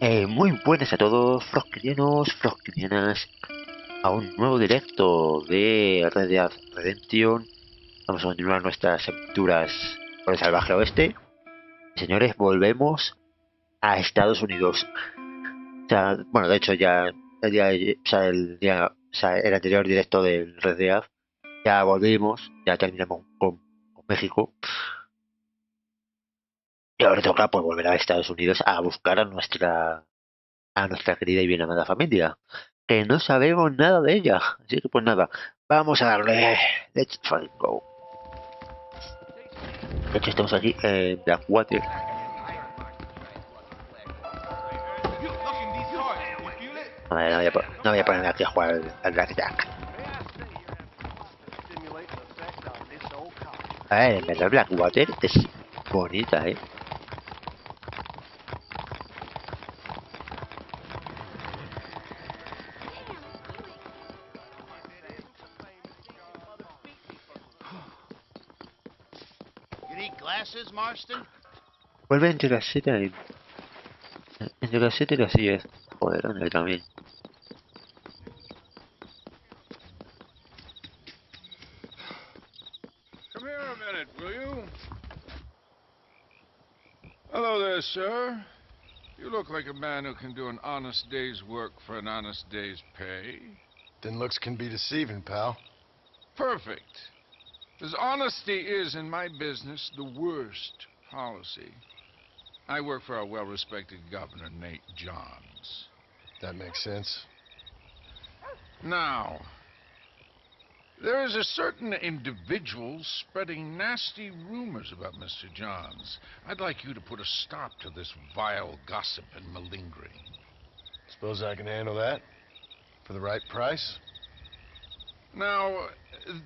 Muy buenas a todos, frosquinianas, a un nuevo directo de Red Dead Redemption. Vamos a continuar nuestras aventuras por el salvaje oeste. Señores, volvemos a Estados Unidos. O sea, bueno, de hecho ya el anterior directo del Red Dead, ya volvimos, ya terminamos con México. Y ahora toca pues volver a Estados Unidos a buscar a nuestra querida y bien amada familia, que no sabemos nada de ella. Así que pues nada, vamos a darle. Let's fucking go. De hecho, estamos aquí en Blackwater. A ver, no voy a ponerme aquí a jugar al Blackjack. A ver, en verdad Blackwater es bonita, ¿eh? Vuelve entre las 7 entre las 7 y las 10. Joder, anda también. Come here a minute, will you? Hello there, sir. You look like a man who can do an honest day's work for an honest day's pay. Then looks can be deceiving, pal. Perfect. As honesty is, in my business, the worst policy. I work for our well-respected Governor, Nate Johns. That makes sense. Now, there is a certain individual spreading nasty rumors about Mr. Johns. I'd like you to put a stop to this vile gossip and malingering. Suppose I can handle that? For the right price? Now,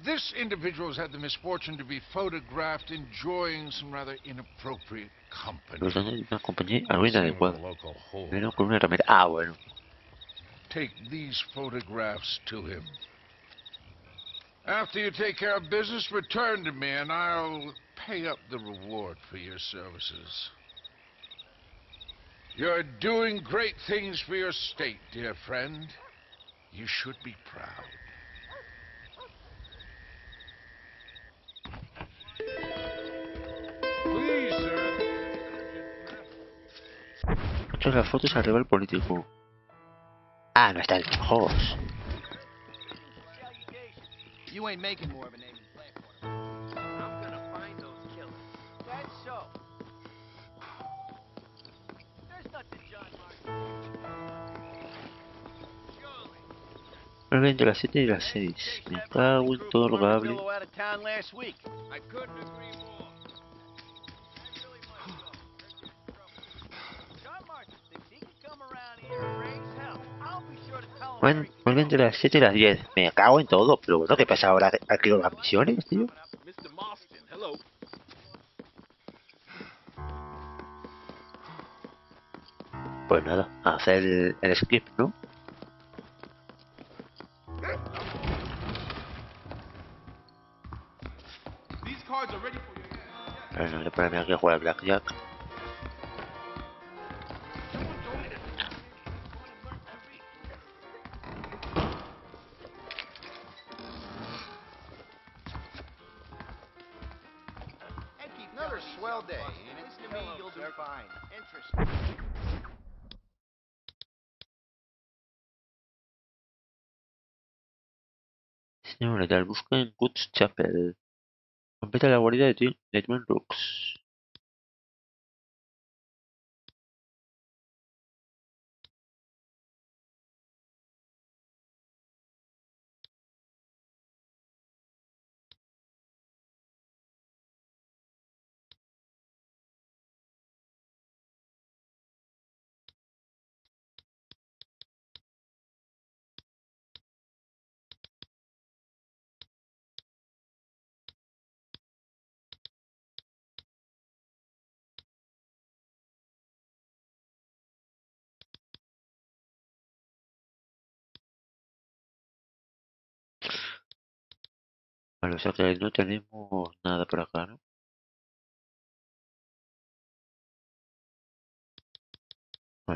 this individual has had the misfortune to be photographed enjoying some rather inappropriate company. Los daños de una compañía algo Seen with a inadecuado. local whore. Menos con una ramera. Ah, bueno. Take these photographs to him. After you take care of business, return to me and I'll pay up the reward for your services. You're doing great things for your state, dear friend. You should be proud. Please, sir. Muchas de las fotos arriba el político. Ah, no está el host. You ain't making more of a name in Blackwater. I'm gonna find those killers. That's so. There's nothing John Vuelve entre las 7 y las 6. Me cago en todo lo que hable. out of town last week. I couldn't agree more. John Martin thinks he can come around here and raise hell. I'll be sure to tell him. Vuelve entre las 7 y las 10. Me cago en todo. Pero bueno, ¿qué pasa ahora aquí con las misiones, tío? Mr. Marston, hello. Pues nada, a hacer el script, ¿no? Bueno, le ponemos aquí a jugar al Blackjack. Another swell day, and it's to me you'll do fine. Interesting. Señor letal, busca en Goods Chapel. Completa la guarida de Twin Rooks. Vale, o sea que no tenemos nada por acá, ¿no?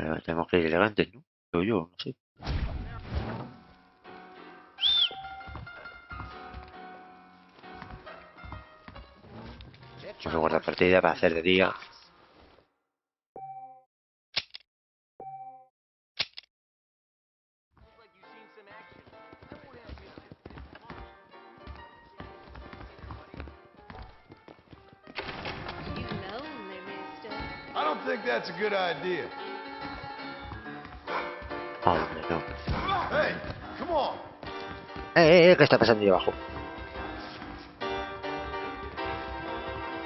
Bueno, tenemos que ir elegantes, ¿no? Yo, no sé. Vamos a guardar partida para hacer de día. I don't think that's a good idea. Hombre, no. Hey, come on. ¿Qué está pasando ahí abajo?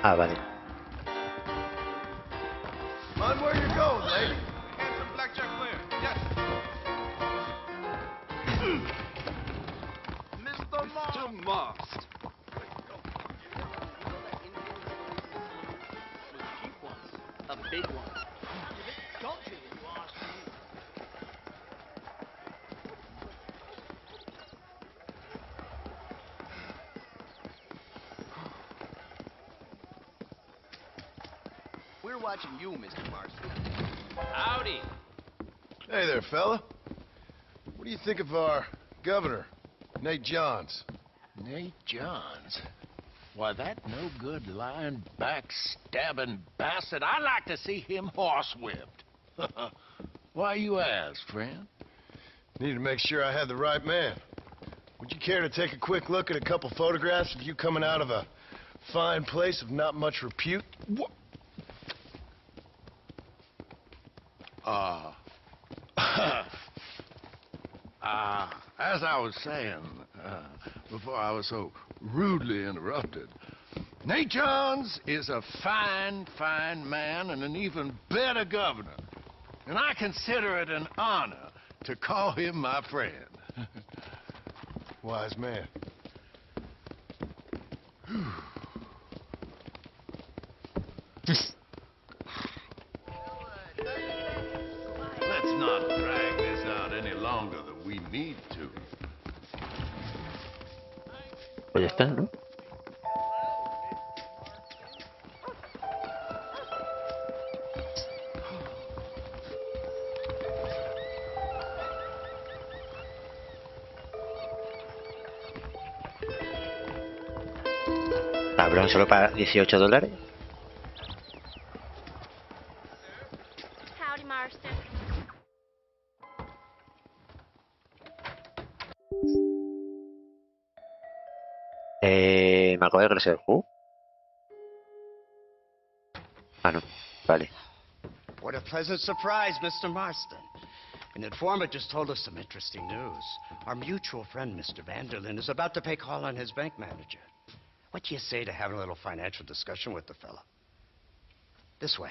Ah, vale. Mind where you're going, lady. Get some blackjack clear. Yes. Mr. Mast. A big one. Don't you lost me? We're watching you, Mr. Marston. Howdy. Hey there, fella. What do you think of our governor, Nate Johns? Nate Johns? Why, that no-good, lying, backstabbing bastard. I'd like to see him horsewhipped. Why you ask, friend? Need to make sure I had the right man. Would you care to take a quick look at a couple photographs of you coming out of a fine place of not much repute? What? As I was saying, before I was so rudely interrupted, Nate Johns is a fine, fine man and an even better governor. And I consider it an honor to call him my friend. Wise man. Let's not drag this out any longer than we need to. Pues ya está, ¿no? Cabrón, solo para $18. Howdy, Marston. Me acabo de regresar el juego. Ah, no. Vale. What a pleasant surprise, Mr. Marston. An informant just told us some interesting news. Our mutual friend, Mr. Vanderlyn, is about to pay call on his bank manager. What do you say to having a little financial discussion with the fella? This way.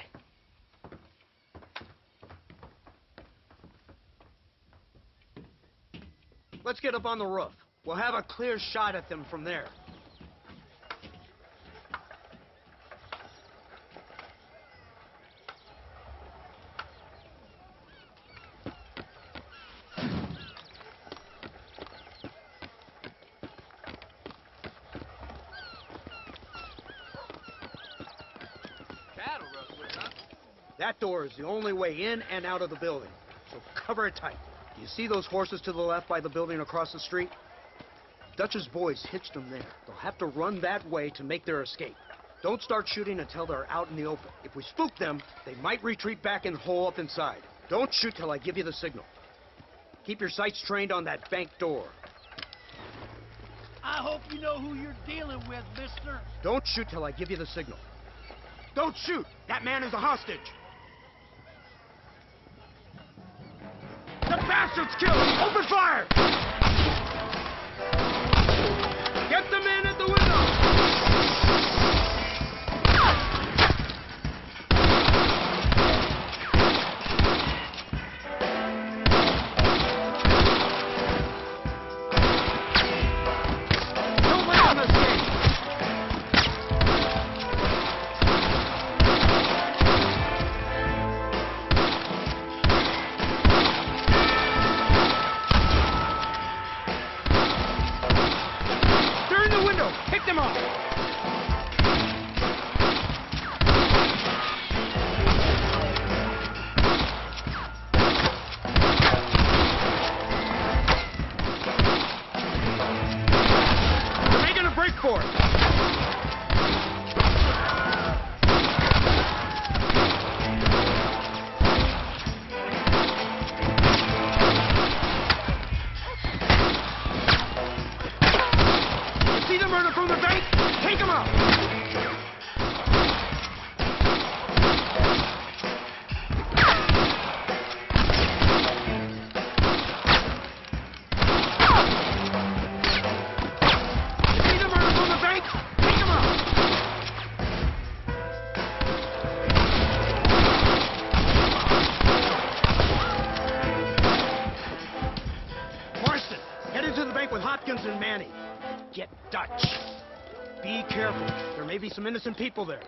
Let's get up on the roof. We'll have a clear shot at them from there. Cattle rustlers, huh? That door is the only way in and out of the building, so cover it tight. You see those horses to the left by the building across the street? Dutch's boys hitched them there. They'll have to run that way to make their escape. Don't start shooting until they're out in the open. If we spook them, they might retreat back and hole up inside. Don't shoot till I give you the signal. Keep your sights trained on that bank door. I hope you know who you're dealing with, mister. Don't shoot till I give you the signal. Don't shoot! That man is a hostage! The bastard's killed! Open fire! Get the man at the window! Don't let him escape! They're in the window! Pick them up! for it. You see the murder from the bank? Take him out. And Manny, get Dutch. Be careful. There may be some innocent people there.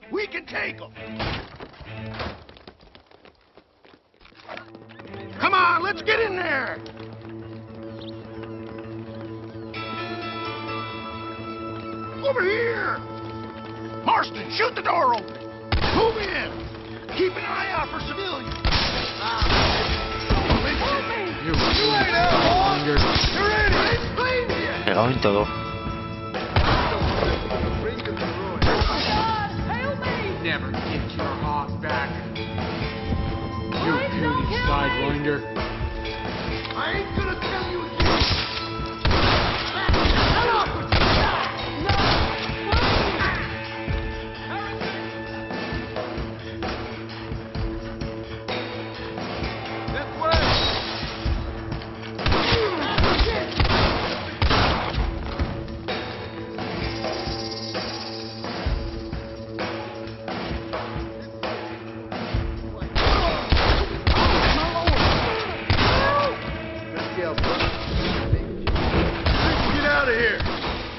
We can take them. Come on, let's get in there. Over here. Marston, shoot the door open. Move in. Keep an eye out for civilians. You ain't out, boy. You're in it. Pegado en todo. Never get your hawk back. You puny sidewinder. I ain't gonna tell you again.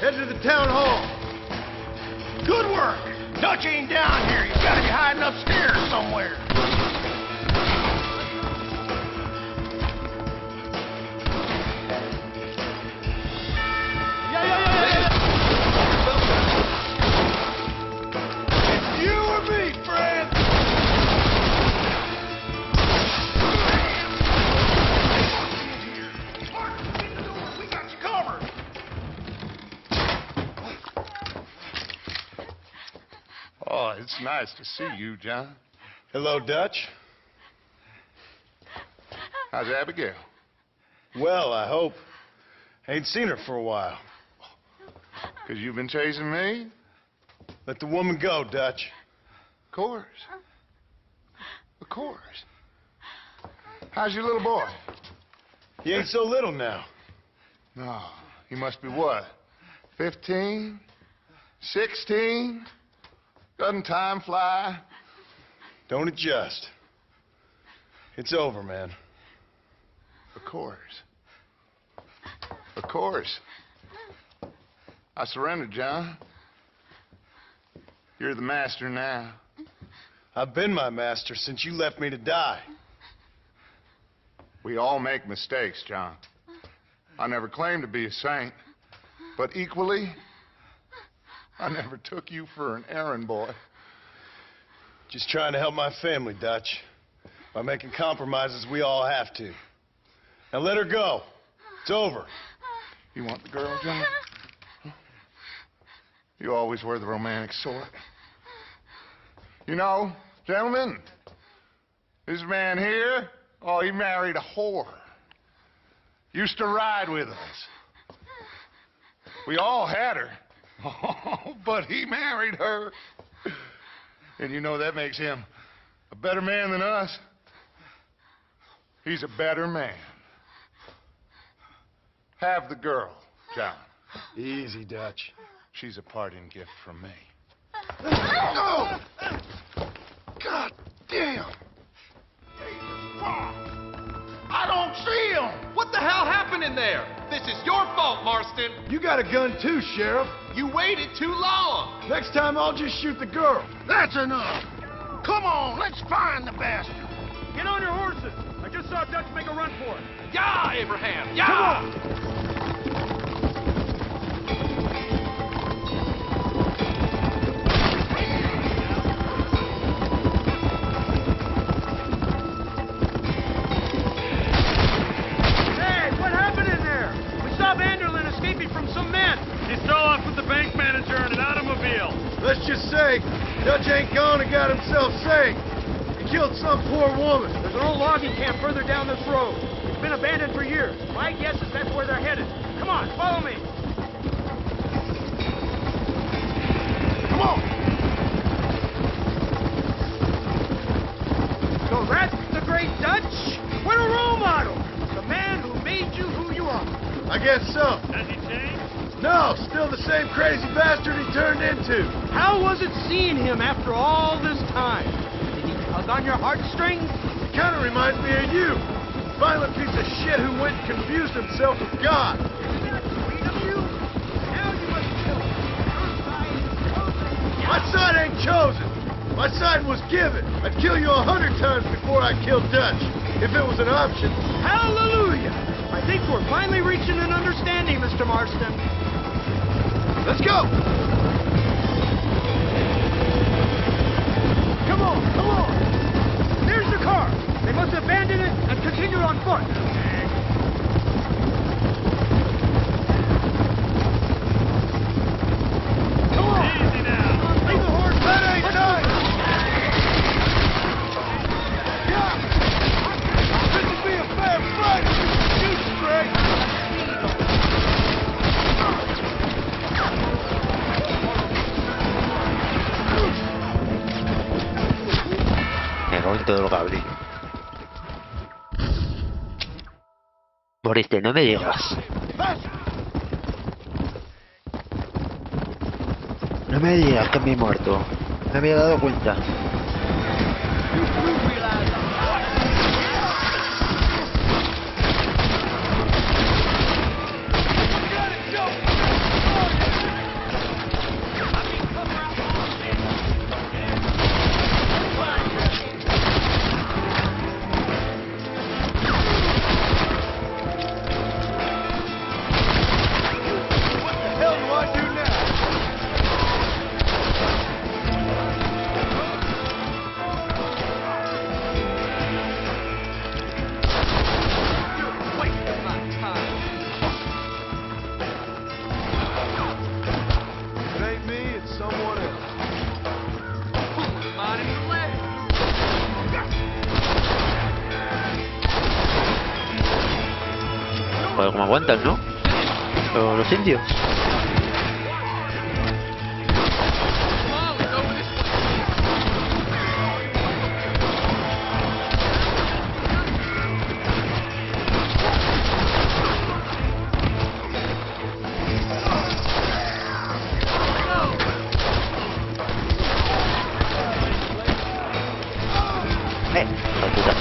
Head to the town hall. Good work. Dutch ain't down here. He's got to be hiding upstairs somewhere. It's you or me, friend. We got you covered. Oh, it's nice to see you, John. Hello, Dutch. How's Abigail? Well, I hope. Ain't seen her for a while. 'Cause you've been chasing me? Let the woman go, Dutch. Of course. Of course. How's your little boy? He ain't so little now. No, he must be what? 15? 16? Doesn't time fly? Don't adjust. It's over, man. Of course. Of course. I surrendered, John. You're the master now. I've been my master since you left me to die. We all make mistakes, John. I never claimed to be a saint, but equally, I never took you for an errand boy. Just trying to help my family, Dutch. By making compromises we all have to. Now let her go. It's over. You want the girl, John? You always were the romantic sort. You know, gentlemen, this man here, oh, he married a whore. Used to ride with us. We all had her. Oh, but he married her. And you know that makes him a better man than us. He's a better man. Have the girl, John. Easy, Dutch. She's a parting gift from me. Oh! God damn! I don't see him! What the hell happened in there? This is your fault, Marston. You got a gun too, Sheriff. You waited too long. Next time I'll just shoot the girl. That's enough. Come on, let's find the bastard. Get on your horses. I just saw Dutch make a run for it. Yeah, Abraham. Yeah. Come on. Dutch ain't gone and got himself saved. He killed some poor woman. There's an old logging camp further down this road. It's been abandoned for years. My guess is that's where they're headed. Come on, follow me. Come on. So that's the great Dutch? What a role model. The man who made you who you are. I guess so. Has he changed? No, still the same crazy bastard he turned into. How was it seeing him after all this time? Did he tug on your heartstrings? He kind of reminds me of you. Violent piece of shit who went and confused himself with God. Isn't that sweet of you? Now you must kill him. Your side is chosen. My side ain't chosen. My side was given. I'd kill you 100 times before I killed Dutch, if it was an option. Hallelujah! I think we're finally reaching an understanding, Mr. Marston. Let's go! Come on, come on! There's the car. They must abandon it and continue on foot. Come on! Easy now. Leave the horse. That ain't nice! Yeah! This would be a fair fight if you shoot straight! Me cago en todo el cable. Por este no me digas. No me digas que me he muerto. Me había dado cuenta. Joder, cómo aguantan, ¿no? Los indios. Puta.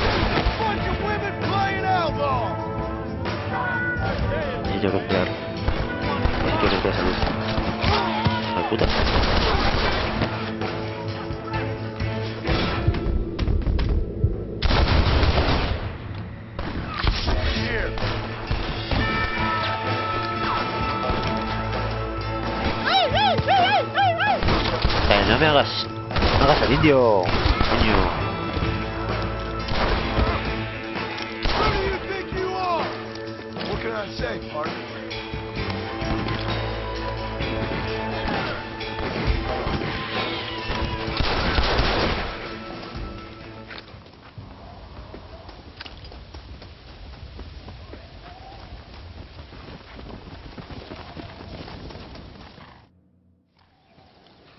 Necesito respirar. Necesito respirar salud. La puta. No me hagas al indio, coño. Say, partner.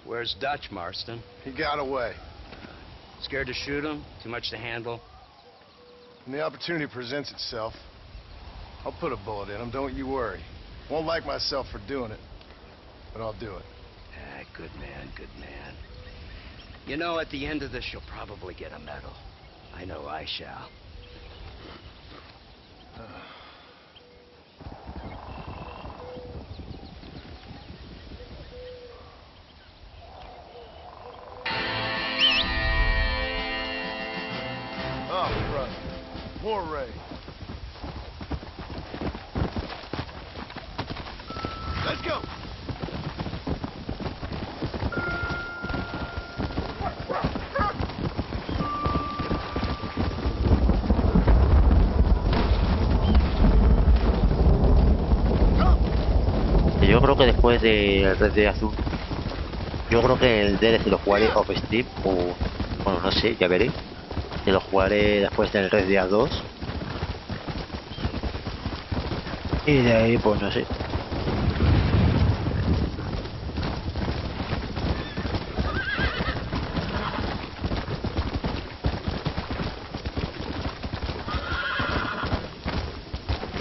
Where's Dutch, Marston? He got away. Scared to shoot him? Too much to handle? When the opportunity presents itself, I'll put a bullet in him, don't you worry. Won't like myself for doing it, but I'll do it. Ah, good man, good man. You know, at the end of this, you'll probably get a medal. I know I shall. Oh, brother. More raid. Let's go! Yo creo que después de Red de Azul Yo creo que el DLC lo jugaré off Steam o... Bueno, no sé, ya veré. Que lo jugaré después del Red Dead 2. Y de ahí, pues no sé.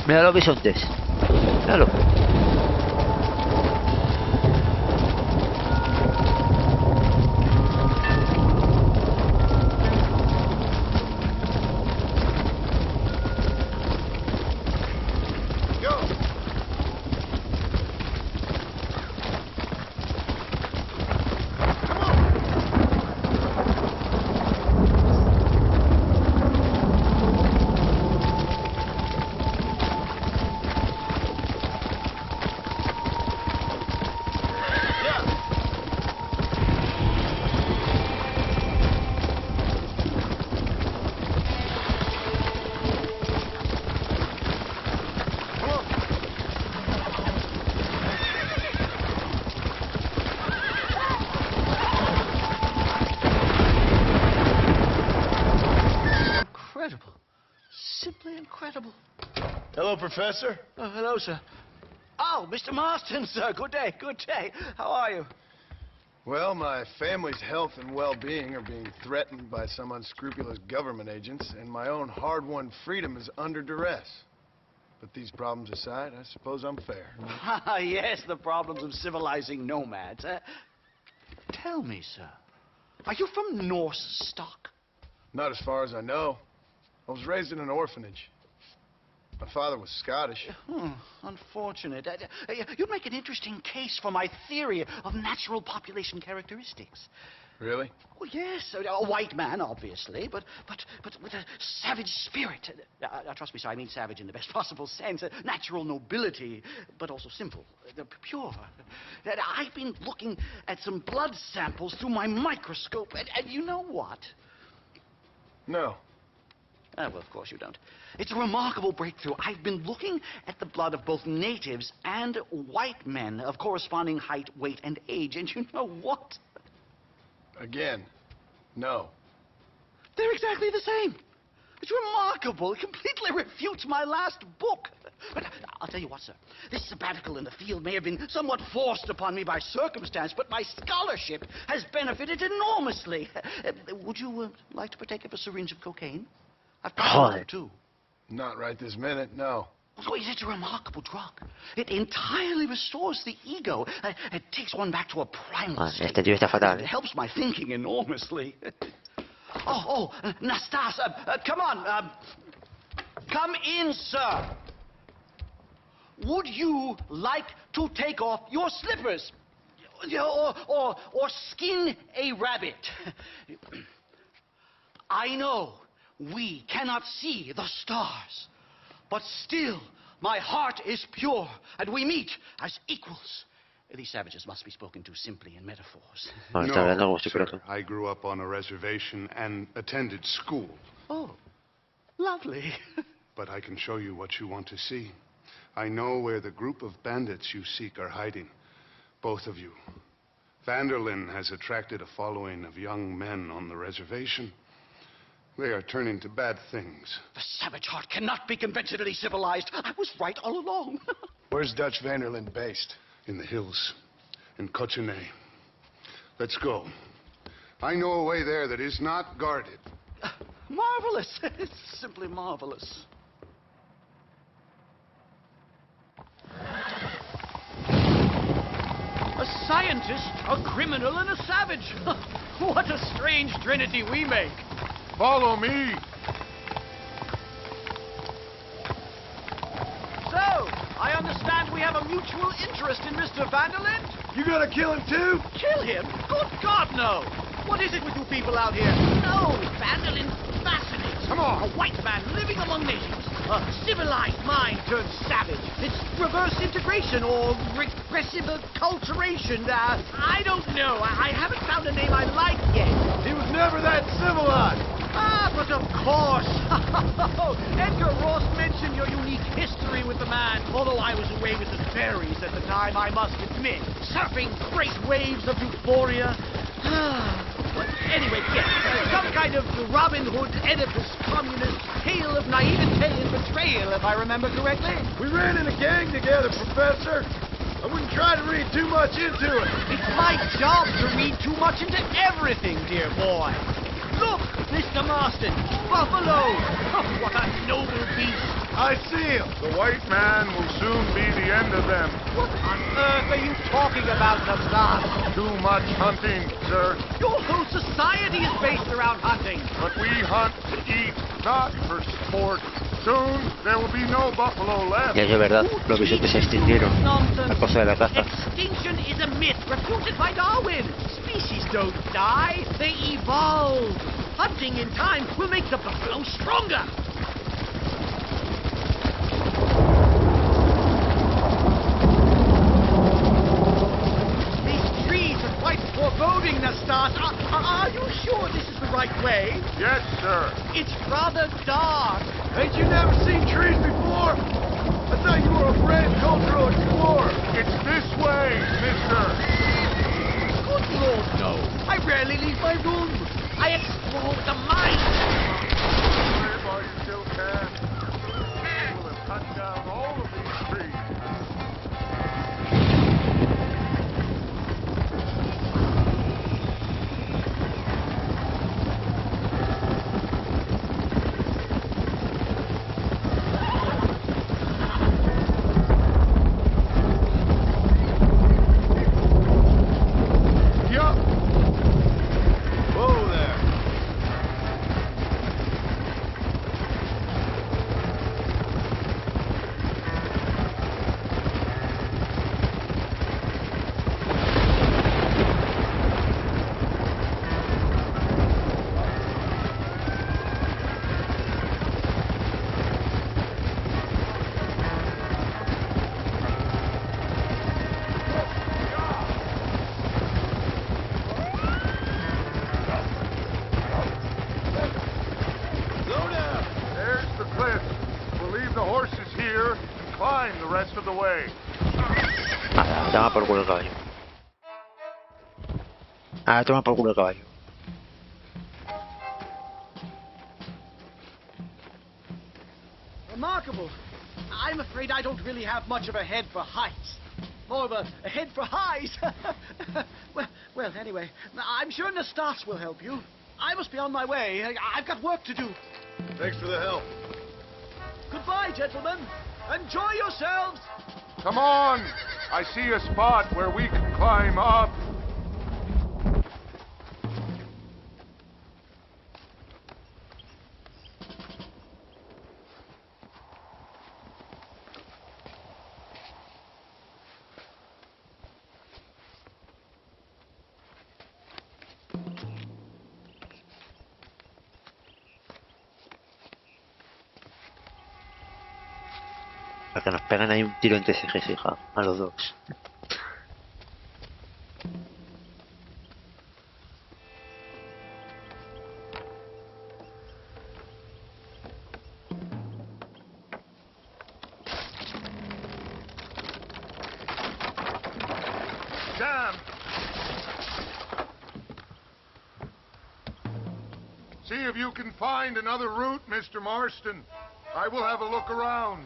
Mira los bisontes. Míralo. Incredible. Hello, Professor. Oh, hello, sir. Oh, Mr. Marston, sir. Good day, good day. How are you? Well, my family's health and well-being are being threatened by some unscrupulous government agents, and my own hard-won freedom is under duress. But these problems aside, I suppose I'm fair. Yes, the problems of civilizing nomads. Tell me, sir, are you from Norse stock? Not as far as I know. I was raised in an orphanage. My father was Scottish. Unfortunate. You'd make an interesting case for my theory of natural population characteristics. Really? Oh, yes. A white man, obviously, but with a savage spirit. Trust me, sir, I mean savage in the best possible sense. Natural nobility, but also simple, pure. I've been looking at some blood samples through my microscope, and you know what? No. Well, of course you don't. It's a remarkable breakthrough. I've been looking at the blood of both natives and white men of corresponding height, weight, and age, and you know what? Again, no. They're exactly the same. It's remarkable. It completely refutes my last book. But I'll tell you what, sir. This sabbatical in the field may have been somewhat forced upon me by circumstance, but my scholarship has benefited enormously. Would you like to partake of a syringe of cocaine? I've got it too. Not right this minute, no. So it's a remarkable drug. It entirely restores the ego. It takes one back to a primal state. Este tío está fatal. It helps my thinking enormously. Nastas, come on. Come in, sir. Would you like to take off your slippers? Or skin a rabbit? I know we cannot see the stars, but still my heart is pure, and we meet as equals. These savages must be spoken to simply in metaphors. No, sir. I grew up on a reservation and attended school. Oh, lovely. But I can show you what you want to see. I know where the group of bandits you seek are hiding. Both of you. Vanderlyn has attracted a following of young men on the reservation. They are turning to bad things. The savage heart cannot be conventionally civilized. I was right all along. Where's Dutch Vanderlyn based? In the hills, in Cochene. Let's go. I know a way there that is not guarded. Marvelous. It's simply marvelous. A scientist, a criminal, and a savage. What a strange trinity we make. Follow me. So, I understand we have a mutual interest in Mr. Vanderlyn? You gonna kill him too? Kill him? Good God, no! What is it with you people out here? No, Vanderlyn fascinates. Come on. A white man living among natives. A civilized mind turned savage. It's reverse integration or regressive acculturation. I don't know. I haven't found a name I like yet. He was never that civilized. but of course. Edgar Ross mentioned your unique history with the man. Although I was away with the fairies at the time, I must admit, surfing great waves of euphoria. But anyway, yes, some kind of Robin Hood, Oedipus, communist tale of naivete and betrayal, if I remember correctly. We ran in a gang together, Professor. I wouldn't try to read too much into it. It's my job to read too much into everything, dear boy. Look, Mr. Marston, buffalo. Oh, what a noble beast. I see him. The white man will soon be the end of them. What on earth are you talking about, Nastas? Too much hunting, sir. Your whole society is based around hunting. But we hunt to eat, not for sport. Soon there will be no buffalo left. Ya es verdad, los bisontes se extinguieron a causa de la caza. Extinction is a myth refuted by Darwin. Species don't die, they evolve. Hunting in time will make the buffalo stronger. These trees are quite foreboding, Nastas. Are you sure this is the right way? Yes, sir. It's rather dark. Ain't you never seen trees before? I thought you were a brave cultural explorer. It's this way, mister. Good Lord, no. I rarely leave my room. I explore the mind. While you still can. We will have cut down all of these trees. Toma por culo el caballo. Ah, toma por culo el caballo. Remarkable. I'm afraid I don't really have much of a head for heights. More of a head for highs. well, anyway, I'm sure Nastas will help you. I must be on my way. I've got work to do. Thanks for the help. Goodbye, gentlemen. Enjoy yourselves. Come on! I see a spot where we can climb up. Para que nos peguen ahí un tiro entre cejas, hija, a los dos. Damn! See if you can find another route, Mr. Marston. I will have a look around.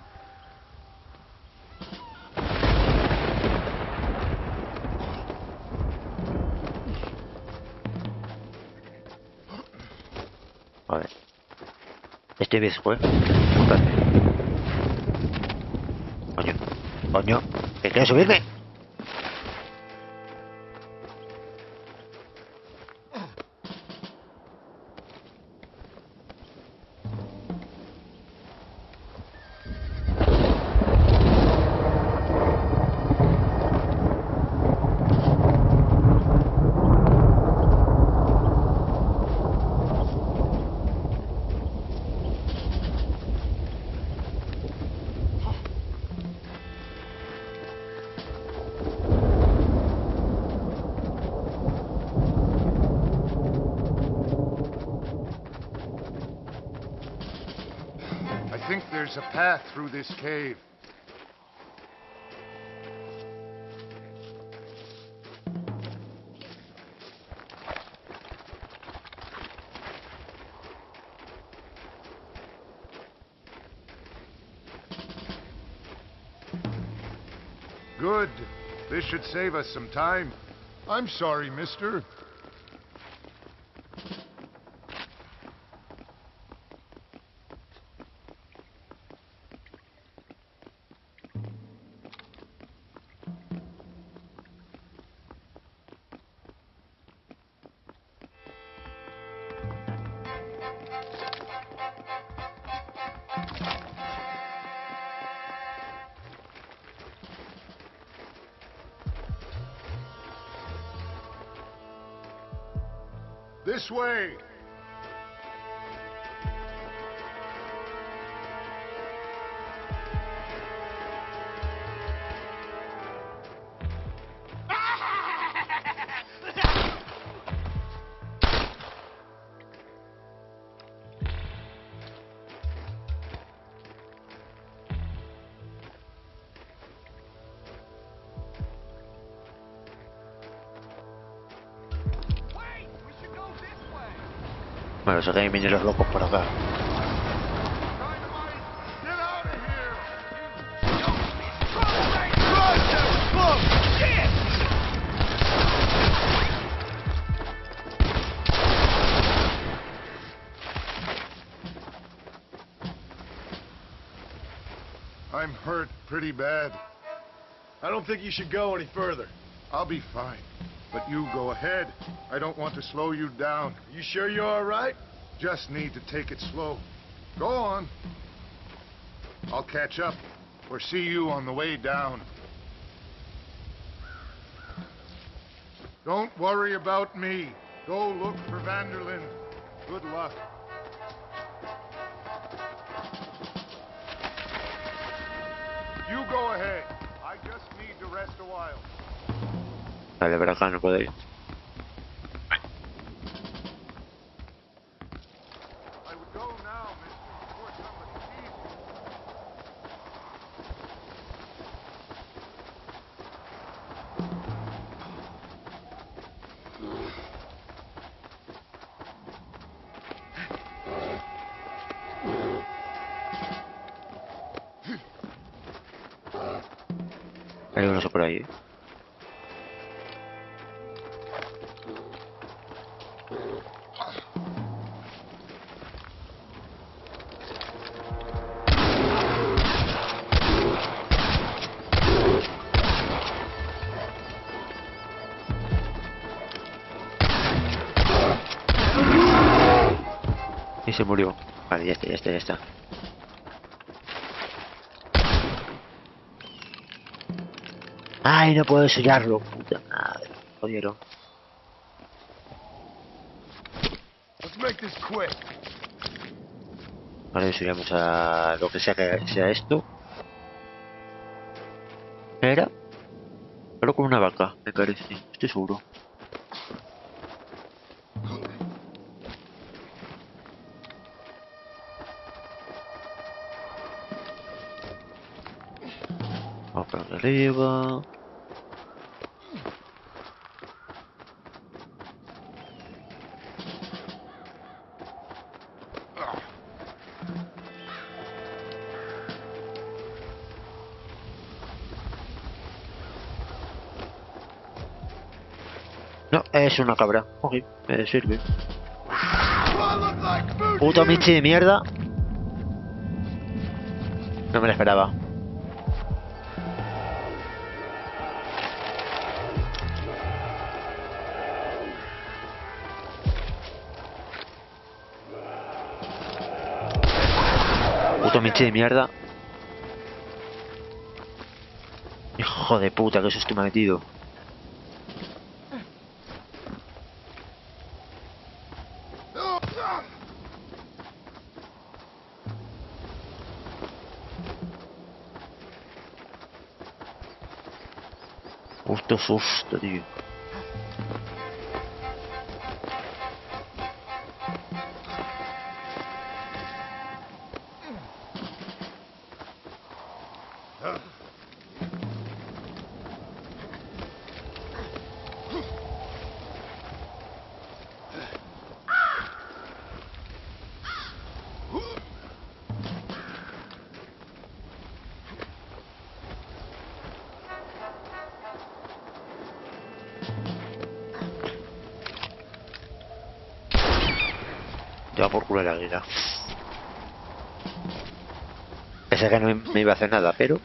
A ver. Este viejo, Espérate. Coño. Coño. ¿Que quiero subirme? think there's a path through this cave. Good. This should save us some time. I'm sorry, mister. This way! Bueno, se que vienen los locos por acá. I'm hurt pretty bad. I don't think you should go any further. I'll be fine. But you go ahead. I don't want to slow you down. You sure you're all right? Just need to take it slow. Go on. I'll catch up or see you on the way down. Don't worry about me. Go look for Vanderlyn. Good luck. You go ahead. I just need to rest a while. Vale, por acá no puedo ir. I would go now, mister, before somebody sees Hay uno por ahí. Y se murió. Vale, ya está, ya está, ya está. Ay, no puedo sellarlo. Puta madre. Jodieron. Let's make this quick. Vale, subimos a lo que sea esto. Era. Pero con una vaca, me parece. Estoy seguro. Vamos por aquí arriba. No, es una cabra. Ok, me sirve. Puto Michi de mierda. No me la esperaba. Puto Michi de mierda. Hijo de puta, que susto me ha metido. Justo susto, tío. Ya por culo la liga. Pensé que no me iba a hacer nada, pero...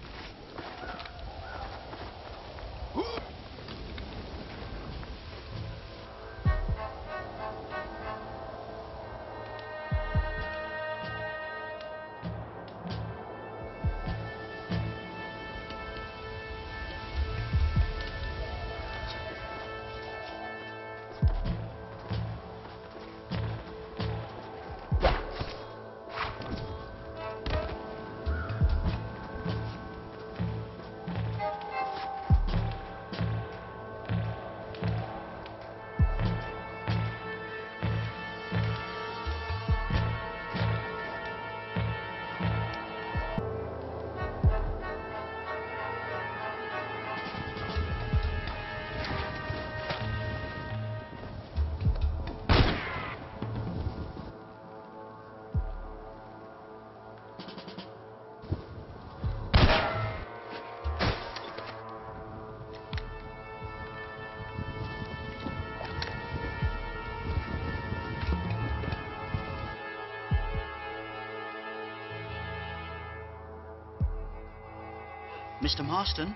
Mr. Marston?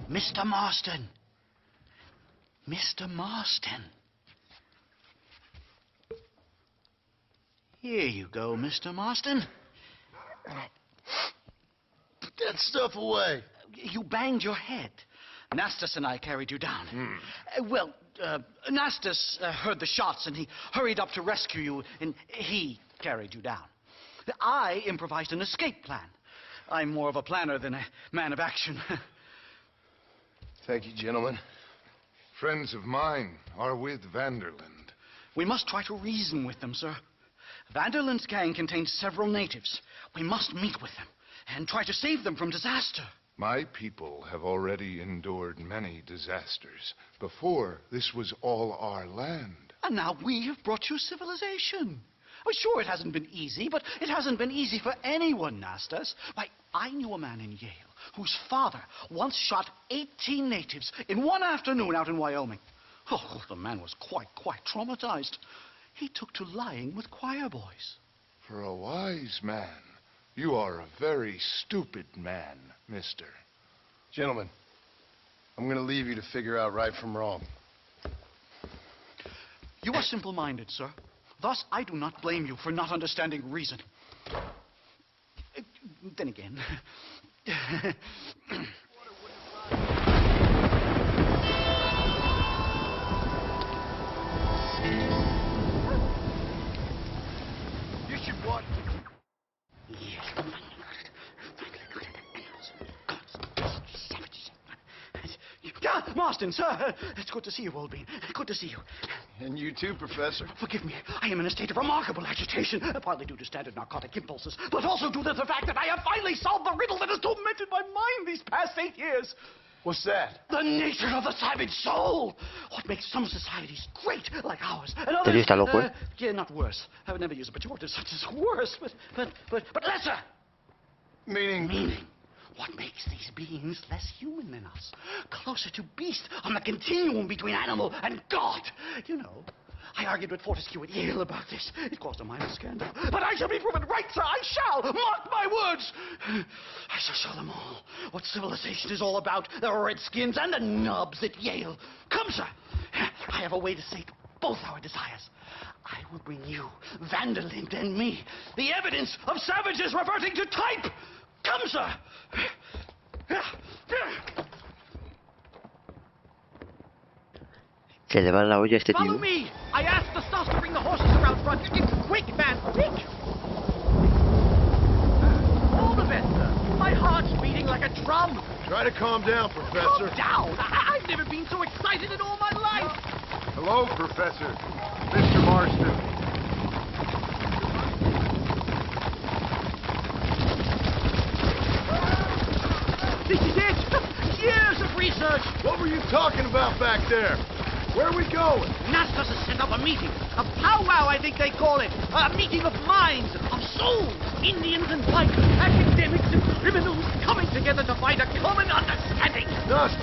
Mr. Marston! Mr. Marston! Here you go, Mr. Marston. Put that stuff away. You banged your head. Nastas and I carried you down. Nastas heard the shots and he hurried up to rescue you, and he carried you down. I improvised an escape plan. I'm more of a planner than a man of action. Thank you, gentlemen. Friends of mine are with Vanderland. We must try to reason with them, sir. Vanderland's gang contains several natives. We must meet with them and try to save them from disaster. My people have already endured many disasters. Before, this was all our land. And now we have brought you civilization. Well, sure, it hasn't been easy, but it hasn't been easy for anyone, Nastas. Why, I knew a man in Yale whose father once shot 18 natives in one afternoon out in Wyoming. Oh, the man was quite traumatized. He took to lying with choir boys. For a wise man, you are a very stupid man, mister. Gentlemen, I'm going to leave you to figure out right from wrong. You are simple-minded, sir. Thus, I do not blame you for not understanding reason. Then again... You should what? Marston, sir! It's good to see you, old bean. Good to see you. And you too, Professor. Forgive me. I am in a state of remarkable agitation, partly due to standard narcotic impulses, but also due to the fact that I have finally solved the riddle that has tormented my mind these past 8 years. What's that? The nature of the savage soul. What makes some societies great, like ours, and others... ¿Te está loco, eh? Yeah, not worse. I would never use a pejorative such as worse, but lesser. Meaning? What makes these beings less human than us? Closer to beast on the continuum between animal and God. You know, I argued with Fortescue at Yale about this. It caused a minor scandal. But I shall be proven right, sir. I shall. Mark my words. I shall show them all what civilization is all about. The redskins and the nubs at Yale. Come, sir. I have a way to sate both our desires. I will bring you, Vanderland and me, the evidence of savages reverting to type. Come, sir! Se le va la olla a este Follow tío. me! I asked the staff to bring the horses around front. Quick, man, quick! All the better. My heart's beating like a drum. Try to calm down, Professor. Calm down! I've never been so excited in all my life. Hello, Professor. Mr. Marston. What were you talking about back there? Where are we going? NASA's has set up a meeting. A powwow, I think they call it. A meeting of minds, of souls. Indians and whites, academics and criminals coming together to find a common understanding. Nothing.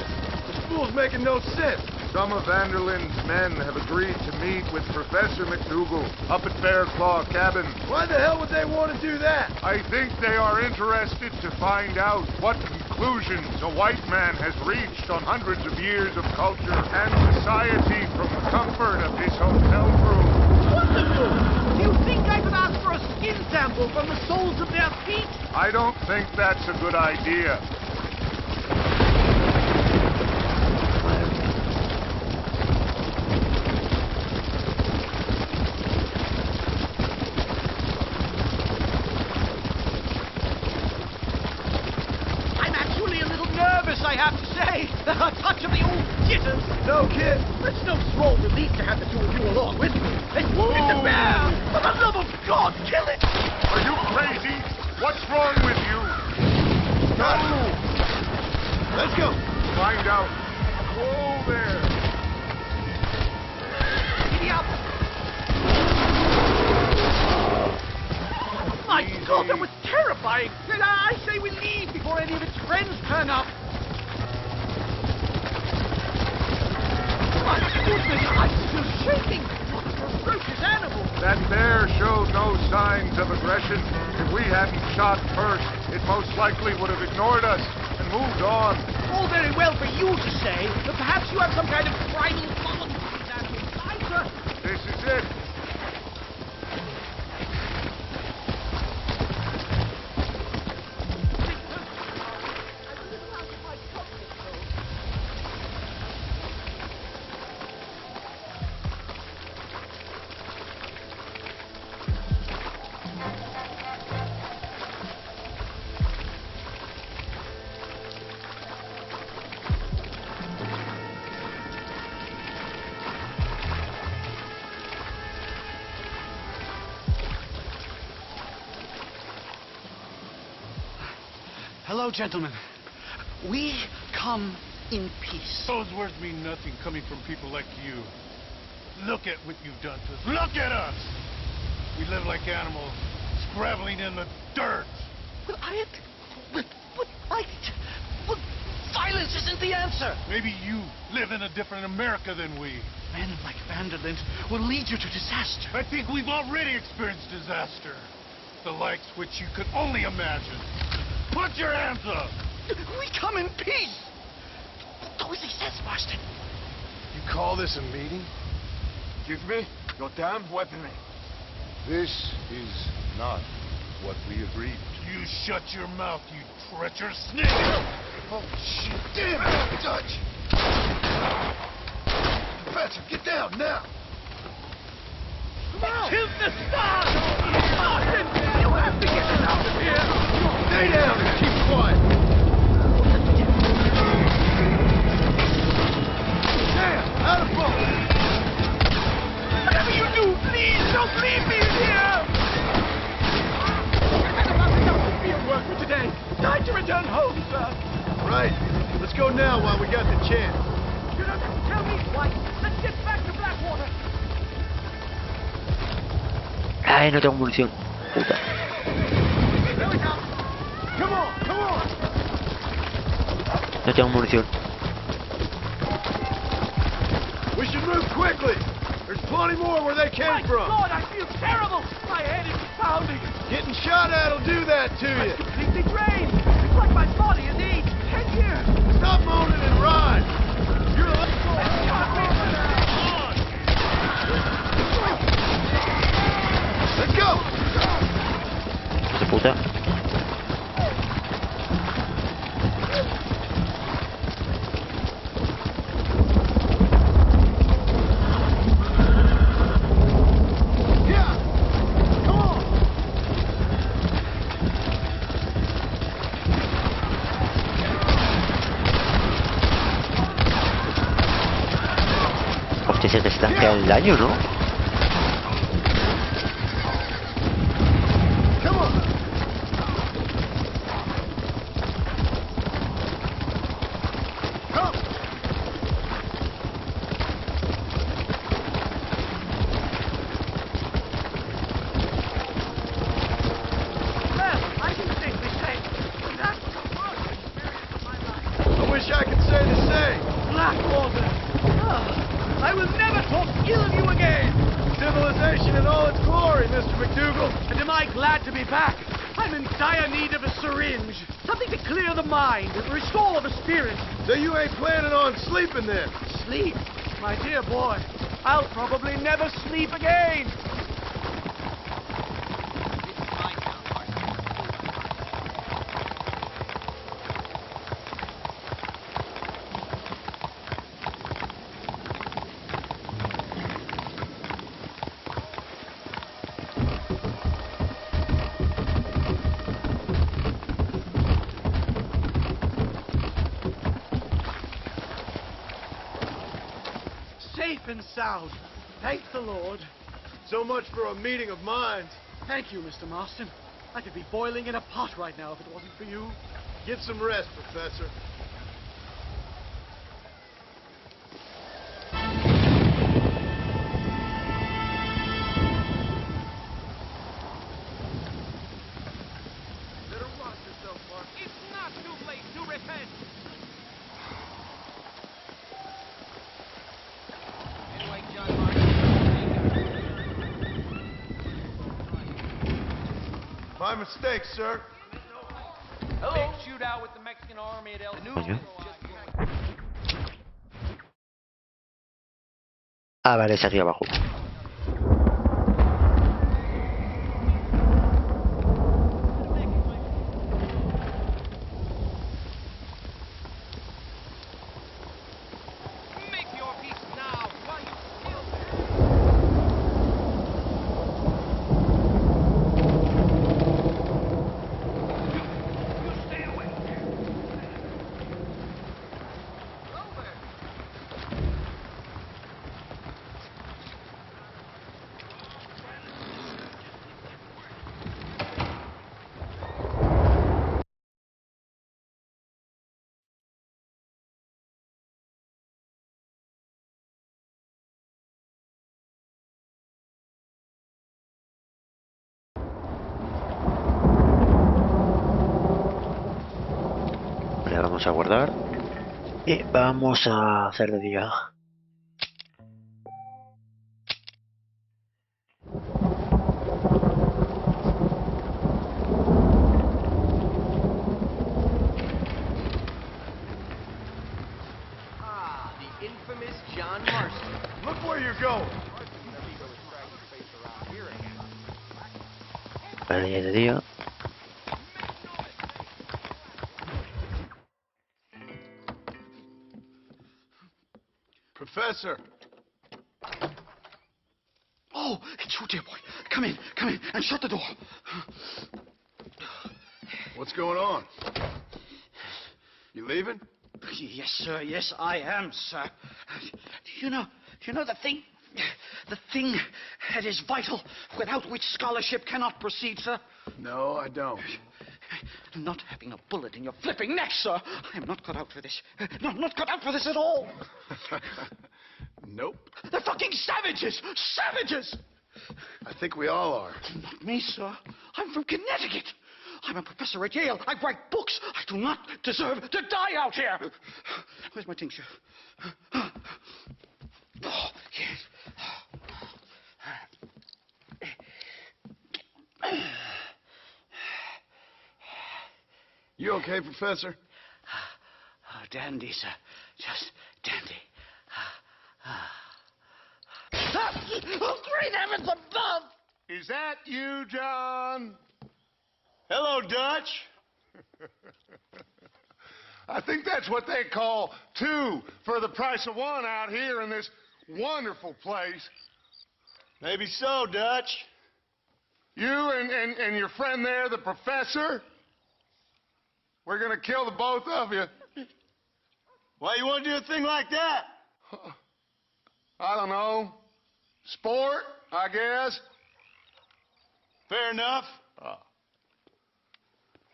This fool's making no sense. Some of Vanderlin's men have agreed to meet with Professor McDougal up at Bearclaw Cabin. Why the hell would they want to do that? I think they are interested to find out what conclusions a white man has reached on hundreds of years of culture and society from the comfort of his hotel room. Wonderful! Do you think I could ask for a skin sample from the soles of their feet? I don't think that's a good idea. I have to say, a touch of the old jitters. No kid. It's no small relief to have the two of you along with me. It's the bear! For the love of God, kill it! Are you crazy? What's wrong with you? No! Let's go. Find out. Whoa there. Giddy up! My God, that was terrifying! I say we leave before any of its friends turn up. My goodness, I'm still shaking! What a ferocious animal! That bear showed no signs of aggression. If we hadn't shot first, it most likely would have ignored us and moved on. All very well for you to say, but perhaps you have some kind of primal bond with these animals. This is it. Hello, gentlemen. We come in peace. Those words mean nothing coming from people like you. Look at what you've done to us. Look at us! We live like animals, scrabbling in the dirt. But violence isn't the answer. Maybe you live in a different America than we. Men like Vanderlyn will lead you to disaster. I think we've already experienced disaster. The likes which you could only imagine. Put your hands up! We come in peace! Those he says, Marston. You call this a meeting? Give me your damn weaponry. This is not what we agreed. You shut your mouth, you treacherous snake! Oh, shit. Damn it, Dutch! Professor, get down now! Come on! Kill the star! Marston, you have to get us out of here! Stay down and keep quiet! Damn! Out of focus! Whatever you do, please don't leave me here! I've had enough of field work for today. Time to return home, sir. Right. Let's go now while we got the chance. You don't have to tell me twice. Let's get back to Blackwater. Ay, no tengo munición. Puta. Here we come. Come on, come on! No tengo munición. We should move quickly! There's plenty more where they came from! My God, I feel terrible! My head is pounding! Getting shot at'll do that to you! I'm completely drained! It's like my body has aged 10 years! Stop moaning and ride! You're a... Let's go! Esa puta. Hostia, se te estanca el daño, ¿no? back. I'm in dire need of a syringe. Something to clear the mind and restore the spirit. So you ain't planning on sleeping then? Sleep? My dear boy, I'll probably never sleep again. Safe and sound. Thank the Lord. So much for a meeting of minds. Thank you, Mr. Marston. I could be boiling in a pot right now if it wasn't for you. Get some rest, Professor. Better watch yourself, Mark. It's not too late to repent. Anyway, John Mark. My mistake, sir. Hello. Big shootout with the Mexican army at El Coño. Ah, vale, es aquí abajo. Make your peace now while you still You stay away. Over. Vale, vamos a guardar. Y vamos a hacer de día. Ah, the infamous John Marston. Look where you're going. Vale, ya es de día. Professor. Oh, it's you, dear boy. Come in, and shut the door. What's going on? You leaving? Yes, sir. Yes, I am, sir. You know the thing that is vital, without which scholarship cannot proceed, sir. No, I don't. Not having a bullet in your flipping neck, sir. I am not cut out for this. No, I'm not cut out for this at all. Nope. They're fucking savages! Savages! I think we all are. Not me, sir. I'm from Connecticut. I'm a professor at Yale. I write books. I do not deserve to die out here. Where's my tincture? Oh, yes. You okay, Professor? Oh, dandy, sir. Just dandy. Oh, great heavens above! Is that you, John? Hello, Dutch. I think that's what they call two for the price of one out here in this wonderful place. Maybe so, Dutch. You and your friend there, the professor, we're going to kill the both of you. Why you want to do a thing like that? I don't know. Sport, I guess. Fair enough.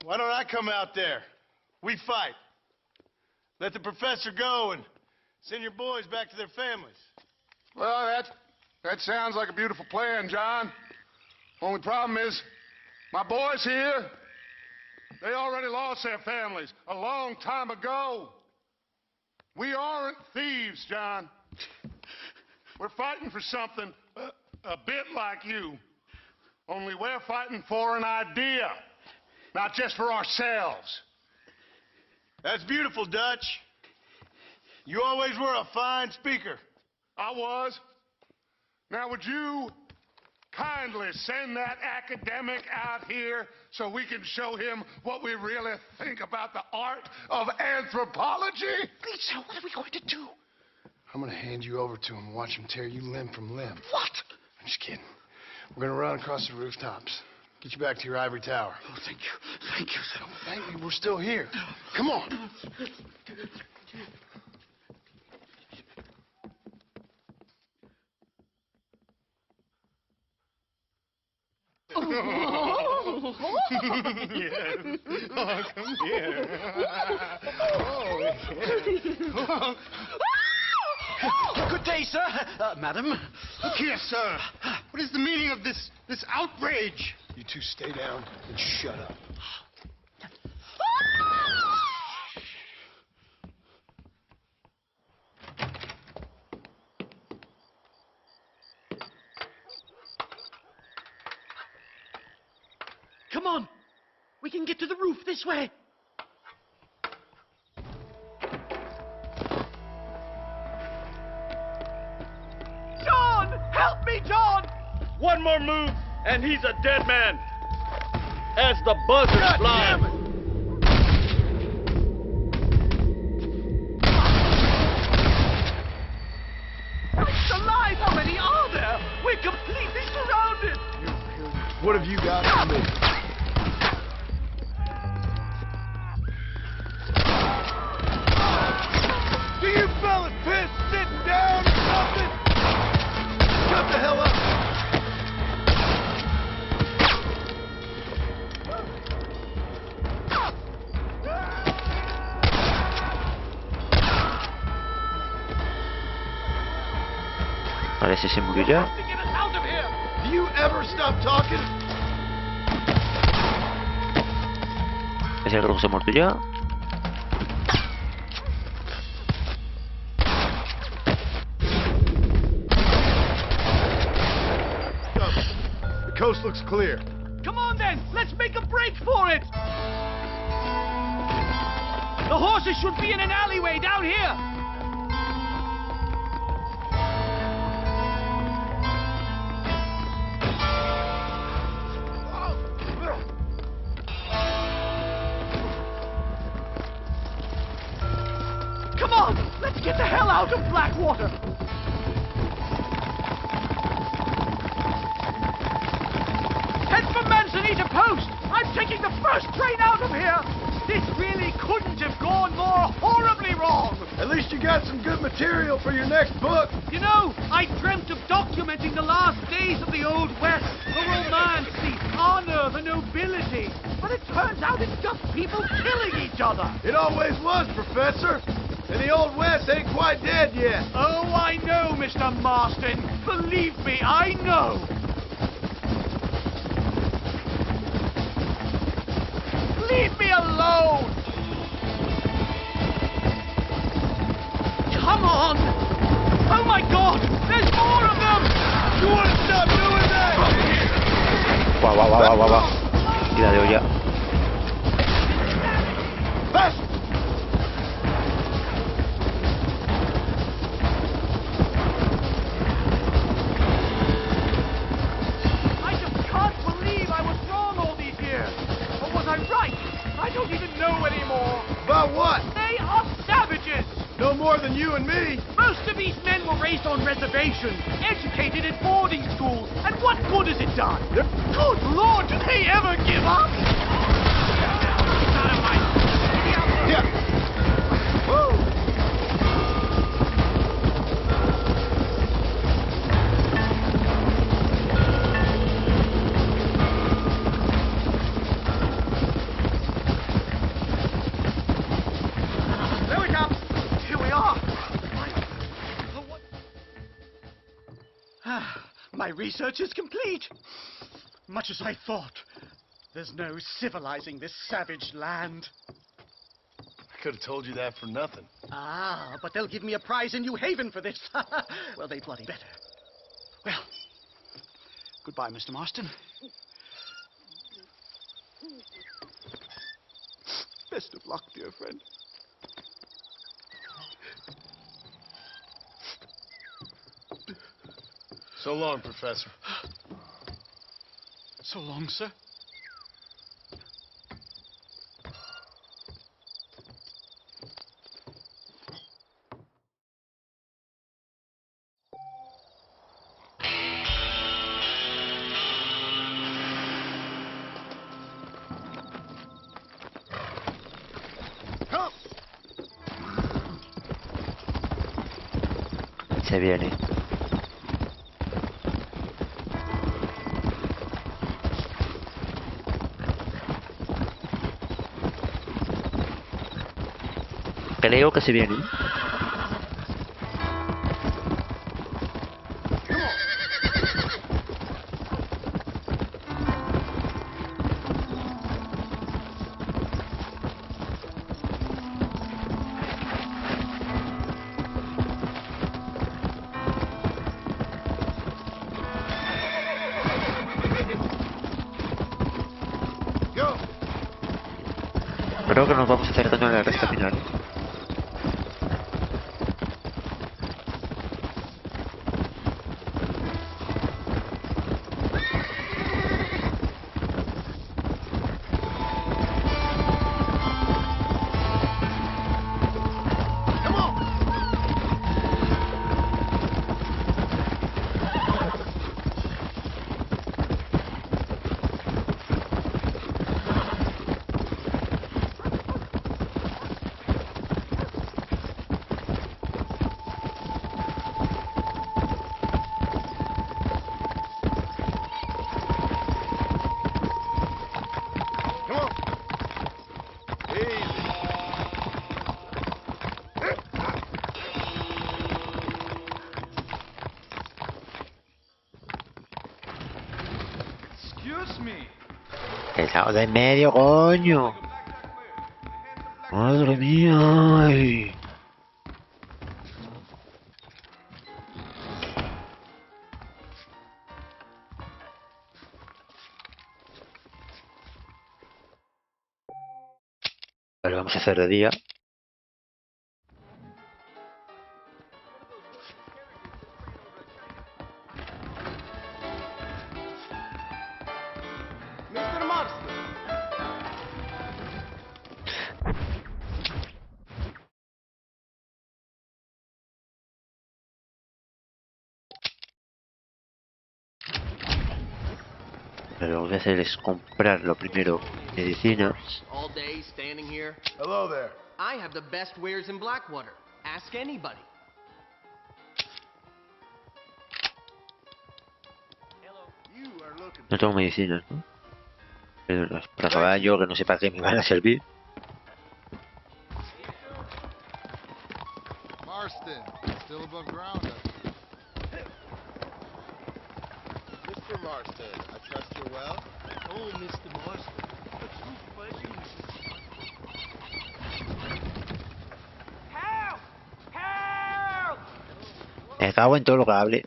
Why don't I come out there? We fight. Let the professor go and send your boys back to their families. Well, that sounds like a beautiful plan, John. Only problem is, my boys here, they already lost their families a long time ago. We aren't thieves, John. We're fighting for something a bit like you. Only we're fighting for an idea, not just for ourselves. That's beautiful, Dutch. You always were a fine speaker. I was. Now, would you kindly send that academic out here so we can show him what we really think about the art of anthropology? Lisa, what are we going to do? I'm going to hand you over to him and watch him tear you limb from limb. What? I'm just kidding. We're going to run across the rooftops. Get you back to your ivory tower. Oh, thank you. Thank you, sir. Thank me. We're still here. Come on. Yes. Oh, come here. Oh. Good day, sir. Madam. Look here, sir. What is the meaning of this outrage? You two stay down and shut up. Come on! We can get to the roof this way! John! Help me, John! One more move, and he's a dead man. As the buzzers fly. It's alive! How many are there? We're completely surrounded! What have you got for me? Do you fellas pissed sitting down or something? Shut the hell up! Parece se murió ya. Do you ever stop talking? Ese creo que se ha muerto ya. The coast looks clear. Come on then, let's make a break for it! The horses should be in an alleyway down here! Come on, let's get the hell out of Blackwater! Head for Manzanita Post! I'm taking the first train out of here! This really couldn't have gone more horribly wrong! At least you got some good material for your next book. You know, I dreamt of documenting the last days of the Old West, the romance, the honor, the nobility. But it turns out it's just people killing each other. It always was, Professor. And the Old West ain't quite dead yet. Oh, I know, Mr. Marston. Believe me, I know. Leave me alone! Come on! Oh my God! There's more of them! You want to stop doing that? Guau. Tira de olla. Fast! I just can't believe I was wrong all these years. Or was I right? I don't even know anymore. About what? They are savages! No more than you and me. Most of these men were raised on reservations, educated in boarding schools, and what good has it done? Good Lord, do they ever give up? Yeah. Woo! There we go. Here we are. My research is complete. Much as I thought. There's no civilizing this savage land. I could have told you that for nothing. Ah, but they'll give me a prize in New Haven for this. Well, they bloody better. Well, goodbye, Mr. Marston. Best of luck, dear friend. So long, Professor. So long, sir. Se viene. Creo que se viene. Creo que nos vamos acercando a la recta final. El lado de en medio, coño. Madre mía. Ay. Vale, vamos a hacer de día. Mr. Marston. Lo que voy a hacer es comprar lo primero medicinas. All day standing here. Hello there. I have the best wares in Blackwater. Ask anybody. No tengo medicinas, ¿no? Pero para caballo, que no sé para qué me van a servir. Marston, still above ground. Mr. Marston, I trust you're well. Oh, Mr. Marston, a true pleasure. Help! Help! Me cago en todo lo que hable.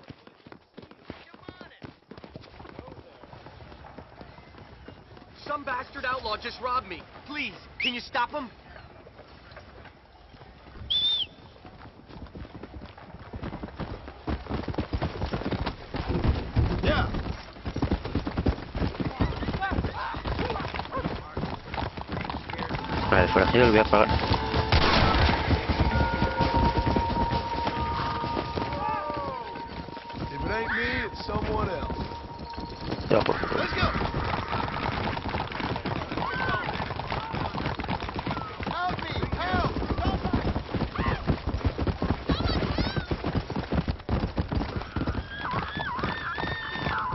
Some bastard outlaw just robbed me. Please, can you stop him? Yeah. Vale, el forajido lo voy a pagar. If it ain't me, it's someone else. Ya, por favor. Let's go. Help me! Help!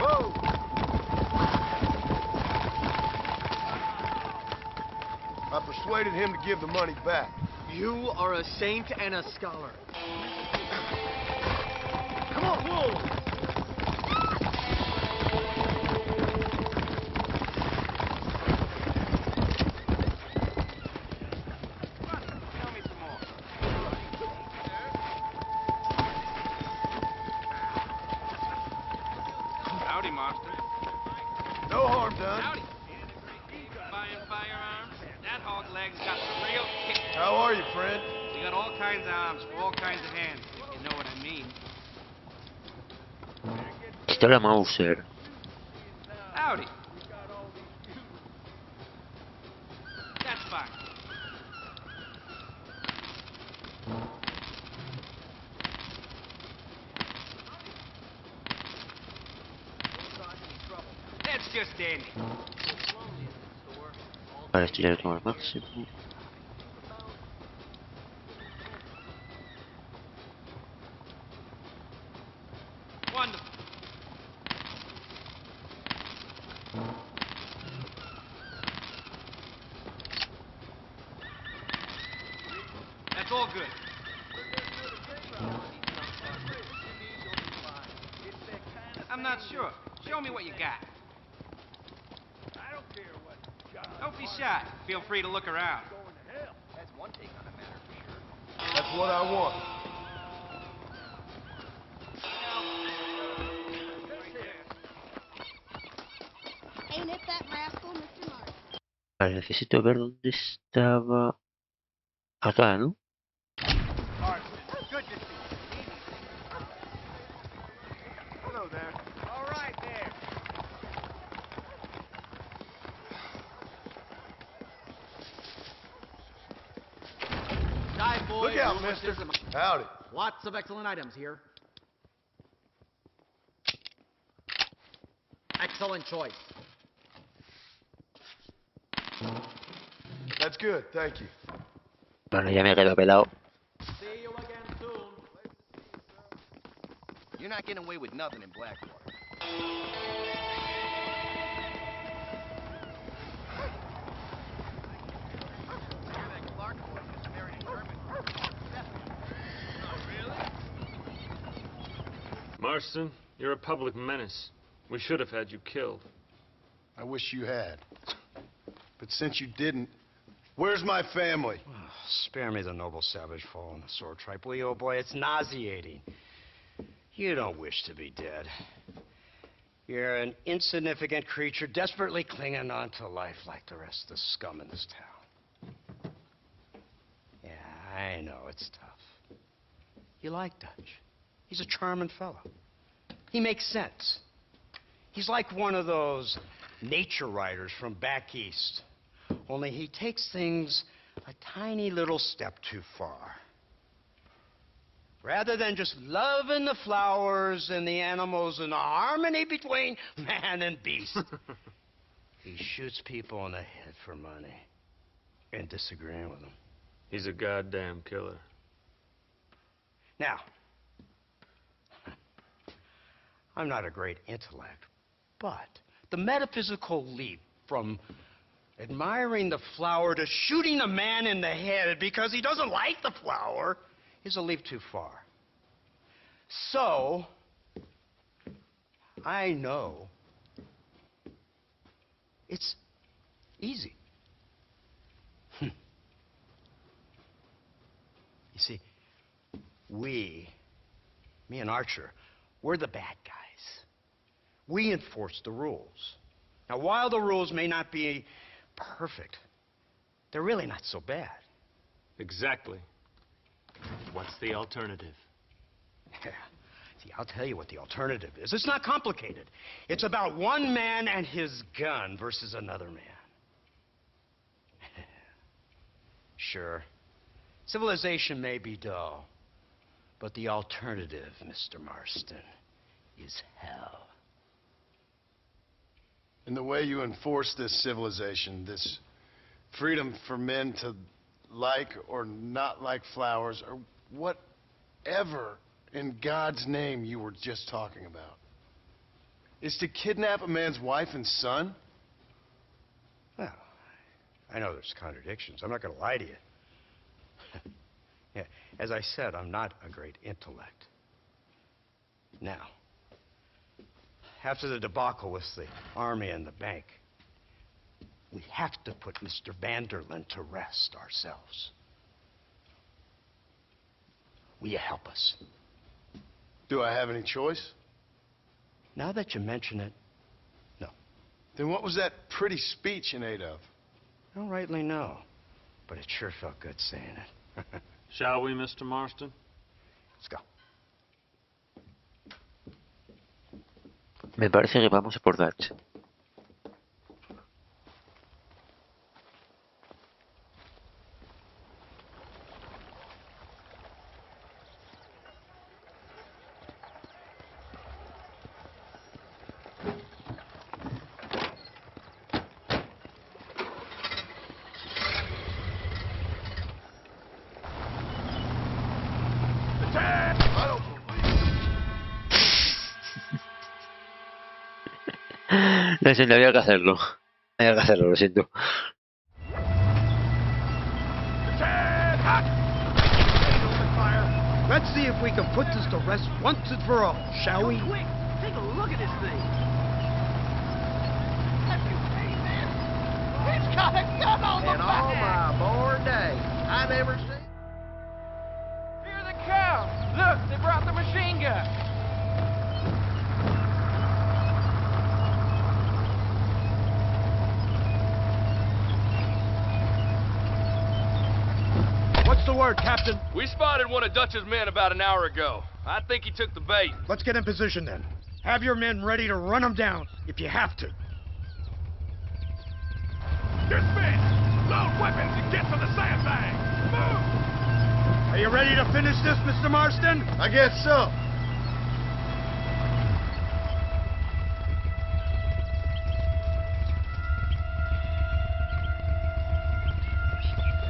Whoa! I persuaded him to give the money back. You are a saint and a scholar. Come on! Whoa! Howdy, Marston. No harm done. Howdy. Buying firearms? That hog leg's got the real kick. How are you, friend? We got all kinds of arms for all kinds of hands, if you know what I mean. Pistola Mauser. Howdy. That's fine. That's just dandy. Para estudiar como al máximo. Wonderful. That's all good. I'm not sure. Show me what you got. Don't be shy. Feel free to look around. That's one take on the matter for sure. That's what I want. Ain't it that rascal, Mr. Martin? Vale, necesito ver dónde estaba. Acá, ¿no? Good to see you. Hello there. All right there. Dive boy. Look out, mister. Howdy. Lots of excellent items here. Excellent choice. That's good, thank you. Vale, ya me quedo pelado. See you again soon. You're not getting away with nothing in Blackwater. Marston, you're a public menace. We should have had you killed. I wish you had. But since you didn't, where's my family? Oh, spare me the noble savage fall on the sword tripe, will you, old boy? It's nauseating. You don't wish to be dead. You're an insignificant creature desperately clinging on to life like the rest of the scum in this town. Yeah, I know, it's tough. You like Dutch. He's a charming fellow. He makes sense. He's like one of those nature writers from back east. Only he takes things a tiny little step too far. Rather than just loving the flowers and the animals and the harmony between man and beast, he shoots people in the head for money and disagreeing with them. He's a goddamn killer. Now, I'm not a great intellect, but the metaphysical leap from admiring the flower to shooting a man in the head because he doesn't like the flower is a leap too far. So, I know it's easy. You see, me and Archer, we're the bad guys. We enforce the rules. Now, while the rules may not be perfect, they're really not so bad. Exactly. What's the alternative? Yeah. See, I'll tell you what the alternative is. It's not complicated. It's about one man and his gun versus another man. Sure, civilization may be dull, but the alternative, Mr. Marston, is hell. And the way you enforce this civilization, this freedom for men to like or not like flowers, or whatever in God's name you were just talking about, is to kidnap a man's wife and son? Well, I know there's contradictions. I'm not going to lie to you. Yeah, as I said, I'm not a great intellect. Now, after the debacle with the army and the bank, we have to put Mr. Vanderlyn to rest ourselves. Will you help us? Do I have any choice? Now that you mention it, no. Then what was that pretty speech in aid of? Don't rightly know, but it sure felt good saying it. Shall we, Mr. Marston? Let's go. Me parece que vamos a por Dutch. No sé, no había que hacerlo. Había que hacerlo, lo siento. Let's see if we can put this to rest once and for all, shall we? Quick, take a look at this thing. Have you seen this? It's got a gun on the back. In all my born days, I never seen. Here they come. Look, they brought the machine gun. What's the word, Captain? We spotted one of Dutch's men about an hour ago. I think he took the bait. Let's get in position then. Have your men ready to run them down if you have to. Dismiss! Load weapons and get to the sandbag! Move! Are you ready to finish this, Mr. Marston? I guess so.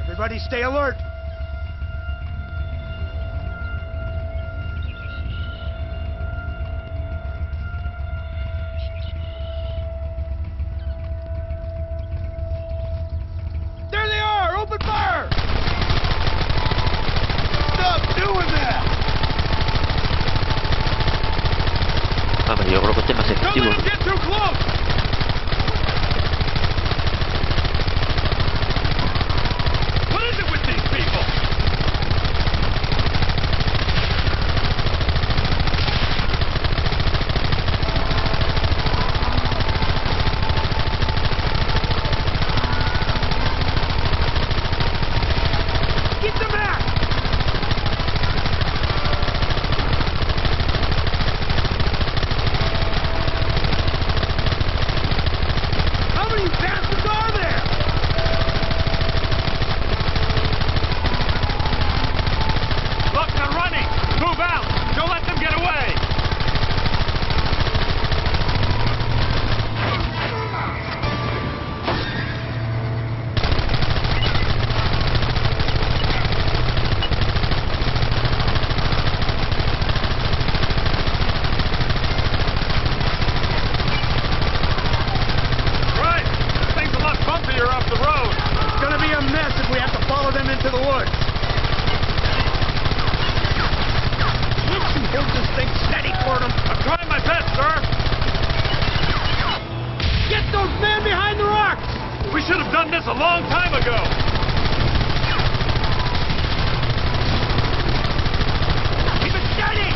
Everybody stay alert. There they are! Open fire! Stop doing that! Vamos, yo creo que este es más Don't efectivo. let him get too close! What is it with these people? Get them back! How many bastards are there? Look, they're running! Move out! Don't let them get away! Right! This thing's a lot bumpier off the road! It's gonna be a mess if we have to follow them into the woods. Can't you hold this thing steady, Fordham? I'm trying my best, sir! Get those men behind the rocks! We should have done this a long time ago! Keep it steady!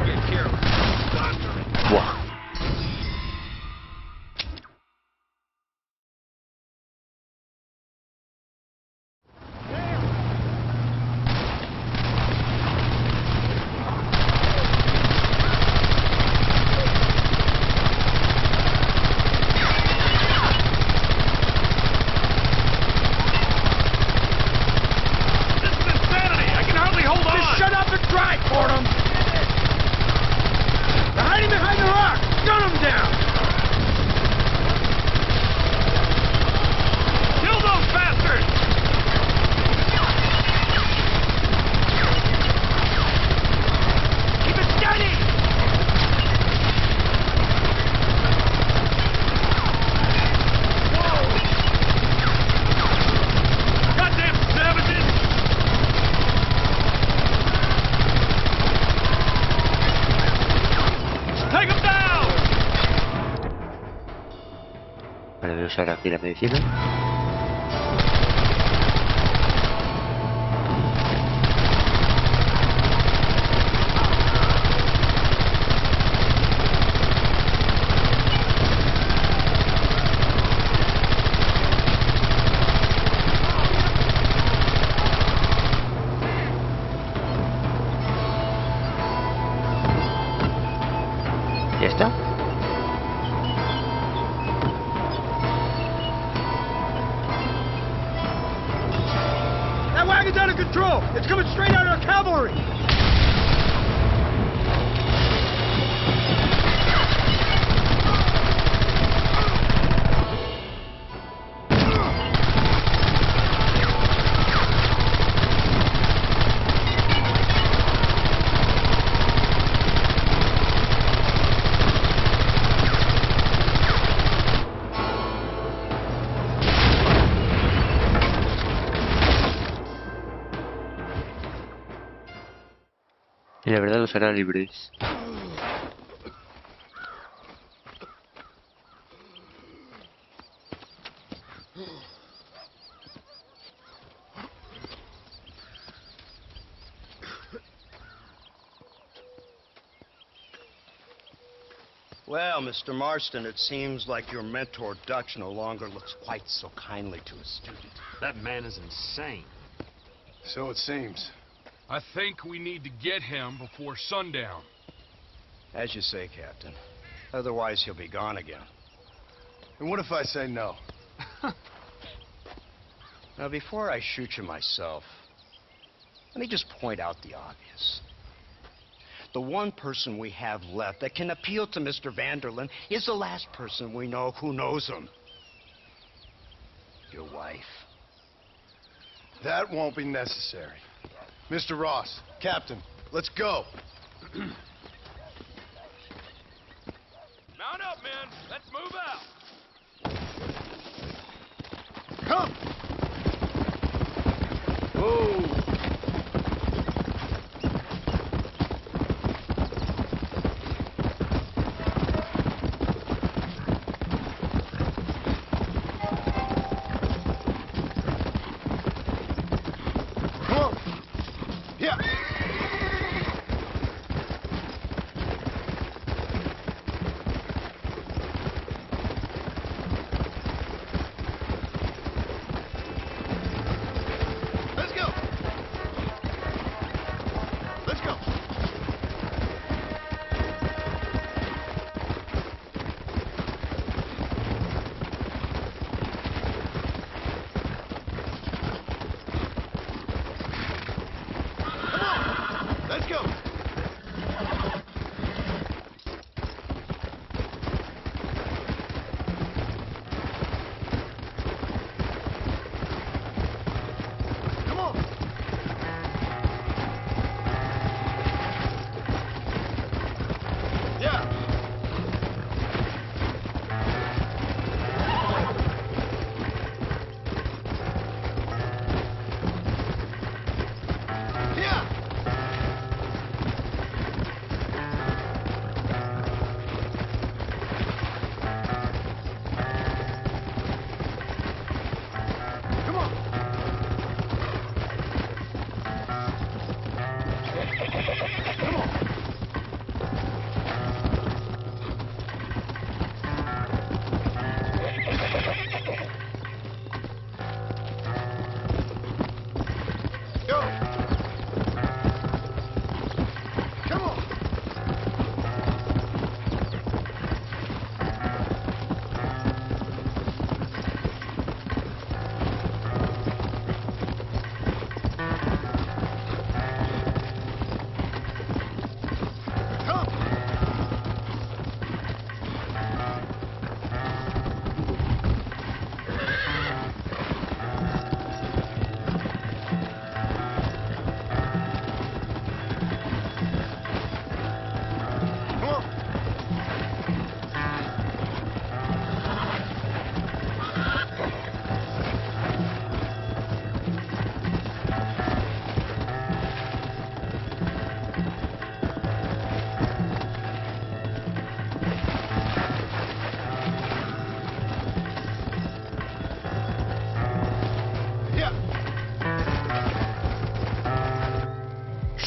Get careful. Buah. This is insanity! I can hardly hold on! Just shut up and drive, Fordham! They're hiding behind the rocks! Gun them down! Kill those bastards! Keep it steady! Goddamn savages! Take them down! Vale, voy a usar aquí la medicina. Patrol! It's coming straight out of our cavalry! Y la verdad los hará libres. Well, Mr. Marston, it seems like your mentor Dutch no longer looks quite so kindly to his student. That man is insane. So it seems. I think we need to get him before sundown. As you say, Captain. Otherwise, he'll be gone again. And what if I say no? Now, before I shoot you myself, let me just point out the obvious. The one person we have left that can appeal to Mr. Vanderlyn is the last person we know who knows him. Your wife. That won't be necessary. Mr. Ross, Captain, let's go. Mount up, men. Let's move out. Come! Whoa.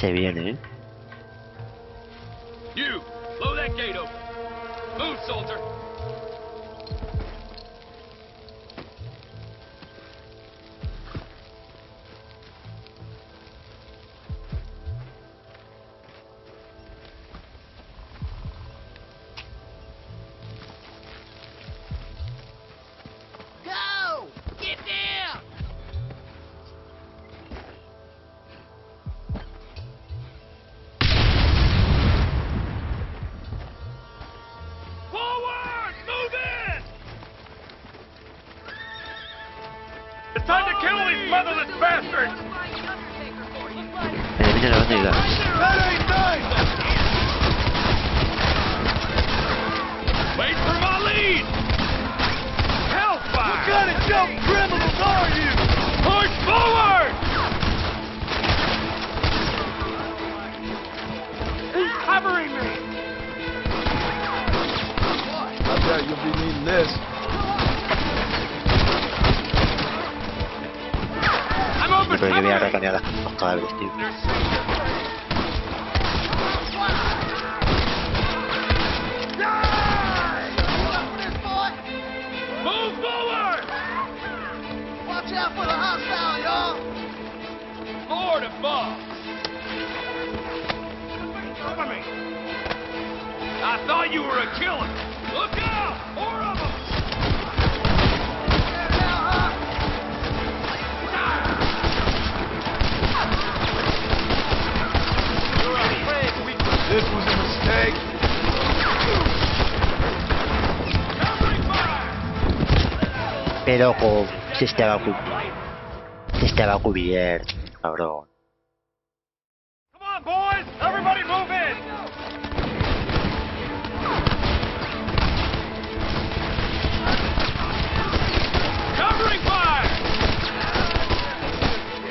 Se viene, ¿eh? You, blow that gate open. Move, soldier. Go! Get down! these motherless bastards! Elimina la banda y gas. Wait for my lead! Hellfire! What kind of dumb criminals are you? Push forward! Who's covering me? I bet you'll be needing this. Pero que voy a recanear los cadáveres, tío. Move forward! Watch out for the hostile, y'all! Forward above! Cover me! I thought you were a killer! Look out! 4 of them! This was a mistake. Pero con... se estaba cubierto, cabrón. Come on, boys! Everybody move in! Covering fire!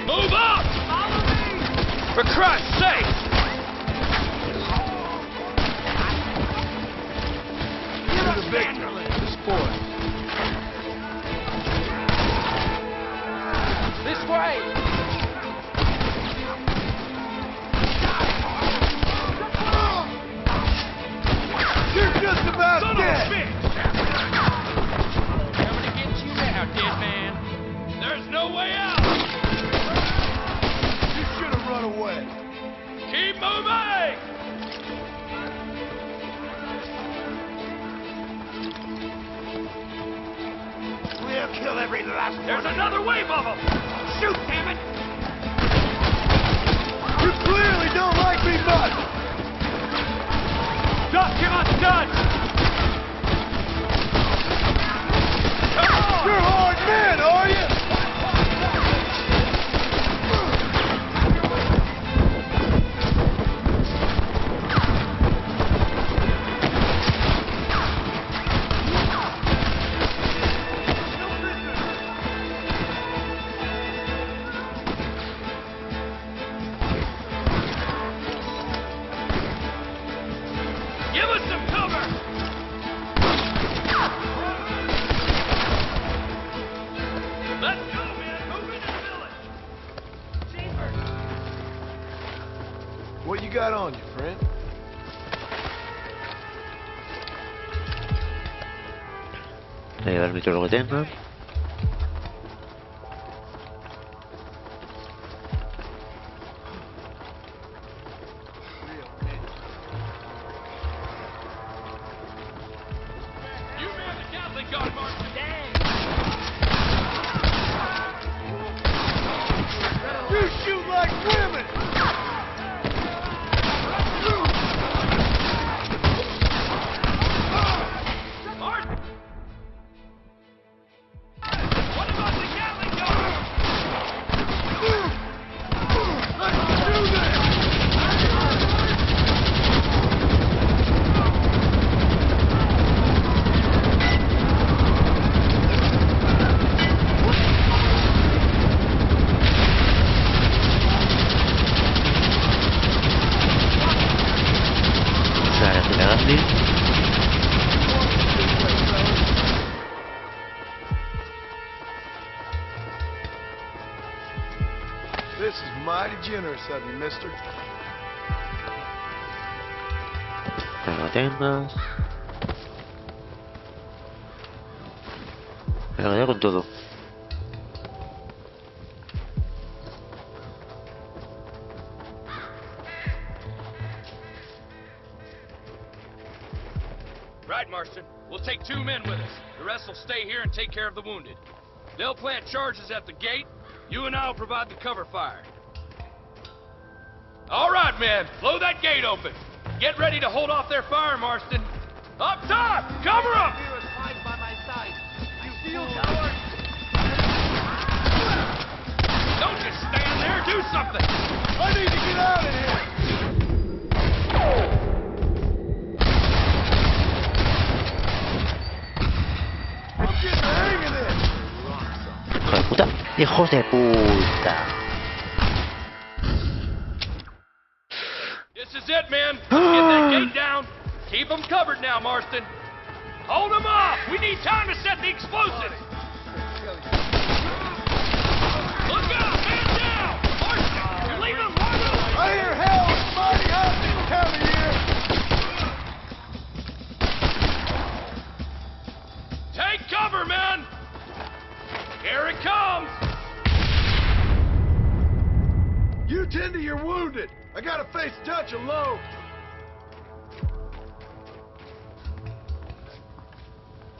Move up! For Christ's sake! You're the victor. This boy. This way! You're just about Son dead. of a bitch! Coming to get you now, dead man. There's no way out! You should have run away. Keep moving! We'll kill every last one. There's another wave of them! Shoot, damn it! You clearly don't like me much. Duck, you're not done! You're hard men, are you? Give us some cover! Let's go, man! Move into the village! Chambers! What you got on you, friend? Voy a llevarme todo lo que tenga. You man the Catholic God, Martin! You shoot like women. Martin! What about the Catholic God? Let's do this. Claro, se la grande. This is mighty generous of you, mister. No lo tengas. Me lo quedo con todo. Right, Marston. We'll take 2 men with us. The rest will stay here and take care of the wounded. They'll plant charges at the gate. You and I will provide the cover fire. All right, men. Blow that gate open. Get ready to hold off their fire, Marston. Up top! Cover them! ¡Hijos de puta! This is it, men. Get that gate down. Keep them covered now, Marston. Hold them off. We need time to set the explosives. Look out, man down. Marston, you're leaving them wide open. I hear hell is mighty hot this time of year. Take cover, men. Here it comes. You tend to your wounded. I gotta face Dutch alone.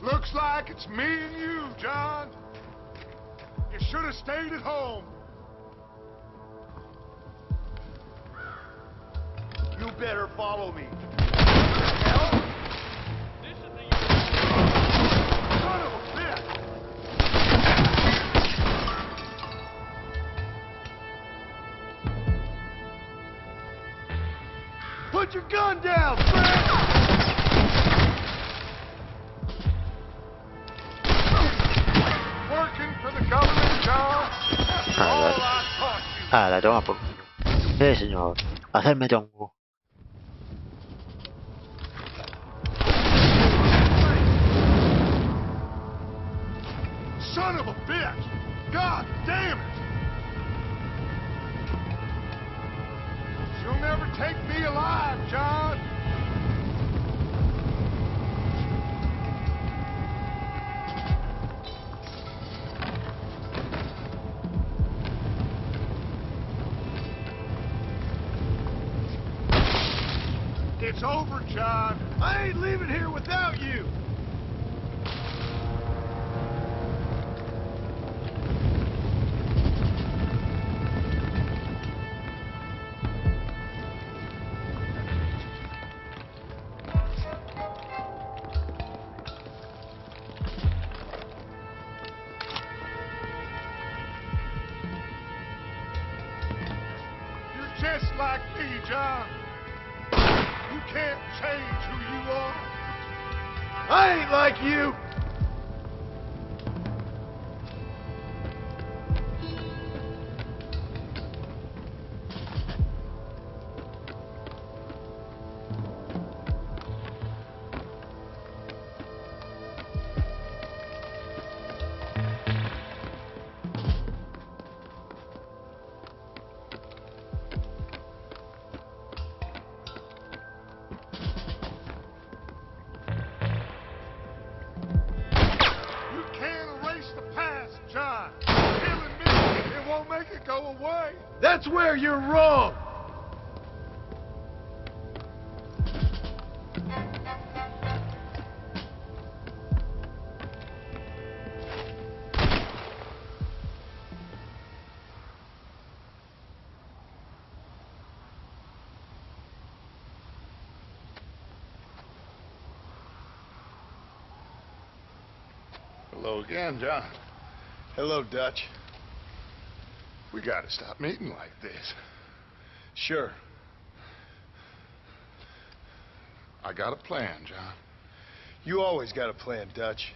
Looks like it's me and you, John. You should have stayed at home. You better follow me. This is the... Son of a bitch! Put your gun down, friend! Working for the government, John. That's all I taught you. Ah, la toma por... Sí, señor. Hacerme tengo. Son of a bitch! God damn it! You'll never take me alive, John! It's over, John. I ain't leaving here without you. You're just like me, John. You can't change who you are. I ain't like you. John, killing me, it won't make it go away. That's where you're wrong. Hello again, John. Hello, Dutch. We gotta stop meeting like this. Sure. I got a plan, John. You always got a plan, Dutch.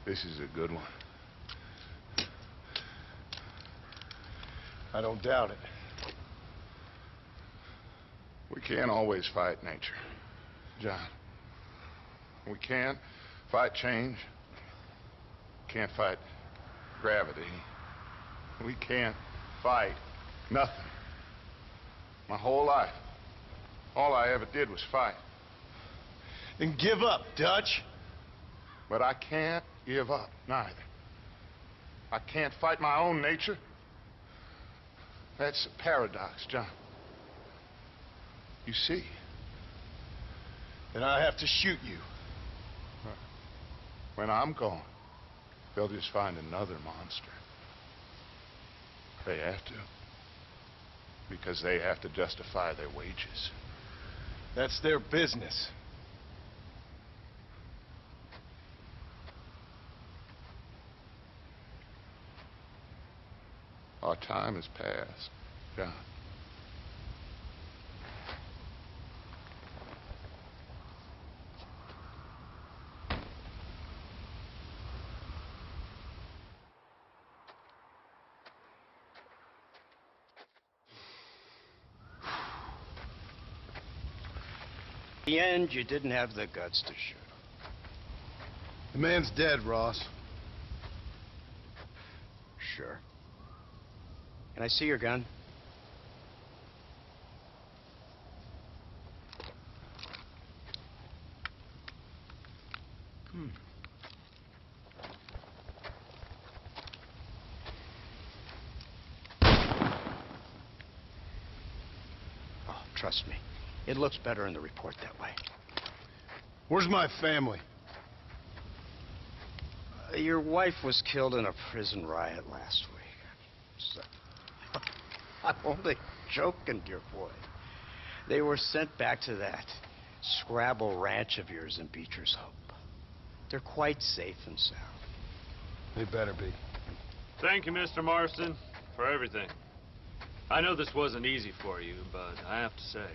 This is a good one. I don't doubt it. We can't always fight nature, John. We can't fight change. Can't fight gravity. We can't fight nothing. My whole life, all I ever did was fight. Then give up, Dutch. But I can't give up, neither. I can't fight my own nature. That's a paradox, John. You see. Then I have to shoot you. When I'm gone, they'll just find another monster. They have to. Because they have to justify their wages. That's their business. Our time has passed, John. the end, you didn't have the guts to shoot him. The man's dead, Ross. Sure. Can I see your gun? Oh, trust me. It looks better in the report that way. Where's my family? Your wife was killed in a prison riot last week. So, I'm only joking, dear boy. They were sent back to that Scrabble ranch of yours in Beecher's Hope. They're quite safe and sound. They better be. Thank you, Mr. Marston, for everything. I know this wasn't easy for you, but I have to say,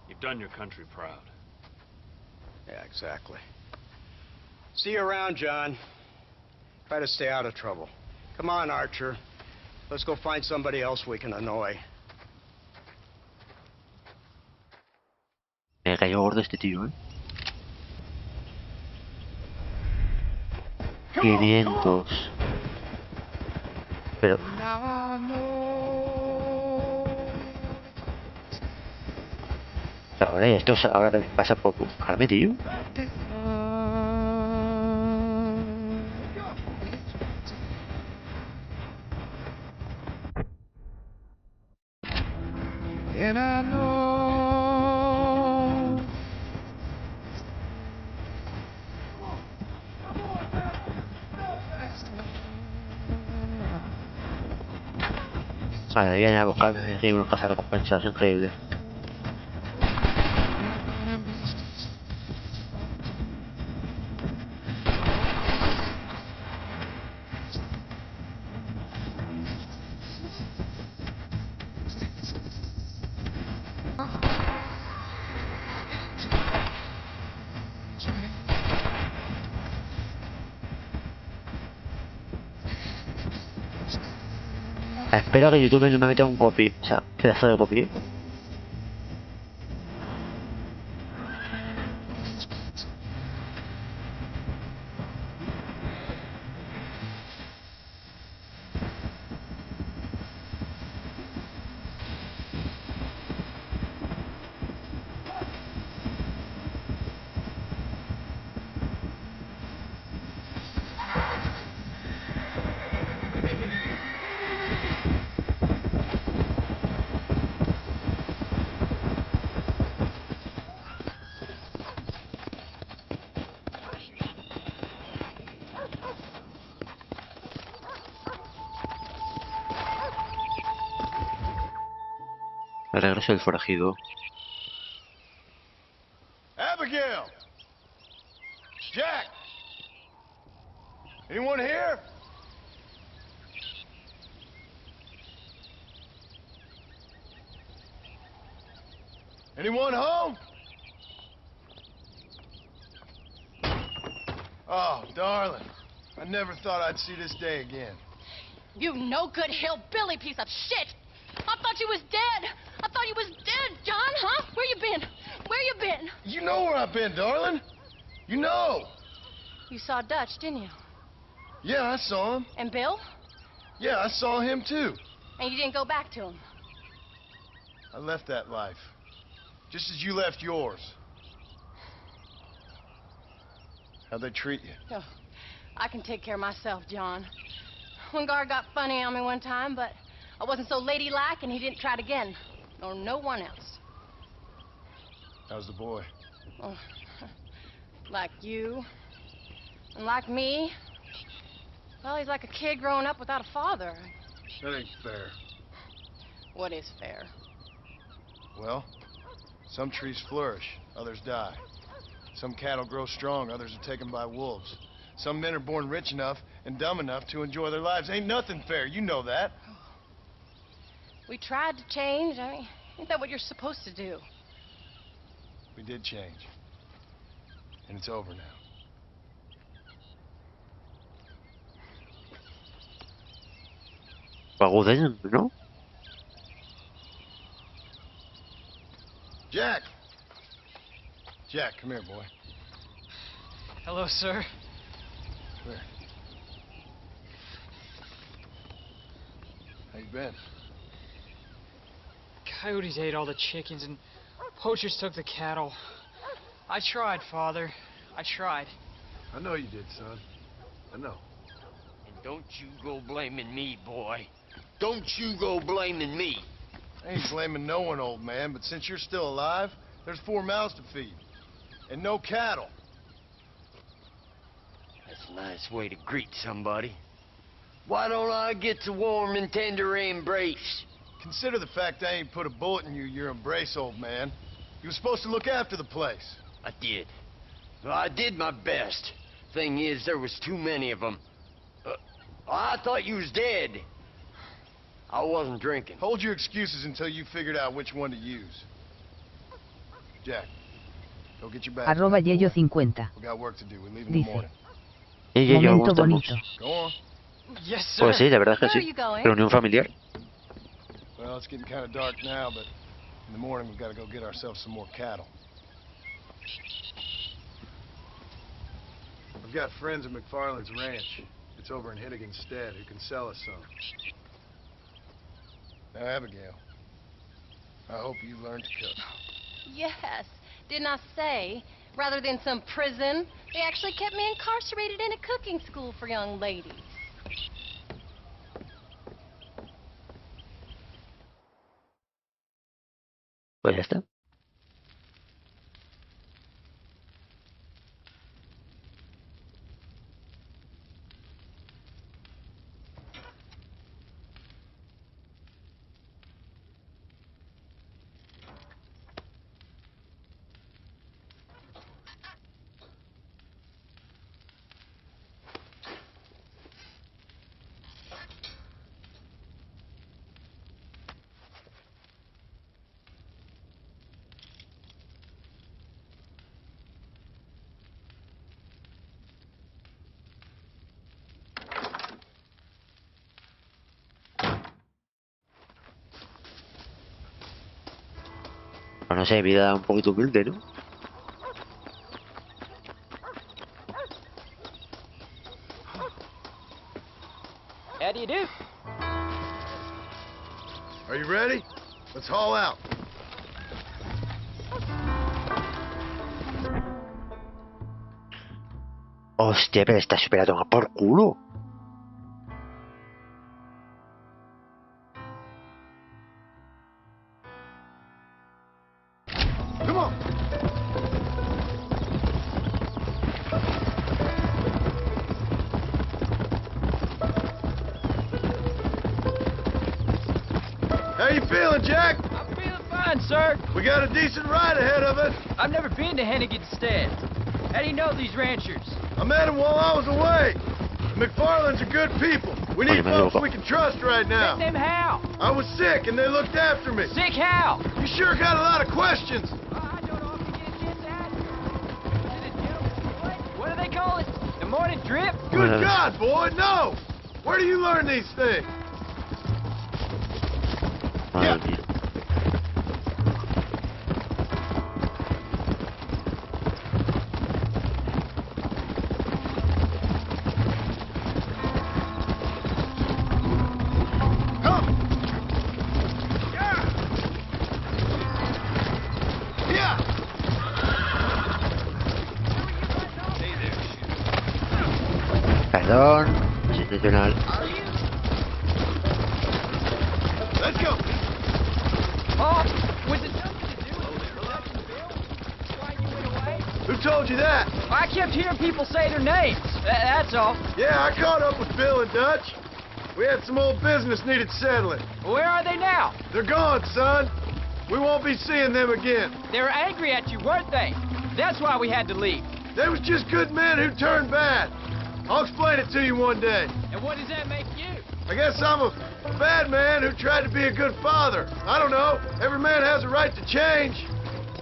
you've done your country proud. Yeah, exactly. See you around, John. Try to stay out of trouble. Come on, Archer. Let's go find somebody else we can annoy. Me cayó gordo este tío, ¿eh? 500. Pero... Ahora esto ahora también pasa por buscarme, tío. And I know Vale, viene a buscarme aquí unos cazarrecompensas, increíble. Espero que YouTube no me meta un copy, o sea, pedazo de copy. El regreso del forajido. Abigail! Jack! Anyone here? Anyone home? Oh, darling. I never thought I'd see this day again. You no good hillbilly piece of shit! I thought you was dead! I thought you was dead, John, huh? Where you been? Where you been? You know where I've been, darling. You know. You saw Dutch, didn't you? Yeah, I saw him. And Bill? Yeah, I saw him too. And you didn't go back to him? I left that life. Just as you left yours. How'd they treat you? Oh, I can take care of myself, John. One guard got funny on me one time, but I wasn't so ladylike, and he didn't try it again. Nor no one else. How's the boy? Oh, like you. And like me. Well, he's like a kid growing up without a father. That ain't fair. What is fair? Well, some trees flourish, others die. Some cattle grow strong, others are taken by wolves. Some men are born rich enough and dumb enough to enjoy their lives. Ain't nothing fair, you know that. We tried to change. I mean, ain't that what you're supposed to do? We did change. And it's over now. Pago de ¿no? Jack! Jack, come here, boy. Hello, sir. Come here. How you been? Coyotes ate all the chickens and poachers took the cattle. I tried, Father. I tried. I know you did, son. I know. And don't you go blaming me, boy. Don't you go blaming me. I ain't blaming no one, old man, but since you're still alive, there's 4 mouths to feed. And no cattle. That's a nice way to greet somebody. Why don't I get the warm and tender embrace? Consider the fact I ain't put a bullet in your embrace, old man. You were supposed to look after the place. I did. Well, I did my best. Thing is, there was too many of them. I thought you was dead. I wasn't drinking. Hold your excuses until you figured out which one to use. Jack, go get your bags. @Yello50. We got work to do. We leave in the Dice. morning. Momento bonito. Go on. Yes, sir. Pues sí, la verdad es que sí. Reunión familiar. Well, it's getting kind of dark now, but in the morning we've got to go get ourselves some more cattle. I've got friends at McFarland's ranch. It's over in Hennigan's Stead who can sell us some. Now, Abigail, I hope you learned to cook. Yes. Didn't I say, rather than some prison, they actually kept me incarcerated in a cooking school for young ladies. Pues ya está. Pues no sé, vida un poquito humilde, ¿no? How do you do? Are you ready? Let's haul out. Hostia, pero está súper a tomar por culo. Come on. How you feeling, Jack? I'm feeling fine, sir. We got a decent ride ahead of us. I've never been to Hennigan's Stead. How do you know these ranchers? I met them while I was away. McFarland's are good people. We need folks we can trust right now. Met them how? I was sick and they looked after me. Sick how? You sure got a lot of questions. I don't know if you get a chance to ask. Is it a gentleman's what do they call it? The morning drip? Good God, boy, no! Where do you learn these things? Perdón, es intencional. Let's go. Oh, was it something to do with the production bill? Why you went away? Who told you that? I kept hearing people say their names. That's all. Yeah, I caught up with Bill and Dutch. We had some old business needed settling. Where are they now? They're gone, son. We won't be seeing them again. They were angry at you, weren't they? That's why we had to leave. They was just good men who turned bad. I'll explain it to you one day. And what does that make you? I guess I'm a bad man who tried to be a good father. I don't know. Every man has a right to change.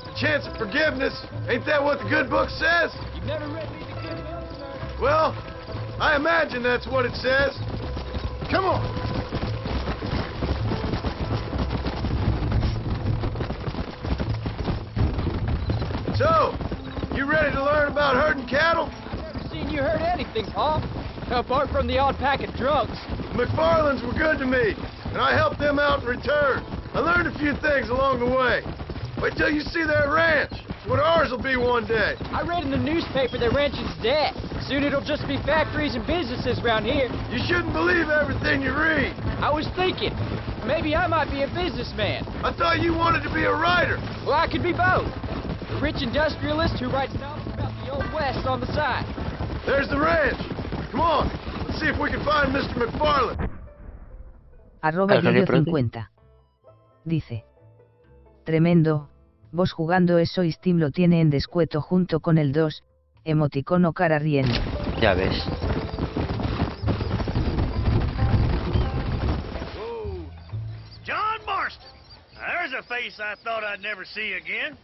A chance of forgiveness. Ain't that what the good book says? You've never read me the good book, sir. Well, I imagine that's what it says. Come on. So, You ready to learn about herding cattle? I've never seen you herd anything, Pa. Apart from the odd pack of drunks. McFarlands were good to me, and I helped them out in return. I learned a few things along the way. Wait till you see their ranch. It's what ours will be one day. I read in the newspaper their ranch is dead. Soon it'll just be factories and businesses around here. You shouldn't believe everything you read. I was thinking, maybe I might be a businessman. I thought you wanted to be a writer. Well, I could be both. A rich industrialist who writes novels about the Old West on the side. There's the ranch. Come on, let's see if we can find Mr. McFarland. @Yoyo50 dice: tremendo, vos jugando eso y Steam lo tiene en descuento junto con el 2, emoticono cara riendo. Ya ves. John Marston! Now, there's a face I thought I'd never see again.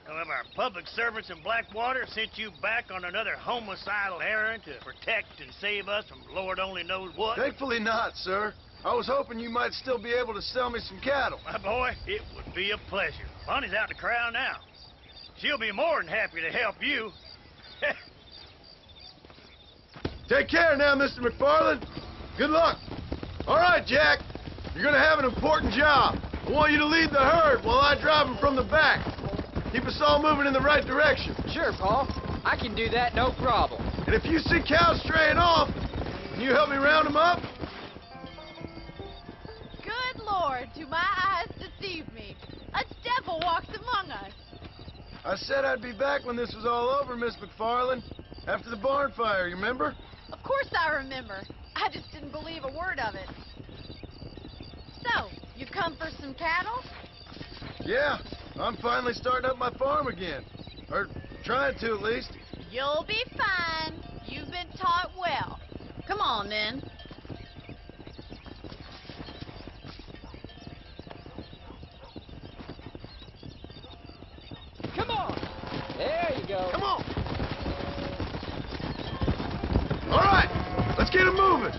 Some of our public servants in Blackwater sent you back on another homicidal errand to protect and save us from Lord only knows what. Thankfully not, sir. I was hoping you might still be able to sell me some cattle. My boy, it would be a pleasure. Bonnie's out to corral now. She'll be more than happy to help you. Take care now, Mr. McFarland. Good luck. All right, Jack. You're gonna have an important job. I want you to lead the herd while I drive them from the back. Keep us all moving in the right direction. Sure, Pa. I can do that, no problem. And if you see cows straying off, can you help me round them up? Good Lord, do my eyes deceive me? A devil walks among us. I said I'd be back when this was all over, Miss McFarland. After the barn fire, you remember? Of course I remember. I just didn't believe a word of it. So, you come for some cattle? Yeah, I'm finally starting up my farm again. Or trying to, at least. You'll be fine. You've been taught well. Come on, then. Come on! There you go. Come on! All right, let's get them moving.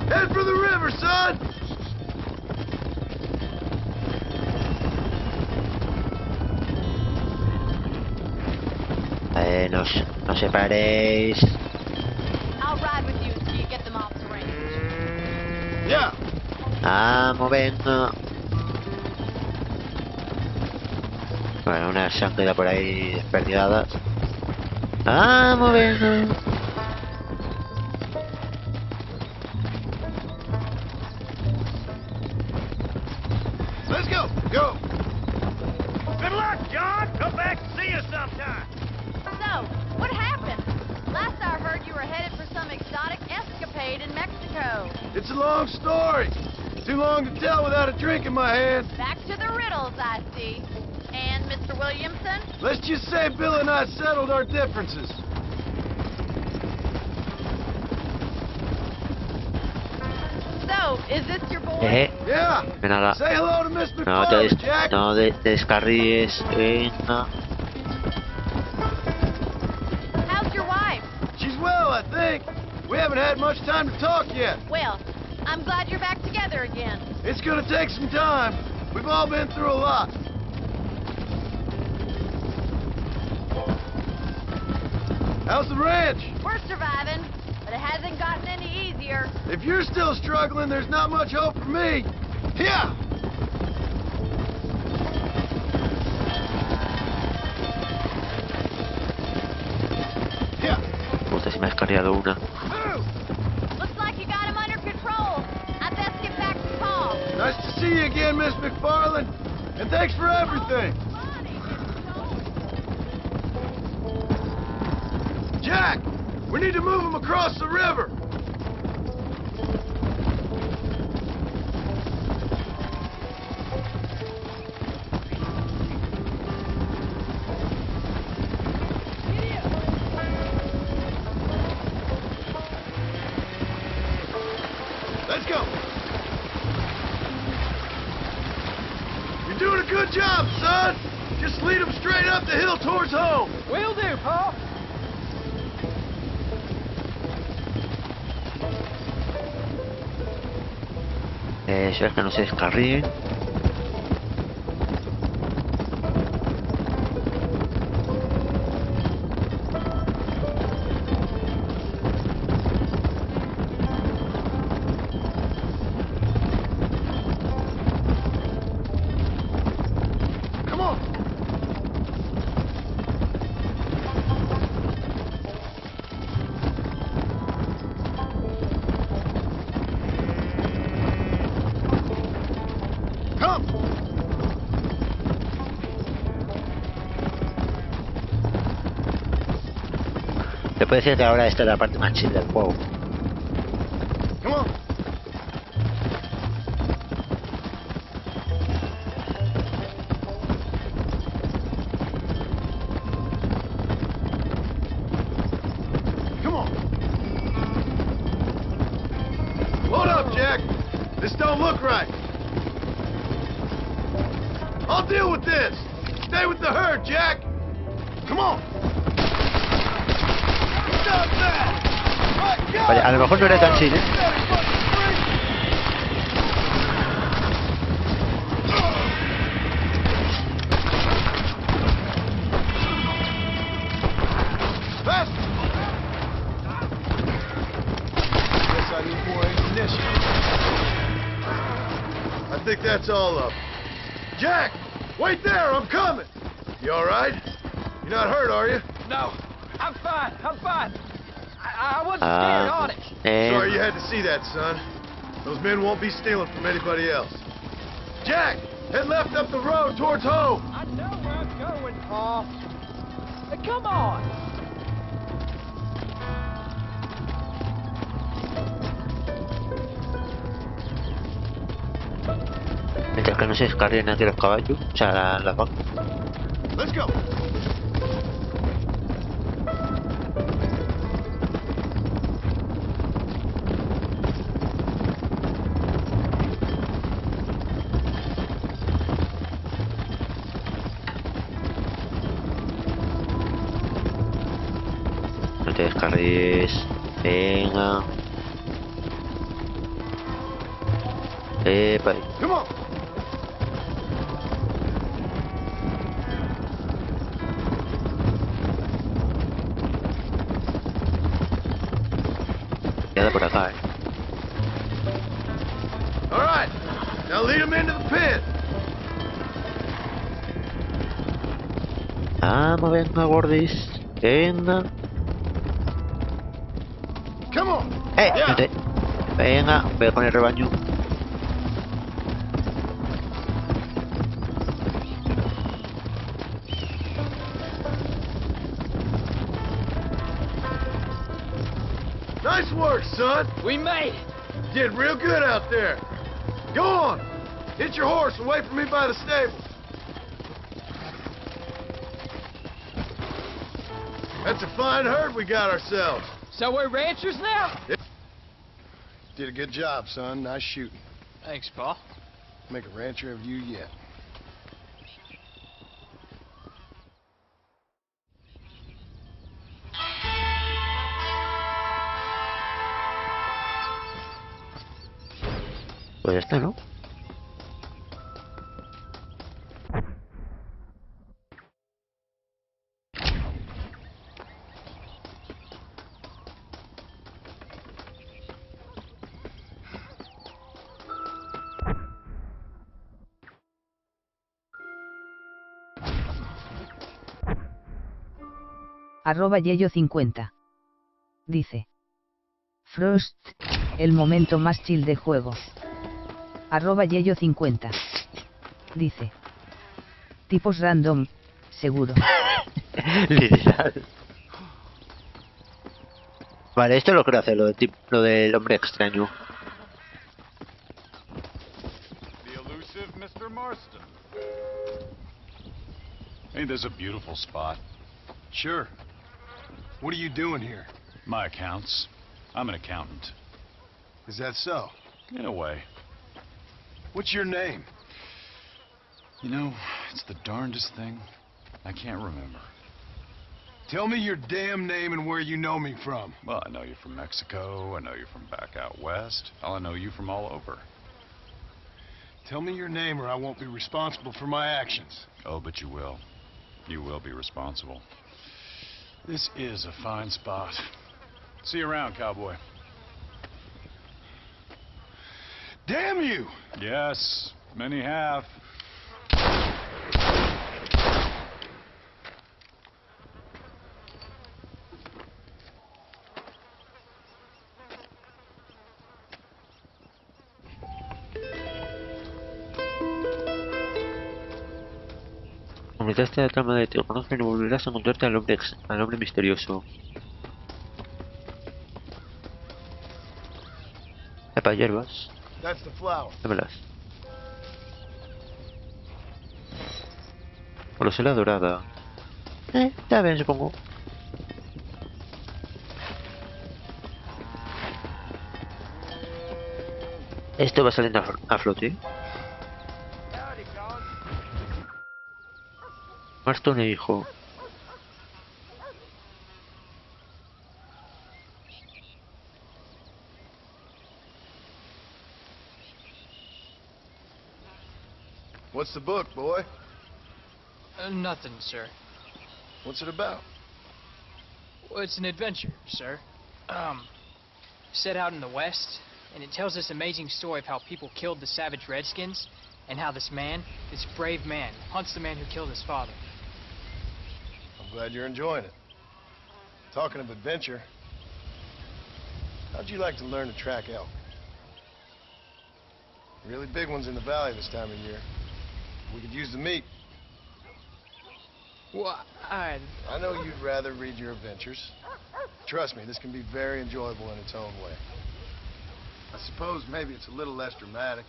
Head for the river, son! No separéis. I'll ride with you until you get them off the range. Yeah. Vamos, venga. Bueno, una sangre por ahí desperdigada. Vamos, venga. Let's go. Go. Good luck, John. Come back and see us sometime. So, what happened? Last I heard you were headed for some exotic escapade in Mexico. It's a long story. Too long to tell without a drink in my hand. Back to the riddles, I see. And Mr. Williamson? Let's just say Bill and I settled our differences. So, is this your boy? Yeah. Nada. Say hello to Miss No McFarland, Jack. no te descarríes. Venga. How's your wife? She's well, I think. We haven't had much time to talk yet. Well, I'm glad you're back together again. It's gonna take some time. We've all been through a lot. How's the ranch? We're surviving, but it hasn't gotten any easier. If you're still struggling, there's not much hope for me. Yeah. Puta, se me ha descarriado una. Looks like you got him under control. I best get back to Paul. Nice to see you again, Miss McFarland. And thanks for everything. Jack, we need to move him across the river. Let's go. You're doing a good job, son. Just lead him straight up the hill towards home. Will do, Pa. Espera que no se descarríen. Se puede decir que ahora esta es la parte más chill del juego. Come on. Come on. Hold up, Jack. This don't look right. I'll deal with this. Stay with the herd, Jack. Come on. Vale, a lo mejor no era tan chill, ¿eh? Guess I need more ammunition. I think that's all of them. Jack! Wait there! I'm coming! You all right? You're not hurt, are you? No, I'm fine. I'm fine. I wasn't scared, honest. Sorry you had to see that, son. Those men won't be stealing from anybody else. Jack! Head left up the road towards home! I know where I'm going, Pa. Hey, come on! Mientras que no se descarguen aquí los caballos, o sea, las vacas. Let's go! No te descargues. Venga. Para ahí. Come on! Queda por acá, All right, now lead them into the pen. Vamos, venga, gordis. Venga. Come on. No te... Venga, voy con el rebaño. Nice work, son. We made it. You did real good out there. Go on. Hit your horse and wait for me by the stable. That's a fine herd we got ourselves. So we're ranchers now? Did a good job, son. Nice shooting. Thanks, Pa. Make a rancher of you yet. Pues ya está, ¿no? @Yello50. Dice. Frost, el momento más chill de juego. @Yello50. Dice. Tipos random, seguro. Literal. Vale, esto lo quiero hacer, lo del hombre extraño. The elusive Mr. Marston. Ain't this a beautiful spot? Sure. What are you doing here? My accounts. I'm an accountant. Is that so? In a way. What's your name? You know, it's the darndest thing. I can't remember. Tell me your damn name and where you know me from. Well, I know you from Mexico. I know you from back out west. Hell, I know you from all over. Tell me your name or I won't be responsible for my actions. Oh, but you will. You will be responsible. This is a fine spot. See you around, cowboy. Damn you! Yes, many have. Completaste la trama de Te conozco y no volverás a encontrarte al hombre misterioso. Epa, hierbas. That's the flower. Dámelas. Colosela dorada. Está bien, supongo. Esto va saliendo a flote. Marston e hijo. What's the book, boy? Nothing, sir. What's it about? Well, it's an adventure, sir. Set out in the West, and it tells this amazing story of how people killed the savage Redskins, and how this man, this brave man, hunts the man who killed his father. I'm glad you're enjoying it. Talking of adventure, how'd you like to learn to track elk? Really big ones in the valley this time of year. We could use the meat. Well, I know you'd rather read your adventures. Trust me, this can be very enjoyable in its own way. I suppose maybe it's a little less dramatic.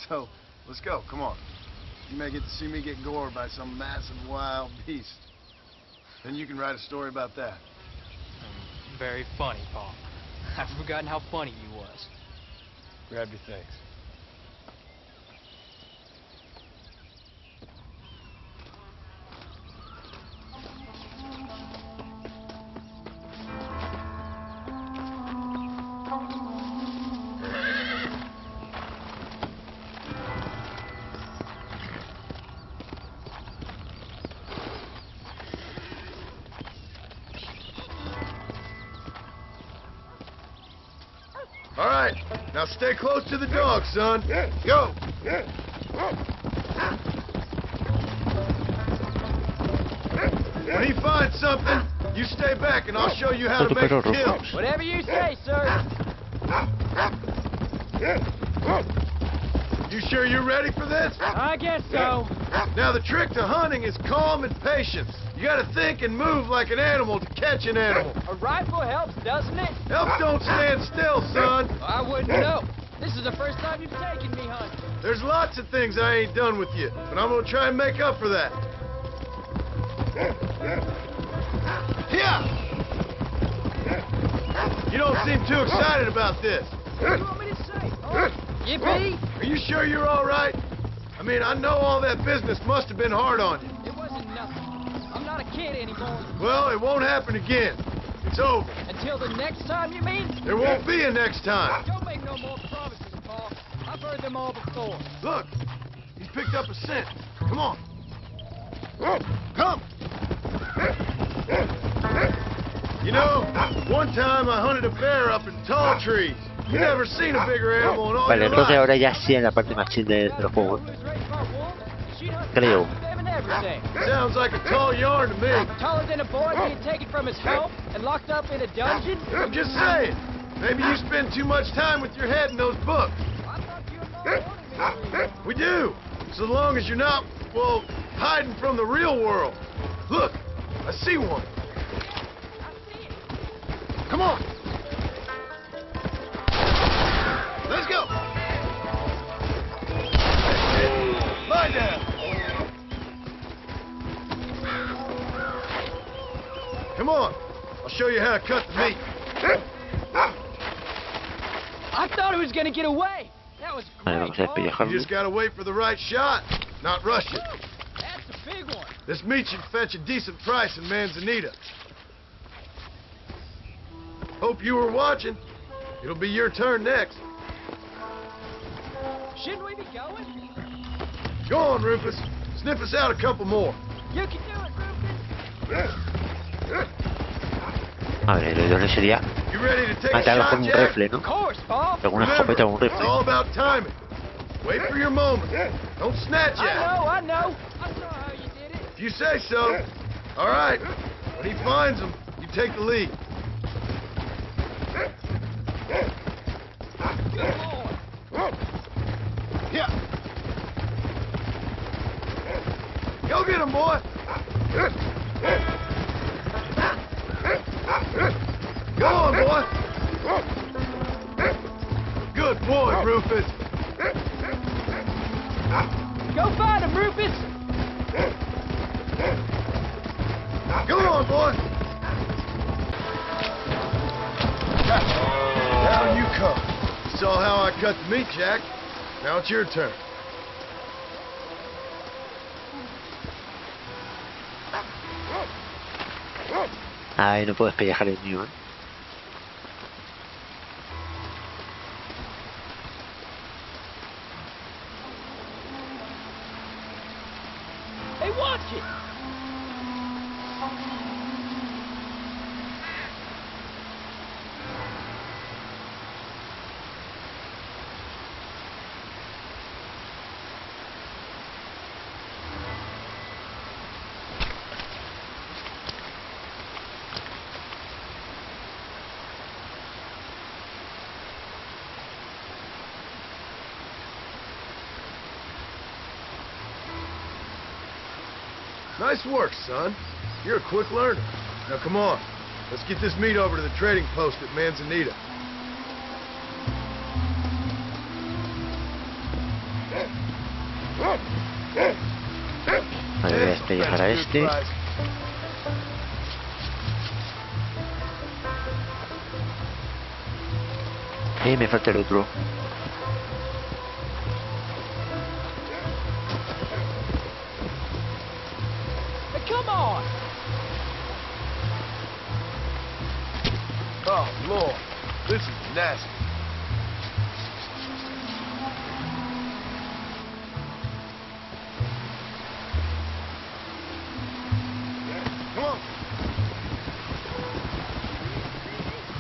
So, let's go, come on. You may get to see me get gored by some massive wild beast. Then you can write a story about that. Very funny, Paul. I've forgotten how funny you was. Grab your things. All right, now stay close to the dog, son. Go. When he finds something, you stay back and I'll show you how to make a kill. Whatever you say, sir. You sure you're ready for this? I guess so. Now the trick to hunting is calm and patience. You gotta think and move like an animal to catch an animal. A rifle helps, doesn't it? Elk don't stand still, son. I wouldn't know. This is the first time you've taken me hunting. There's lots of things I ain't done with you, but I'm gonna try and make up for that. Yeah. You don't seem too excited about this. What do you want me to say? Oh, yippee! Are you sure you're all right? I mean, I know all that business must have been hard on you. It wasn't nothing. I'm not a kid anymore. Well, it won't happen again. It's over. Until the next time, you mean? There won't be a next time. Don't make no more promises, Paul. I've heard them all before. Look, he's picked up a scent. Come on. Come. You know, one time I hunted a bear up in tall trees. You never seen a bigger animal in all Vale, your creo que life. ahora ya sí en la parte más chill del juego. Creo. Sounds like a tall yarn to me. Taller than a boy being taken from his home and locked up in a dungeon? I'm just saying. Maybe you spend too much time with your head in those books. We do. So long as you're not, well, hiding from the real world. Look, I see one. Come on. Let's go. Lie down. Come on. I'll show you how to cut the meat. I thought he was going to get away. That was Vale, vamos a You despellejarlo. just gotta wait for the right shot, not rush it. That's a big one. This meat should fetch a decent price in Manzanita. Hope you were watching. It'll be your turn next. Shouldn't we be going? Go on, Rufus. Sniff us out a couple more. You can do it, Rufus. A ver, el idóneo sería You ready to take a matarlo con shot, un Jack? rifle, ¿no? Of course, Bob. Alguna escopeta o un It's rifle. all about timing. Wait for your moment. Don't snatch at it. I know. I saw how you did it. If you say so. All right. When he finds them, you take the lead. Yeah. Go get him, boy. Go on, boy. Good boy, Rufus. Go find him, Rufus. Go on, boy. Down you come. You saw how I cut the meat, Jack. Now it's your turn. Ay, no puedes pellejar el mío, ¿eh? Hey, watch it. Nice work, son. You're a quick learner. Now come on. Let's get this meat over to the trading post at Manzanita. Vale, voy a despellejar a este. Y me falta el otro. Come on. Oh, Lord. This is nasty. Come on.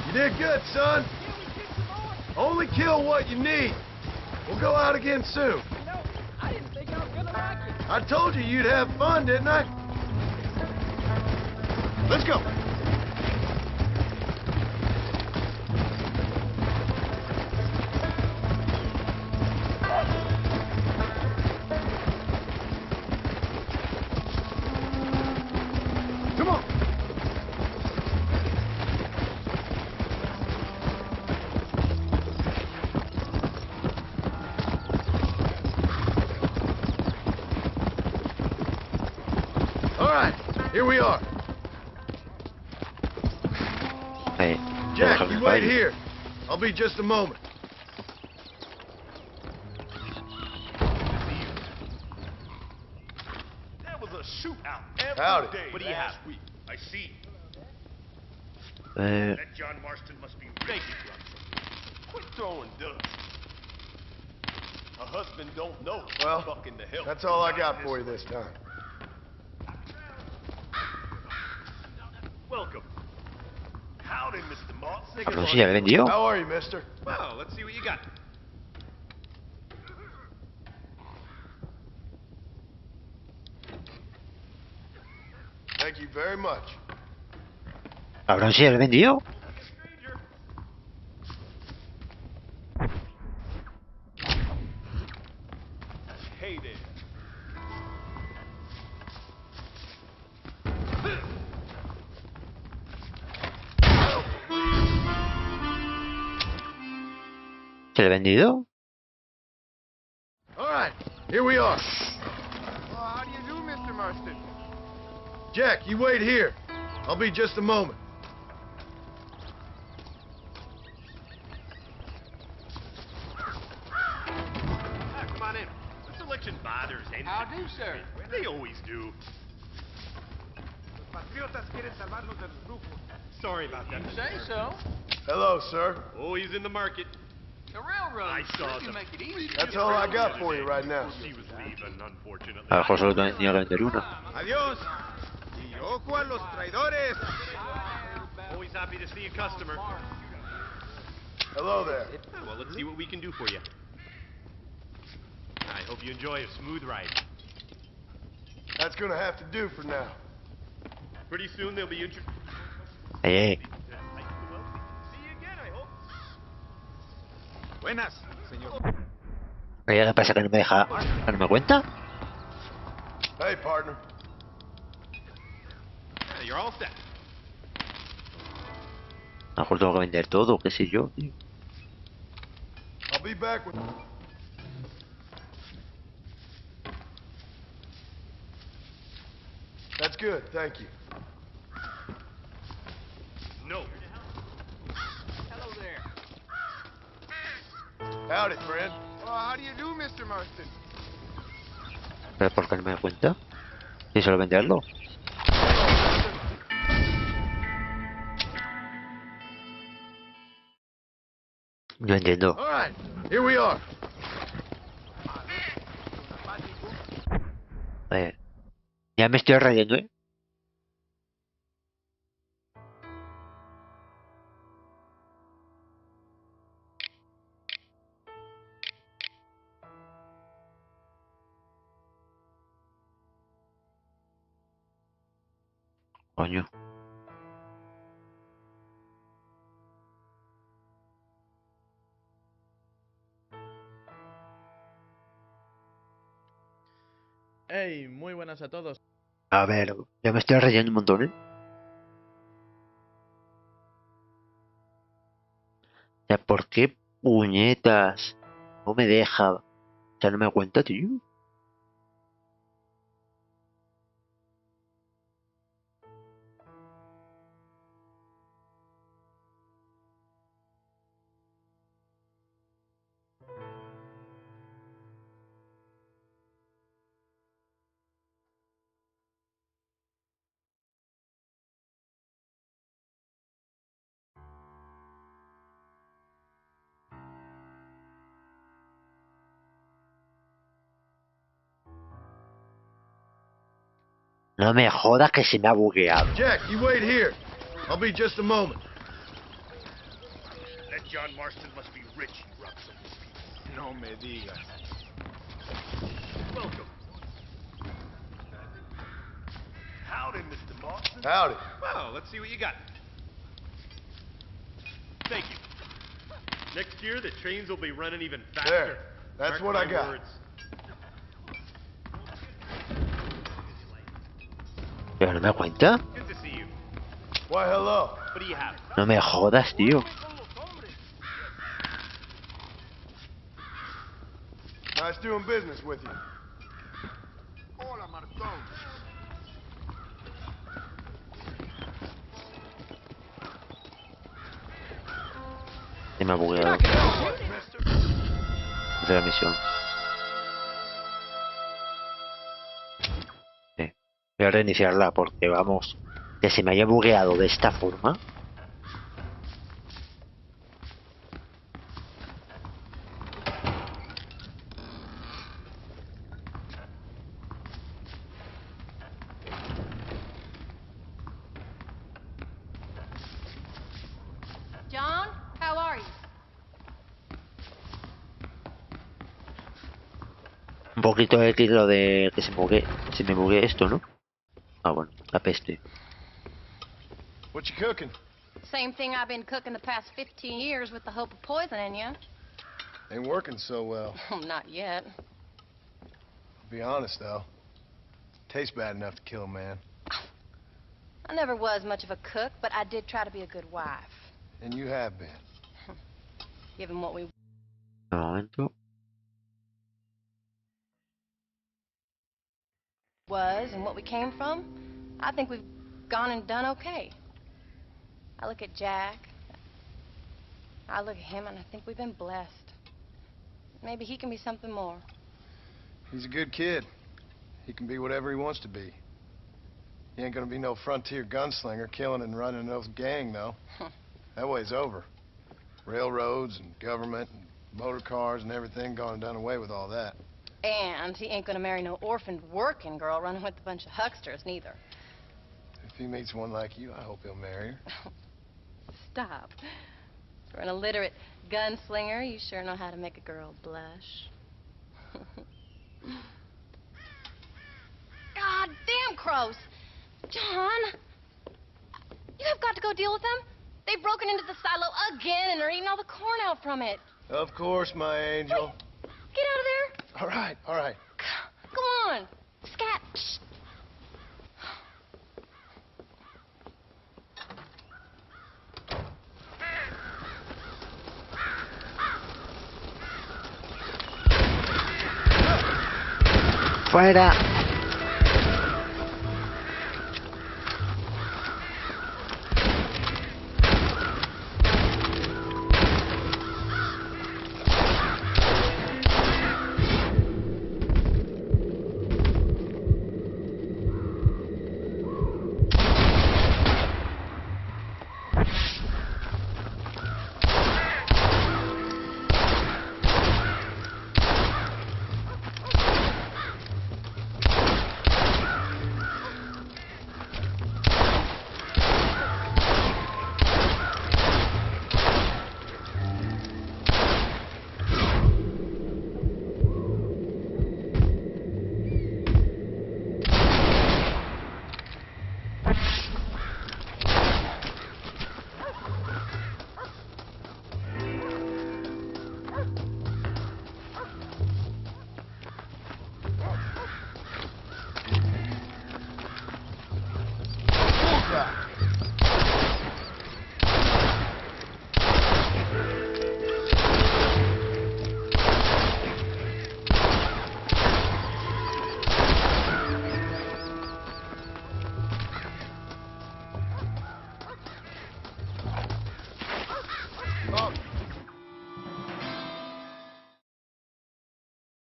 You did good, son. Only kill what you need. We'll go out again soon. I didn't think I was gonna like it. I told you you'd have fun, didn't I? Let's go. Come on. All right, here we are. Ahí. Jack, you wait here. I'll be just a moment. There was a shootout every Howdy. day What do last week. I see. Eh, That John Marston must be begging from. Quit throwing dust. A husband don't know Well, fucking the hell. that's all I got for you this time. Welcome. Howdy, Mr. Moss. Cabrón, si ya le he vendido. How are you, mister? Well, let's see what you got. Thank you very much. Cabrón, si ya le he vendido. Hey there. ¿Se le he vendido? All right, here we are. How do you do, Mr. Marston? Jack, you wait here. I'll be just a moment. Come on in. The selection bothers anything. How do, sir? They always do. Sorry about that. You say so. Hello, sir. Oh, he's in the market. The railroad. I saw They them. make it easy. That's all I got for you right now. She was leaving, unfortunately. A lo mejor solo tenía que vender una. Adiós. Y ojo a los traidores. Always happy to see a customer. Hello there. Well, let's see what we can do for you. I hope you enjoy a smooth ride. That's gonna have to do for now. Pretty soon they'll be introduced. Eh. Buenas, señor. ¿Qué pasa que no me deja darme cuenta? Hey, partner. Yeah, you're all set. A lo mejor tengo que vender todo, qué sé yo, tío. I'll be back with... That's good, thank you. No. Hello there. Howdy, friend. Oh, how do you do, Mr. Marston? ¿Pero por qué no me da cuenta? ¿Y solo venderlo? No entiendo. All right, here we are. Ya me estoy rayando, ¿eh? Coño. Hey, muy buenas a todos. A ver, ya me estoy rayando un montón, ¿eh? O sea, ¿por qué puñetas? No me deja. O sea, no me da cuenta, tío. No me jodas que se me ha bugueado. Jack, you wait here. I'll be just a moment. That John Marston must be rich, he robs some of these people. No me digas. Welcome. Howdy, Mr. Marston. Howdy. Well, let's see what you got. Thank you. Next year, the trains will be running even faster. There. That's Mark what I my got. words. ¿Pero no me da cuenta? Good to see you. Why, hello. What do you have? No me jodas, tío. Nice doing business with you. Hola, Martón. Se me ha bugueado. Hacer la misión. Voy a reiniciarla porque vamos, que se me haya bugueado de esta forma. John, how are you? Un poquito X lo de que se me buguee esto, ¿no? Ah, bueno, la peste. What you cooking? Same thing I've been cooking the past 15 years with the hope of poisoning you. Ain't working so well. Not yet. I'll be honest, though. Tastes bad enough to kill a man. I never was much of a cook, but I did try to be a good wife. And you have been. Given what we Un momento. was and what we came from, I think we've gone and done okay. I look at Jack, I look at him, and I think we've been blessed. Maybe he can be something more. He's a good kid. He can be whatever he wants to be. He ain't gonna be no frontier gunslinger killing and running no gang, though. That way's over. Railroads and government and Motor cars and everything gone and done away with all that. And he ain't gonna marry no orphaned working girl running with a bunch of hucksters, neither. If he meets one like you, I hope he'll marry her. Stop. For an illiterate gunslinger, you sure know how to make a girl blush. God damn crows! John! You have got to go deal with them. They've broken into the silo again and are eating all the corn out from it. Of course, my angel. Wait. Get out of there. All right, all right. Go on. Scat. Shh. ¡Fuera!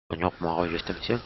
Coño, ¿cómo hago yo esta misión?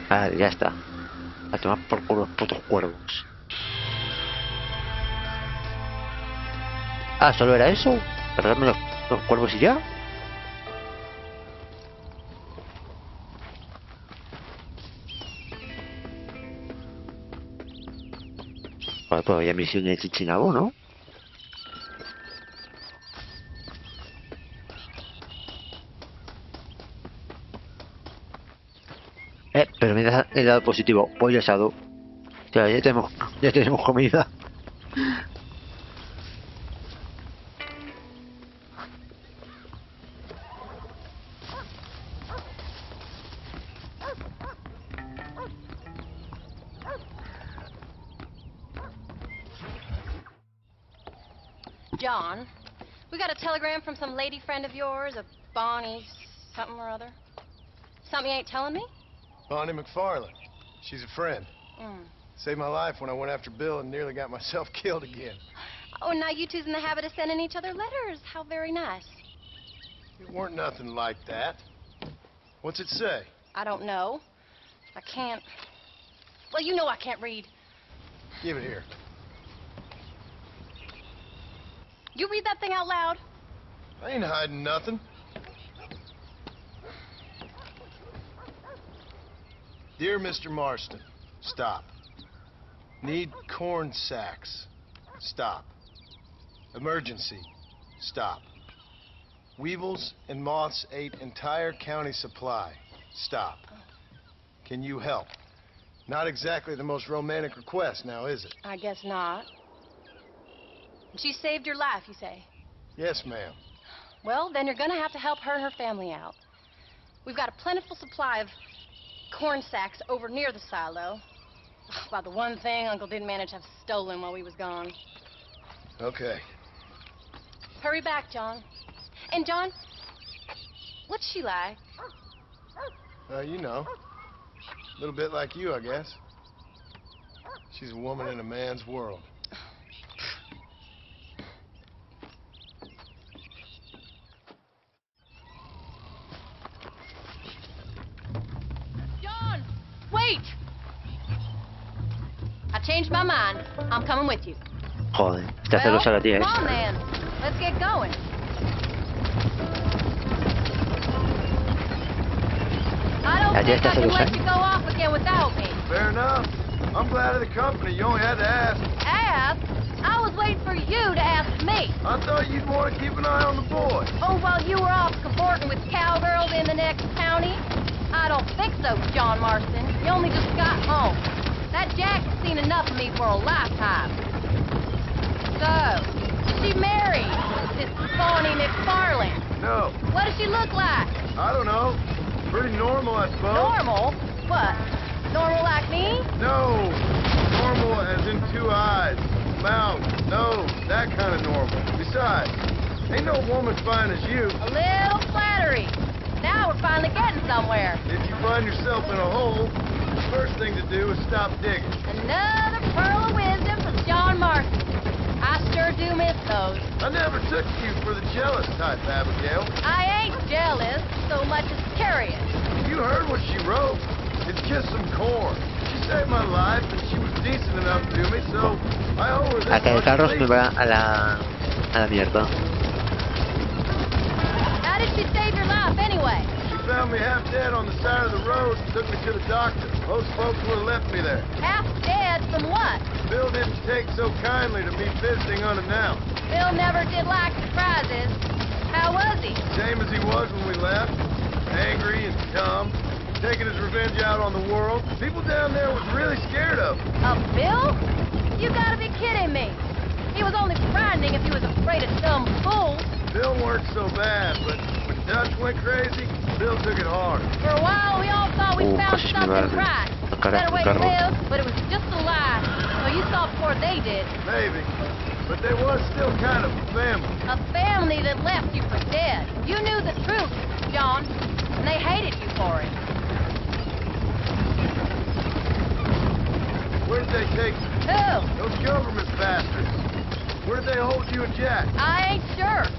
Vale, ya está. A tomar por culo los putos cuervos. Ah, ¿solo era eso? ¿Cargarme los cuervos y ya? Joder, pues había misiones de Chinabo, ¿no? Pero me da el lado positivo, pollo asado. Ya tenemos comida. John, we got a telegram from some lady friend of yours, a Bonnie something or other. Something you ain't telling me? Bonnie McFarland. She's a friend. Mm. Saved my life when I went after Bill and nearly got myself killed again. Oh, and now you two's in the habit of sending each other letters. How very nice. It weren't nothing like that. What's it say? I don't know. I can't... Well, you know I can't read. Give it here. You read that thing out loud? I ain't hiding nothing. Dear Mr. Marston, stop. Need corn sacks. Stop. Emergency. Stop. Weevils and moths ate entire county supply. Stop. Can you help? Not exactly the most romantic request now, is it? I guess not. She saved your life, you say? Yes, ma'am. Well, then you're gonna have to help her and her family out. We've got a plentiful supply of corn sacks over near the silo. About the one thing Uncle didn't manage to have stolen while we was gone. Okay. Hurry back, John. And John, what's she like? You know, a little bit like you, I guess. She's a woman in a man's world. John, wait! I changed my mind. I'm coming with you. Joder, está celosa la tía Come on, esta. man. Let's get going. I don't La tía think está I can celosa. let you go off again without me. Fair enough. I'm glad of the company. You only had to ask. Ask? I was waiting for you to ask me. I thought you'd want to keep an eye on the boy. Oh, while you were off cavorting with cowgirls in the next county? I don't think so, John Marston. You only just got home. That Jack has seen enough of me for a lifetime. So, is she married? This Bonnie McFarlane? No. What does she look like? I don't know. Pretty normal, I suppose. Normal? What? Normal like me? No. Normal as in 2 eyes, mouth, nose, that kind of normal. Besides, ain't no woman fine as you. A little flattery. Now we're finally getting somewhere. If you find yourself in a hole, the first thing to do is stop digging. Another pearl of wisdom from John Marston. I sure do miss those. I never took you for the jealous type, Abigail. I ain't jealous so much as curious. You heard what she wrote. It's just some corn. She saved my life and she was decent enough to me, so I owe her this Acá el much carro se me sleep. va a la mierda. How did she save your life anyway? She found me half dead on the side of the road and took me to the doctor. Most folks would have left me there. Half dead from what? Bill didn't take so kindly to me visiting unannounced. Bill never did like surprises. How was he? Same as he was when we left. Angry and dumb. Taking his revenge out on the world. People down there was really scared of him. Of Bill? You gotta be kidding me. He was only frightening if he was afraid of dumb fools. Bill weren't so bad, but when Dutch went crazy, Bill took it hard. For a while, we all thought we found casi se me va something right. la A cara better del way to carro. live, but it was just a lie. So you saw before they did. Maybe. But they was still kind of a family. A family that left you for dead. You knew the truth, John, and they hated you for it. Where did they take you? Who? Those government bastards. Where did they hold you and Jack? I ain't sure.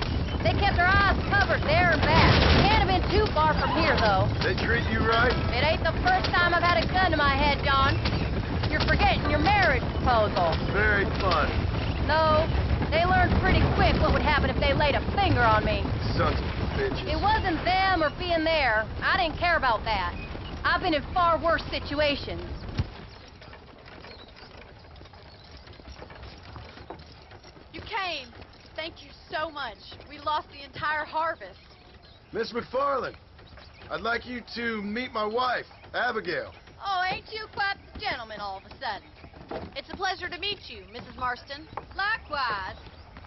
They kept their eyes covered there and back. Can't have been too far from here, though. They treat you right? It ain't the first time I've had a gun to my head, John. You're forgetting your marriage proposal. Very fun. No, they learned pretty quick what would happen if they laid a finger on me. Sons of bitches. It wasn't them or being there. I didn't care about that. I've been in far worse situations. You came. Thank you so much. We lost the entire harvest. Miss McFarlane, I'd like you to meet my wife, Abigail. Oh, ain't you quite the gentleman all of a sudden? It's a pleasure to meet you, Mrs. Marston. Likewise.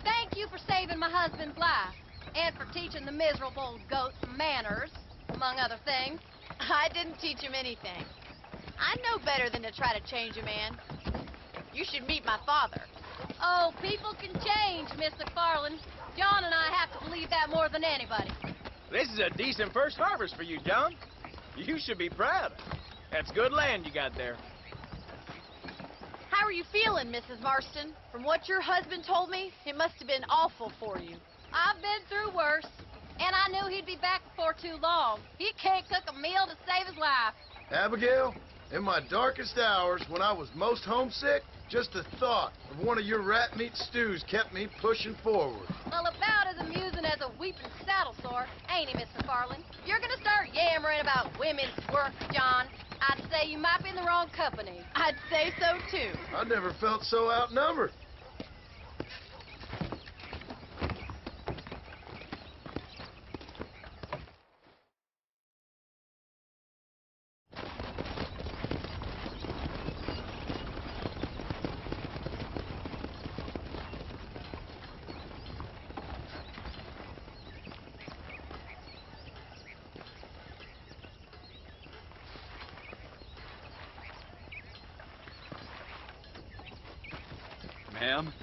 Thank you for saving my husband's life. And for teaching the miserable goat some manners, among other things. I didn't teach him anything. I know better than to try to change a man. You should meet my father. Oh, people can change, Miss McFarlane. John and I have to believe that more than anybody. This is a decent first harvest for you, John. You should be proud. That's good land you got there. How are you feeling, Mrs. Marston? From what your husband told me, it must have been awful for you. I've been through worse, and I knew he'd be back before too long. He can't cook a meal to save his life. Abigail, in my darkest hours, when I was most homesick, just the thought of one of your rat meat stews kept me pushing forward. Well, about as amusing as a weeping saddle sore, ain't he, Miss McFarlane? You're gonna start yammering about women's work, John. I'd say you might be in the wrong company. I'd say so, too. I never felt so outnumbered. ma'am.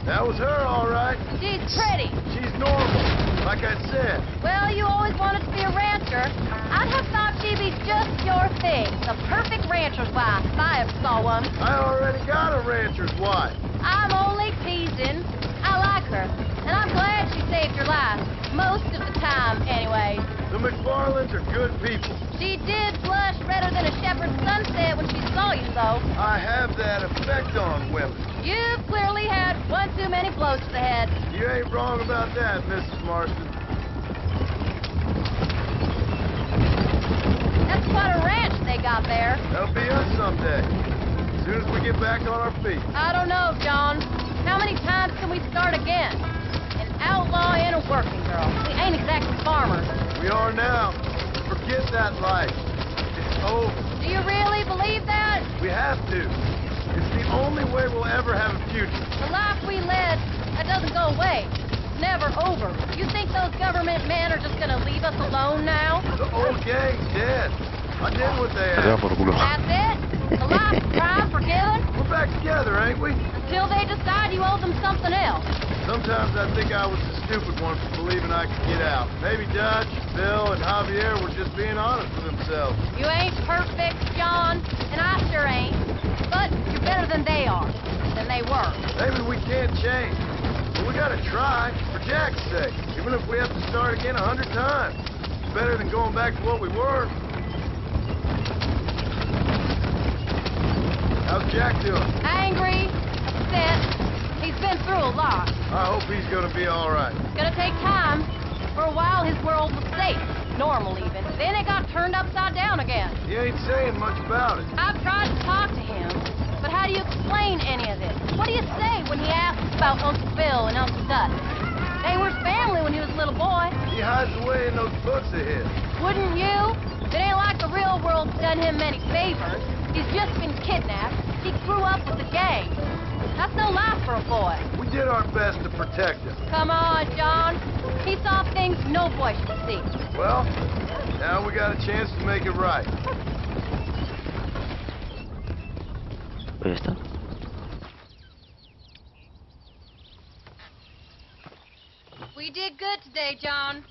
That was her, all right. She's pretty. She's normal, like I said. Well, you always wanted to be a rancher. I'd have thought she'd be just your thing. The perfect rancher's wife, if I ever saw one. I already got a rancher's wife. I'm only teasing. I like her, and I'm glad she saved your life. Most of the time, anyway. The McFarlands are good people. She did blush redder than a shepherd's sunset when she saw you, though. I have that effect on women. You've clearly had one too many blows to the head. You ain't wrong about that, Mrs. Marston. That's quite a ranch they got there. That'll be us someday. As soon as we get back on our feet. I don't know, John. How many times can we start again? An outlaw and a working girl. We ain't exactly farmers. We are now. Forget that life. It's over. Do you really believe that? We have to. It's the only way we'll ever have a future. The life we led, that doesn't go away. It's never over. You think those government men are just gonna leave us alone now? The old gang's dead. I did what they asked. That's it? The life, crime, forgiven? We're back together, ain't we? Until they decide you owe them something else. Sometimes I think I was the stupid one for believing I could get out. Maybe Dutch, Bill, and Javier were just being honest with themselves. You ain't perfect, John, and I sure ain't. But you're better than they are, than they were. Maybe we can't change, but we gotta try, for Jack's sake. Even if we have to start again 100 times. It's better than going back to what we were. How's Jack doing? Angry, upset. He's been through a lot. I hope he's gonna be all right. It's gonna take time. For a while, his world was safe, normal even. Then it got turned upside down again. He ain't saying much about it. I've tried to talk to him, but how do you explain any of this? What do you say when he asks about Uncle Bill and Uncle Dutch? They were his family when he was a little boy. He hides away in those books of his. Wouldn't you? It ain't like the real world's done him many favors. He's just been kidnapped. He grew up with the gang. That's no life for a boy. We did our best to protect him. Come on, John. He saw things no boy should see. Well, now we got a chance to make it right. Pues ya está. We did good today, John.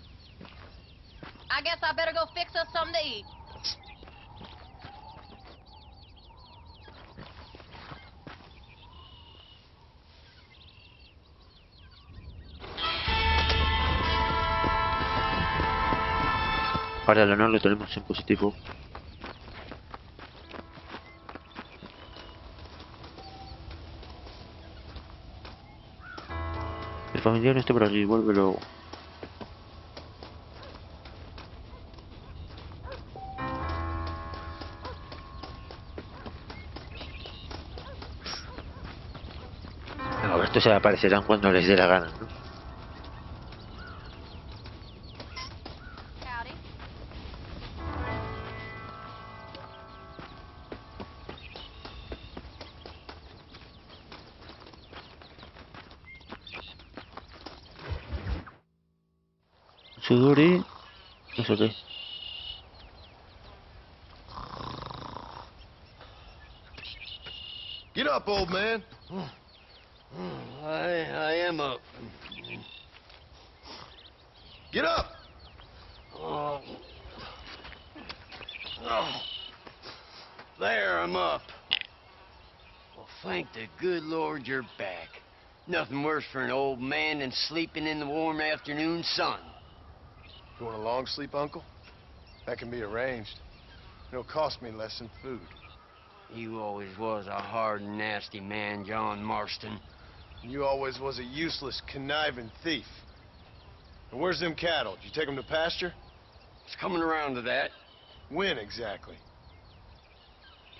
I guess I better go fix us something to eat. Ahora el honor lo tenemos en positivo. El familiar no está por allí, vuelve luego. No, estos se aparecerán cuando les dé la gana, ¿no? Sudor y... eso qué. Get up, old man. I am up. Get up. Oh. There, I'm up. Well, thank the good Lord you're back. Nothing worse for an old man than sleeping in the warm afternoon sun. You want a long sleep, Uncle? That can be arranged. It'll cost me less than food. You always was a hard and nasty man, John Marston. You always was a useless, conniving thief. And where's them cattle? Did you take them to pasture? It's coming around to that. When exactly?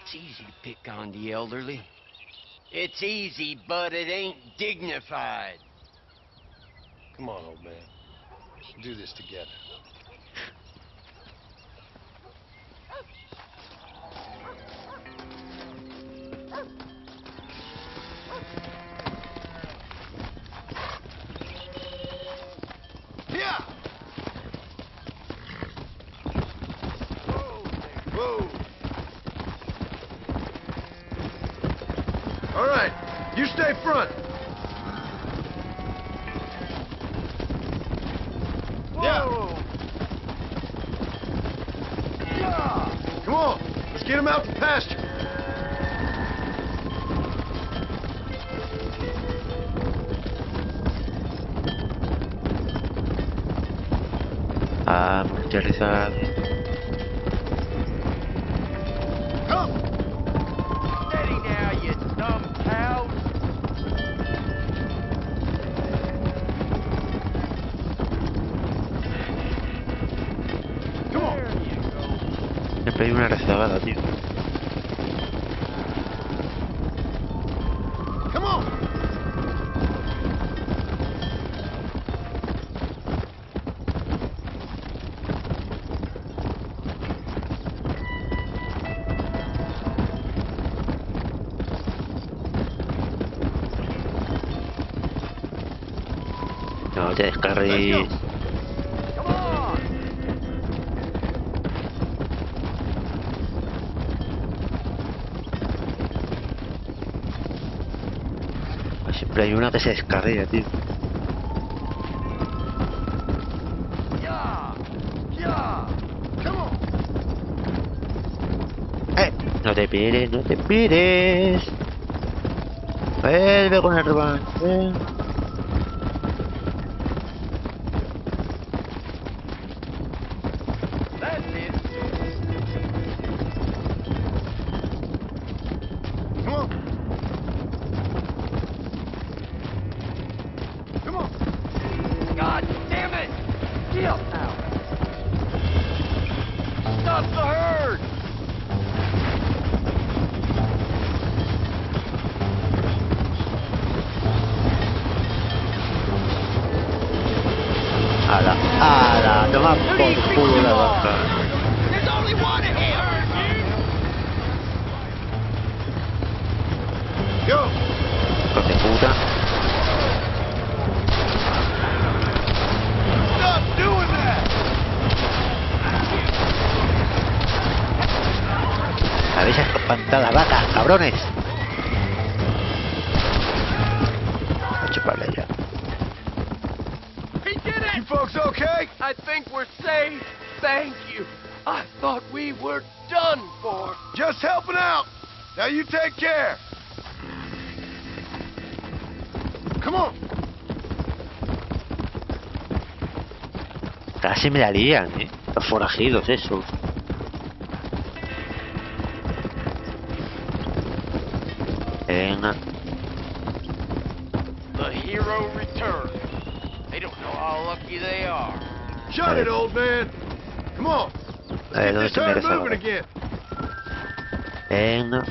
It's easy to pick on the elderly. It's easy, but it ain't dignified. Come on, old man. Do this together. Yeah. Whoa. All right, you stay front. Yeah. Come on, let's get him out to pasture. Aterrizar. Come. Steady now, you dumb cows. Come on. Siempre hay una rezagada, tío. Come on. No te descargues. Siempre hay una que se descarría, tío. No te pires, no te pires. Vuelve con el revanche. God damn it! Get up now! Stop the herd! Ala, toma por culo la vaca. There's only one of him! Go! Hijo de puta. Stop doing that! Habéis espantado a la vaca, cabrones. A chuparle ya. You folks okay? I think we're safe. Thank you. I thought we were done for. Just helping out. Now you take care. Come on. Casi me la lían, los forajidos esos. Venga. The hero returned. They don't know how lucky they are. Shut it, old man. Come on. ¿Dónde Let's está get this mi herd moving rezagada? again. Venga.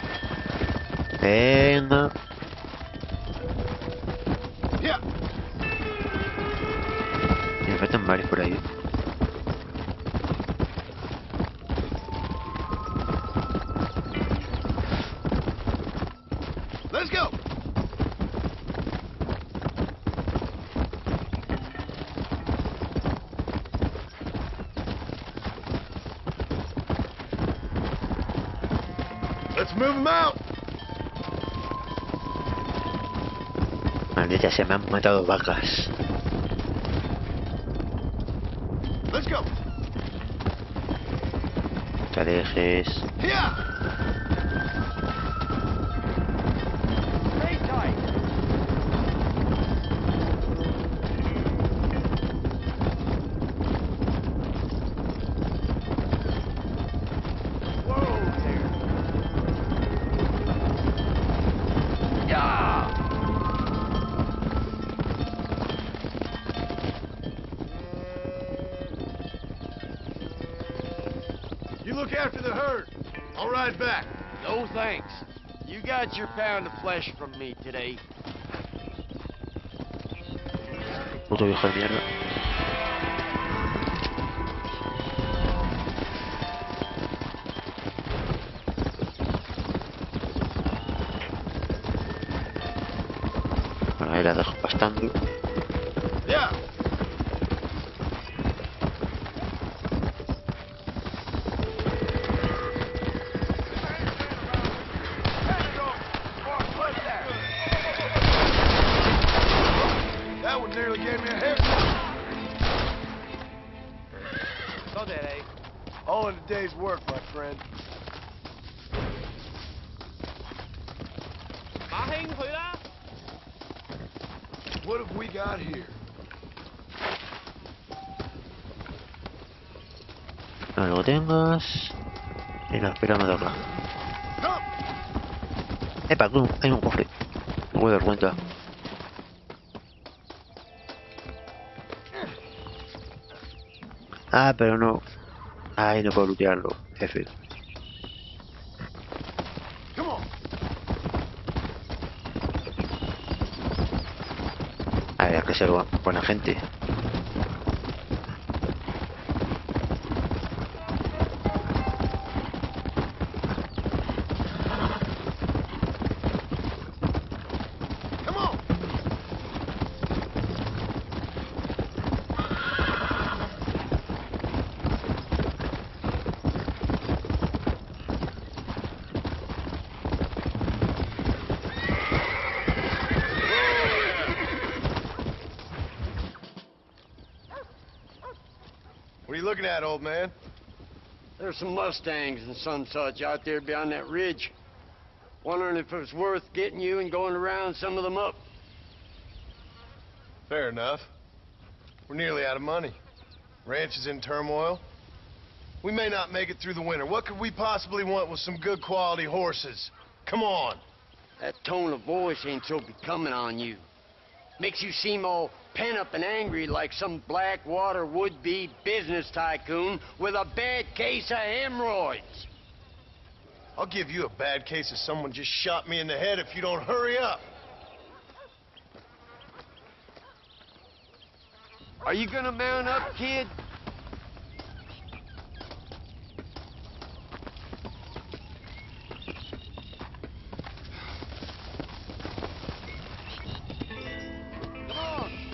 Venga. Yeah. Y me faltan varios por ahí. Let's go. Let's move them out. Maldita, se me han matado vacas. Let's go. Te alejes. Yeah. Stay tight. Whoa there. Yeah. You look after the herd. I'll ride back. No thanks. You got your pound of flesh from me today. Puto viejo de mierda. Bueno, ahí la dejo pastando. Yeah. That one nearly gave me a hair. So that, eh? All in a day's work, my friend. What have we got here? No lo tengas. Y no, espera, me toca. Epa, hay un cofre. No voy a dar cuenta. Ah, pero no. Ay, no puedo lootearlo. F. Hay que ser buena gente. What are you looking at, old man? There's some Mustangs and some such out there beyond that ridge. Wondering if it was worth getting you and going around some of them up. Fair enough. We're nearly out of money. Ranch is in turmoil. We may not make it through the winter. What could we possibly want with some good quality horses? Come on. That tone of voice ain't so becoming on you. Makes you seem all pent up and angry like some Blackwater would-be business tycoon with a bad case of hemorrhoids. I'll give you a bad case of someone just shot me in the head if you don't hurry up. Are you gonna mount up, kid?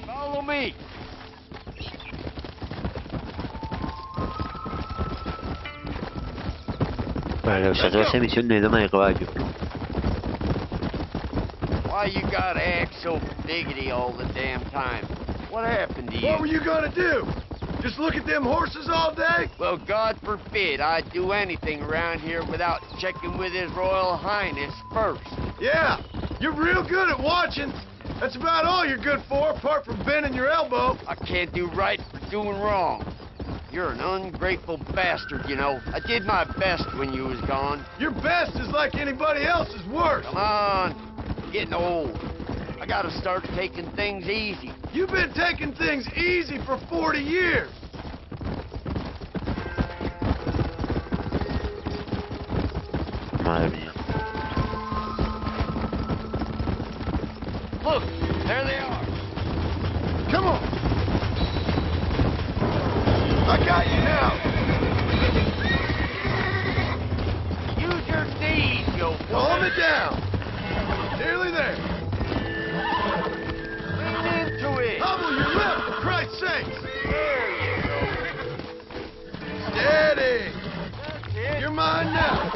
Follow me. Vale, o sea, toda esa misión de doma de caballo. Why you gotta act so diggity all the damn time? What happened to you? What were you gonna do? Just look at them horses all day? Well, God forbid I'd do anything around here without checking with His Royal Highness first. Yeah, you're real good at watching. That's about all you're good for, apart from bending your elbow. I can't do right for doing wrong. You're an ungrateful bastard, you know. I did my best when you was gone. Your best is like anybody else's worst. Come on, I'm getting old. I gotta start taking things easy. You've been taking things easy for 40 years. Madre mía. Look, there they are. Come on. I got you now. Use your knees, you Calm woman. it down. Nearly there. Lean into it. Hobble your lip, for Christ's sakes. There you go. Steady. That's it. You're mine now.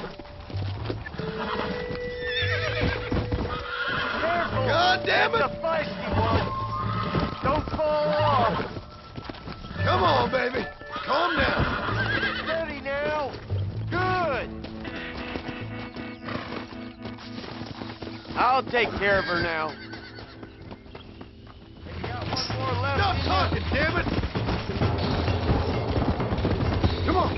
Careful. God damn it. That's a feisty one. Don't fall off. Come on, baby. Calm down. Steady now. Good. I'll take care of her now. You got one more left. Stop talking, damn it. Come on.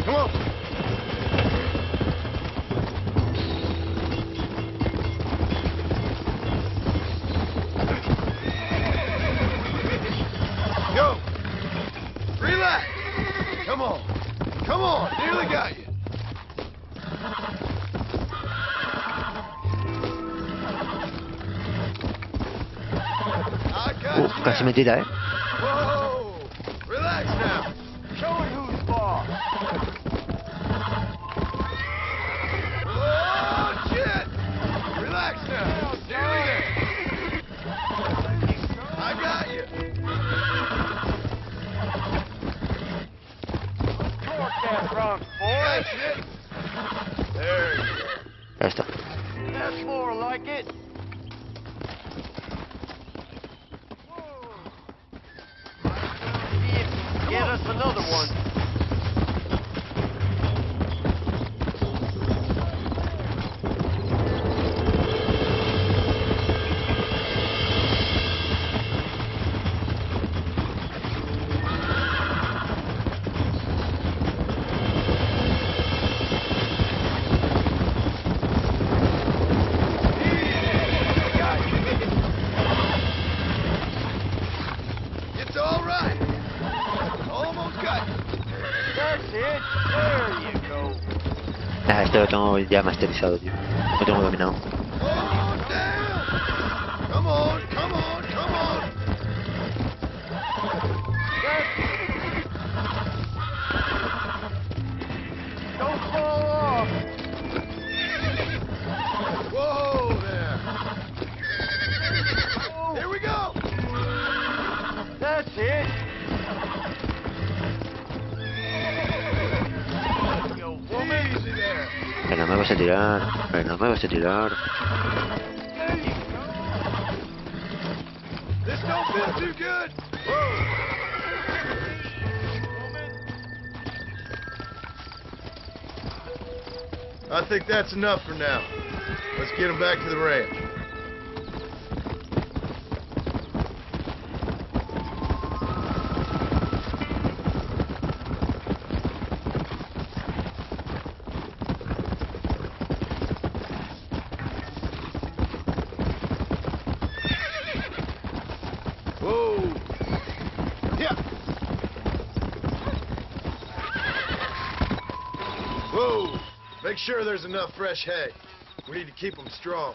Come on. Go. Relax. Come on. Come on. Nearly got you. I got you Casi now. me tira, Whoa. Relax now. that front, boy. There you go. Ya está. That's more like it. Get us another one. It's all right. Almost got you. That's it. There you go. Ah, esto lo tengo ya masterizado, tío. Lo tengo dominado. Oh, damn! Come on, come on, come on! Don't fall off. Whoa there! Here we go! That's it. Yo, woman. Easy there. Que no me vas a tirar. Que no me vas a tirar. There you go. This don't feel too good. Whoa! I think that's enough for now. Let's get them back to the ranch. Whoa! Yeah! Whoa! Make sure there's enough fresh hay. We need to keep them strong.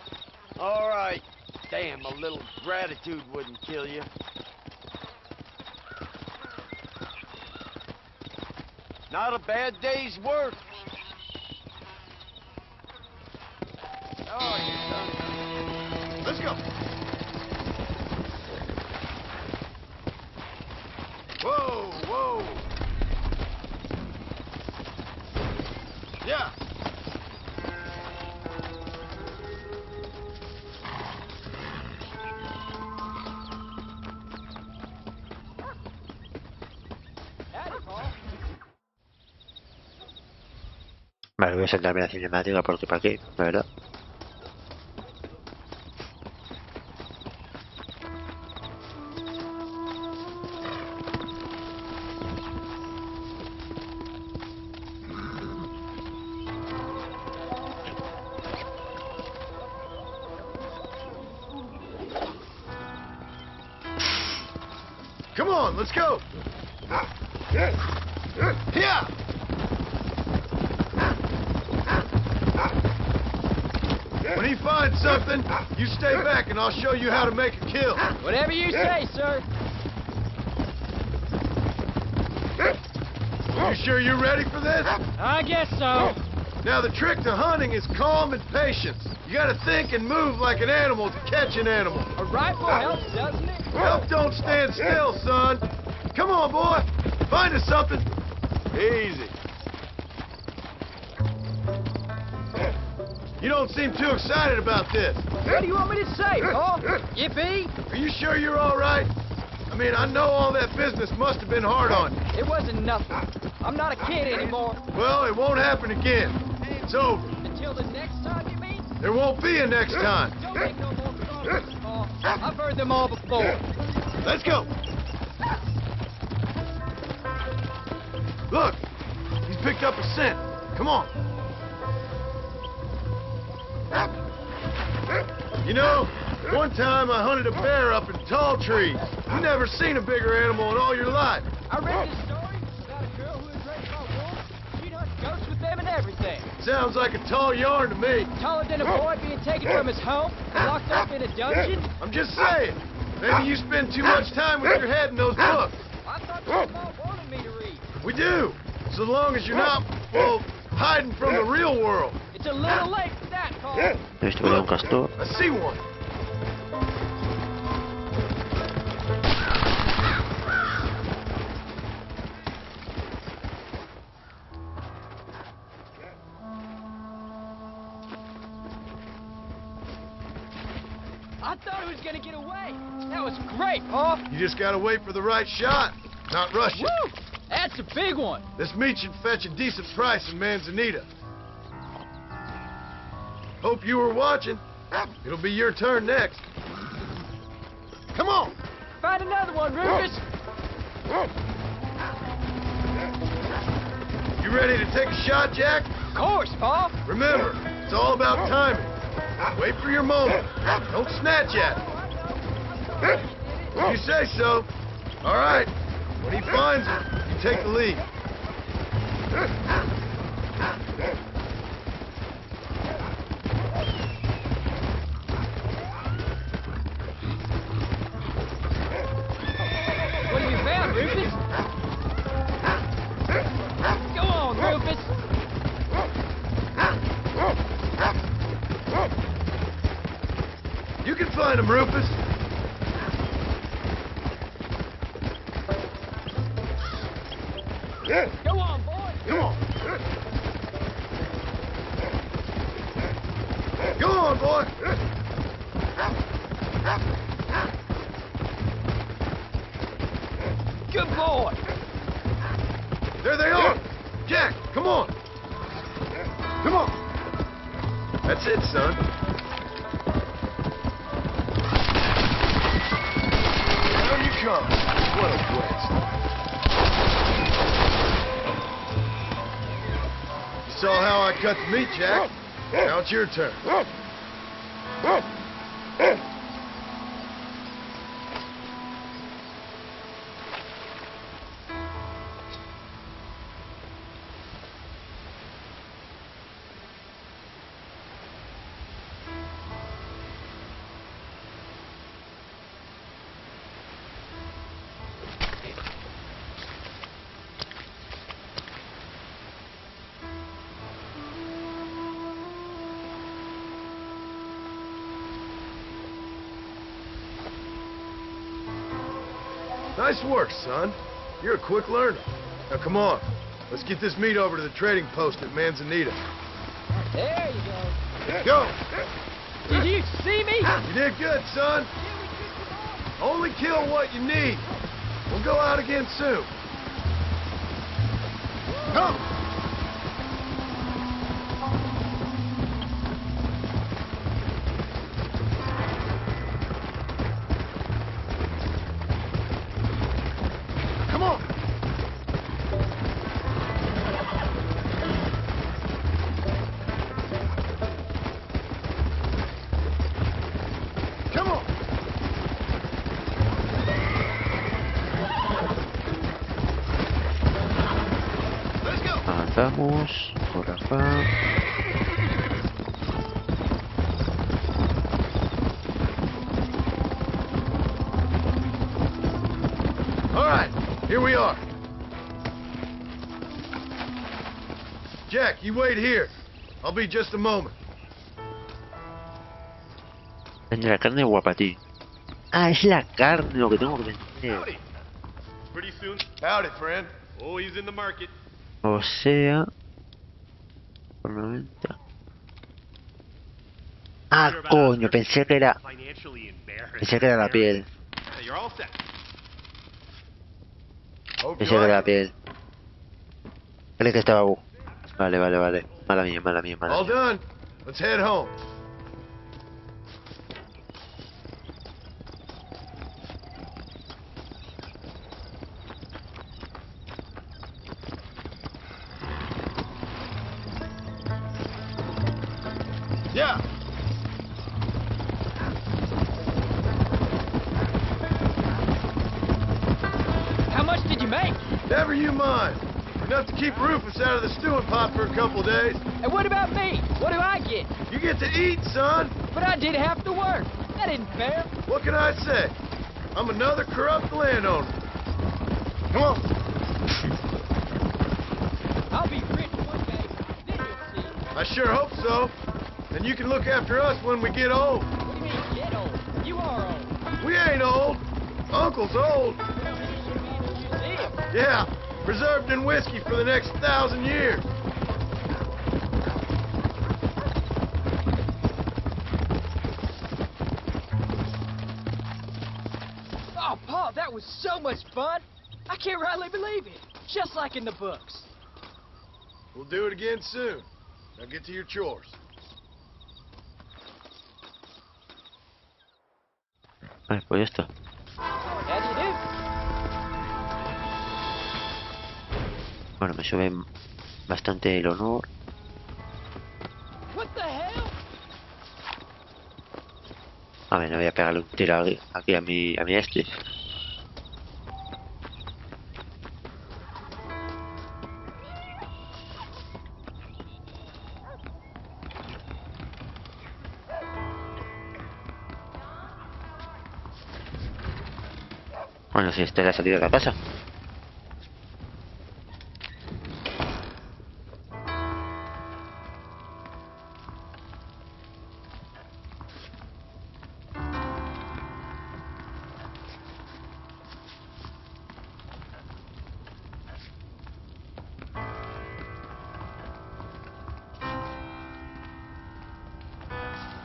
All right. Damn, a little gratitude wouldn't kill you. Not a bad day's work. Oh, you're done. Let's go. Whoa, whoa. Yeah. Vale, voy a saltarme la cinemática porque para qué, la verdad. Come on, let's go. Yeah. When he finds something, you stay back and I'll show you how to make a kill. Whatever you say, sir. You sure you're ready for this? I guess so. Now, the trick to hunting is calm and patience. You gotta think and move like an animal to catch an animal. A rifle helps, doesn't it? Help don't stand still, son. Come on, boy. Find us something. Easy. You don't seem too excited about this. What do you want me to say, Paul? Yippee? Are you sure you're all right? I mean, I know all that business must have been hard on you. It wasn't nothing. I'm not a kid anymore. Well, it won't happen again. It's over. Until the next time, you mean? There won't be a next time. Don't make no more promises, Paul. I've heard them all before. Let's go. Look, he's picked up a scent. Come on. You know, one time I hunted a bear up in tall trees. You never seen a bigger animal in all your life. I read this story about a girl who was raised by wolves. She'd hunt ghosts with them and everything. Sounds like a tall yarn to me. Taller than a boy being taken from his home, locked up in a dungeon. I'm just saying. Maybe you spend too much time with your head in those books. I thought you all wanted me to read. We do. So long as you're not, well, hiding from the real world. It's a little late for that, Paul. Esto era un castor. I see one. I thought he was gonna get away. That was great, Pa. You just gotta wait for the right shot, not rush it. Woo! That's a big one. This meat should fetch a decent price in Manzanita. Hope you were watching. It'll be your turn next. Come on! Find another one, Rufus. You ready to take a shot, Jack? Of course, Pa. Remember, it's all about timing. Wait for your moment. Don't snatch at it. If you say so. All right. When he finds it, you take the lead. What have you found, Rufus? Go on, Rufus. You can find him, Rufus. Go on, boy. Come on. Go on, boy. Good boy. There they are. Jack, come on. Come on. That's it, son. Down you come. What a waste. You saw how I cut the meat, Jack. Now it's your turn. Nice work, son. You're a quick learner. Now, come on. Let's get this meat over to the trading post at Manzanita. There you go. Go! Did you see me? You did good, son. Only kill what you need. We'll go out again soon. Come! Come on! Come on! Let's go! Avanzamos por acá. All right, here we are. Jack, you wait here. I'll be just a moment. Vende la carne guapa, tío. Ah, es la carne lo que tengo que vender. Howdy. Pretty soon. Howdy, friend. Always in the market. O sea... Por 90... Ah, coño, pensé que era... Financially embarrassed. Pensé que era la piel. Yeah, you're all set. Hope Pensé you que era like la piel. Creí que estaba... Vale, vale, vale. Mala mía, mala mía, mala All mía. done. Let's head home. Yeah. How much did you make? Never you mind. Enough to keep Rufus out of the stewing pot for a couple days. And what about me? What do I get? You get to eat, son. But I did have to work. That isn't fair. What can I say? I'm another corrupt landowner. Come on. I'll be rich one day. Then you'll see. I sure hope so. And you can look after us when we get old. What do you mean, get old? You are old. We ain't old. Uncle's old. Yeah, preserved in whiskey for the next 1,000 years. That was so much fun. I can't rightly believe it. Just like in the books. We'll do it again soon. Now get to your chores. Vale, pues ya está. How do you do? Bueno, me sube bastante el honor. What the hell? A ver, no voy a pegarle un tiro aquí a mi este. Bueno, si esta es la salida de la casa.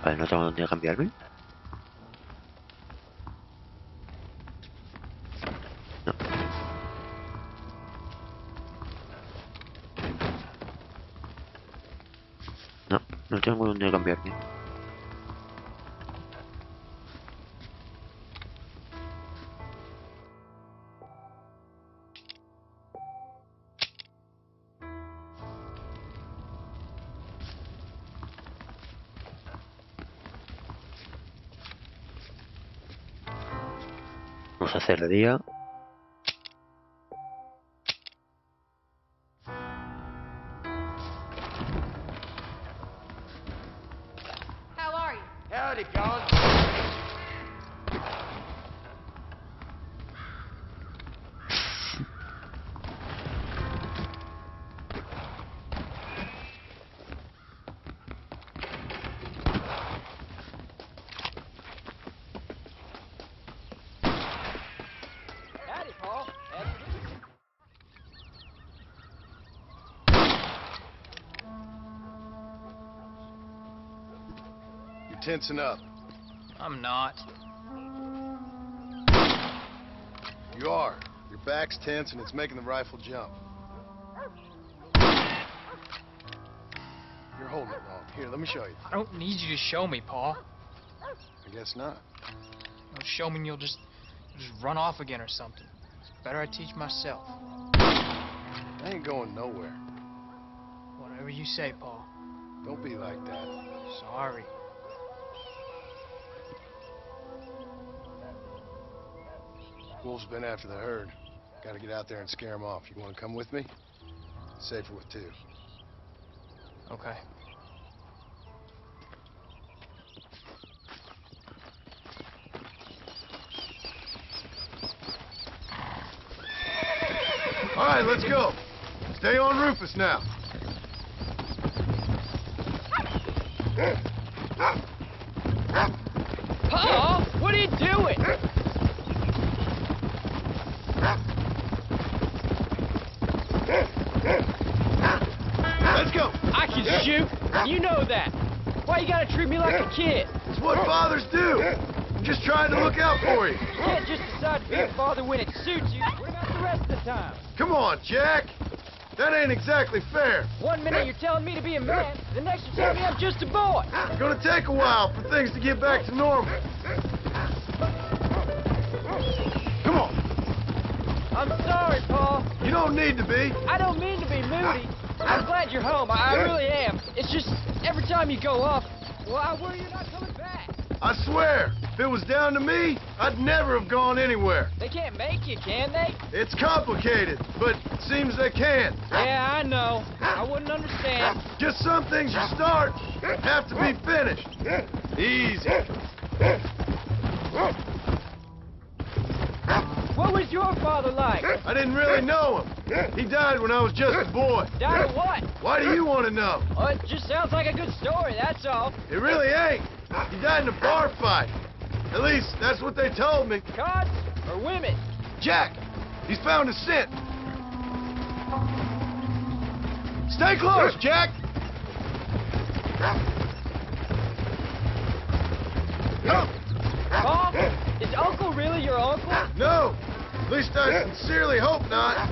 Vale, no tengo dónde cambiarme. No. No, no tengo dónde cambiarme. Vamos a hacer de día. How are you? Howdy, Colin. Howdy, Paul. You're tensing up. I'm not. You are. Your back's tense and it's making the rifle jump. You're holding it wrong. Here, let me show you. I don't need you to show me, Paul. I guess not. Don't show me and you'll just run off again or something. It's better I teach myself. I ain't going nowhere. Whatever you say, Paul. Don't be like that. Sorry. Wolves been after the herd. Gotta get out there and scare them off. You wanna come with me? Safer with two. Okay. All right, let's go. Stay on Rufus now. Paul, what are you doing? Let's go. I can shoot. You know that. Why you gotta treat me like a kid? It's what fathers do. I'm just trying to look out for you. You can't just decide to be a father when it suits you. What about the rest of the time? Come on, Jack. That ain't exactly fair. 1 minute you're telling me to be a man, the next you're telling me I'm just a boy. It's gonna take a while for things to get back to normal. Come on. I'm sorry, Paul. You don't need to be. I don't mean to be moody. I'm glad you're home. I really am. It's just every time you go off, well, I worry you're not coming back. I swear, if it was down to me, I'd never have gone anywhere. They can't make you, can they? It's complicated, but it seems they can. Yeah, I know. I wouldn't understand. Just some things you start have to be finished. Easy. What was your father like? I didn't really know him. He died when I was just a boy. Died of what? Why do you want to know? Oh, it just sounds like a good story, that's all. It really ain't. He died in a bar fight. At least, that's what they told me. Cops or women? Jack, he's found a scent. Stay close, Jack. Paul, is Uncle really your uncle? No, least I sincerely hope not.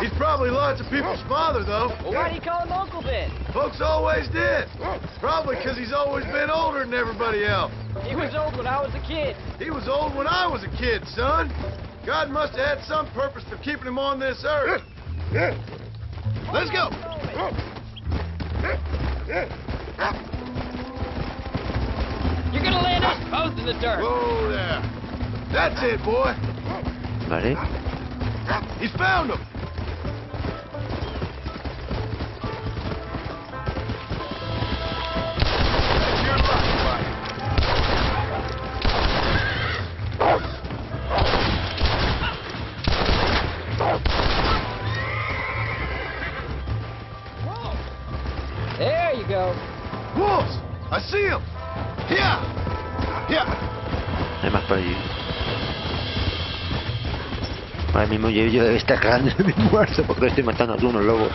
He's probably lots of people's father, though. Well, why do you call him Uncle then? Folks always did. Probably because he's always been older than everybody else. He was old when I was a kid. He was old when I was a kid, son. God must have had some purpose for keeping him on this earth. Let's go. You're gonna land us both in the dirt. Whoa there. That's it, boy. Vale. He's found him. There you go. Wolves! I see him! Yeah! Yeah! Hay más por allí. Ahora mismo yo debe estar cagando de mi muerto porque estoy matando a unos lobos.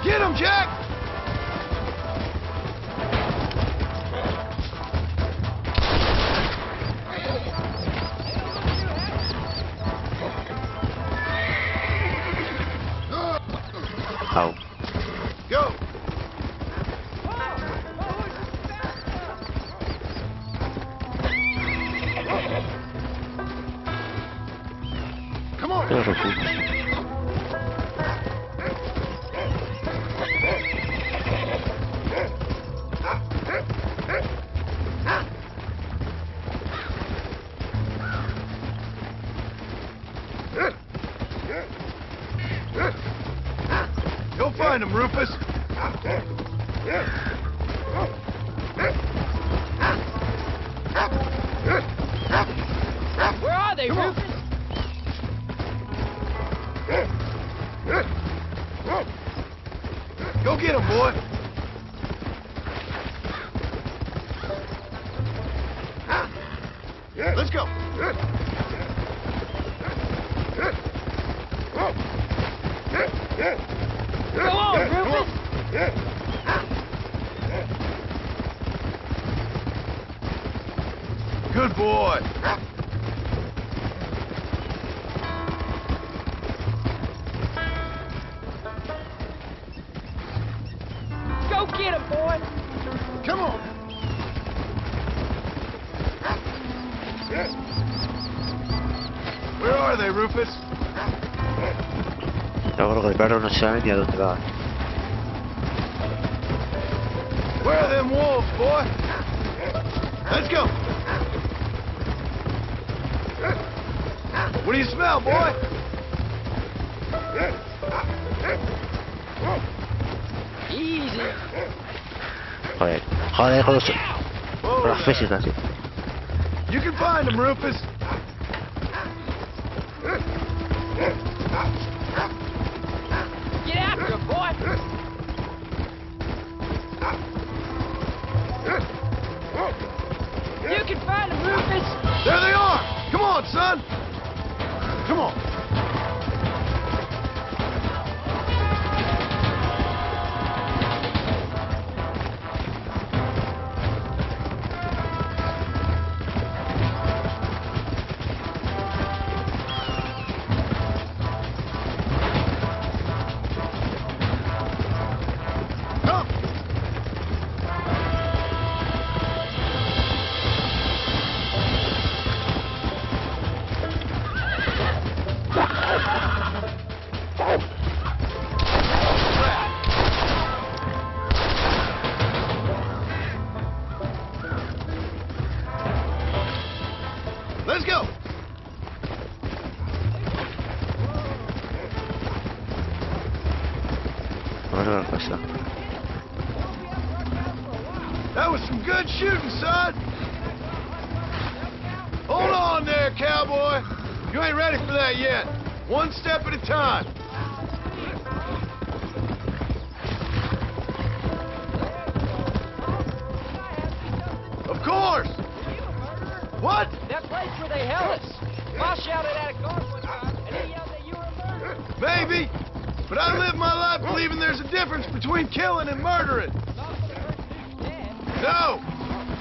Get him, Jack! Ow. Go! Come on! Go find him, Rufus. Where are they, Rufus? Go get him, boy. Let's go. Go on, Rufus. Good boy. Go get him, boy. Come on. Where are they, Rufus? Yo creo que el perro no sabe ni a dónde va. Where are them wolves, boy? Let's go. What do you smell, boy? Easy. Joder, joder con las físicas, tío. You can find them, Rufus. Get after him, boy. You can find him, Rufus. There they are. Come on, son. Come on. Let's go. That was some good shooting, son. Hold on there, cowboy. You ain't ready for that yet. One step at a time. What? That place where they held us. Ma shouted at a guard one time, and he yelled that you were a murderer. Maybe. But I live my life believing there's a difference between killing and murdering. No.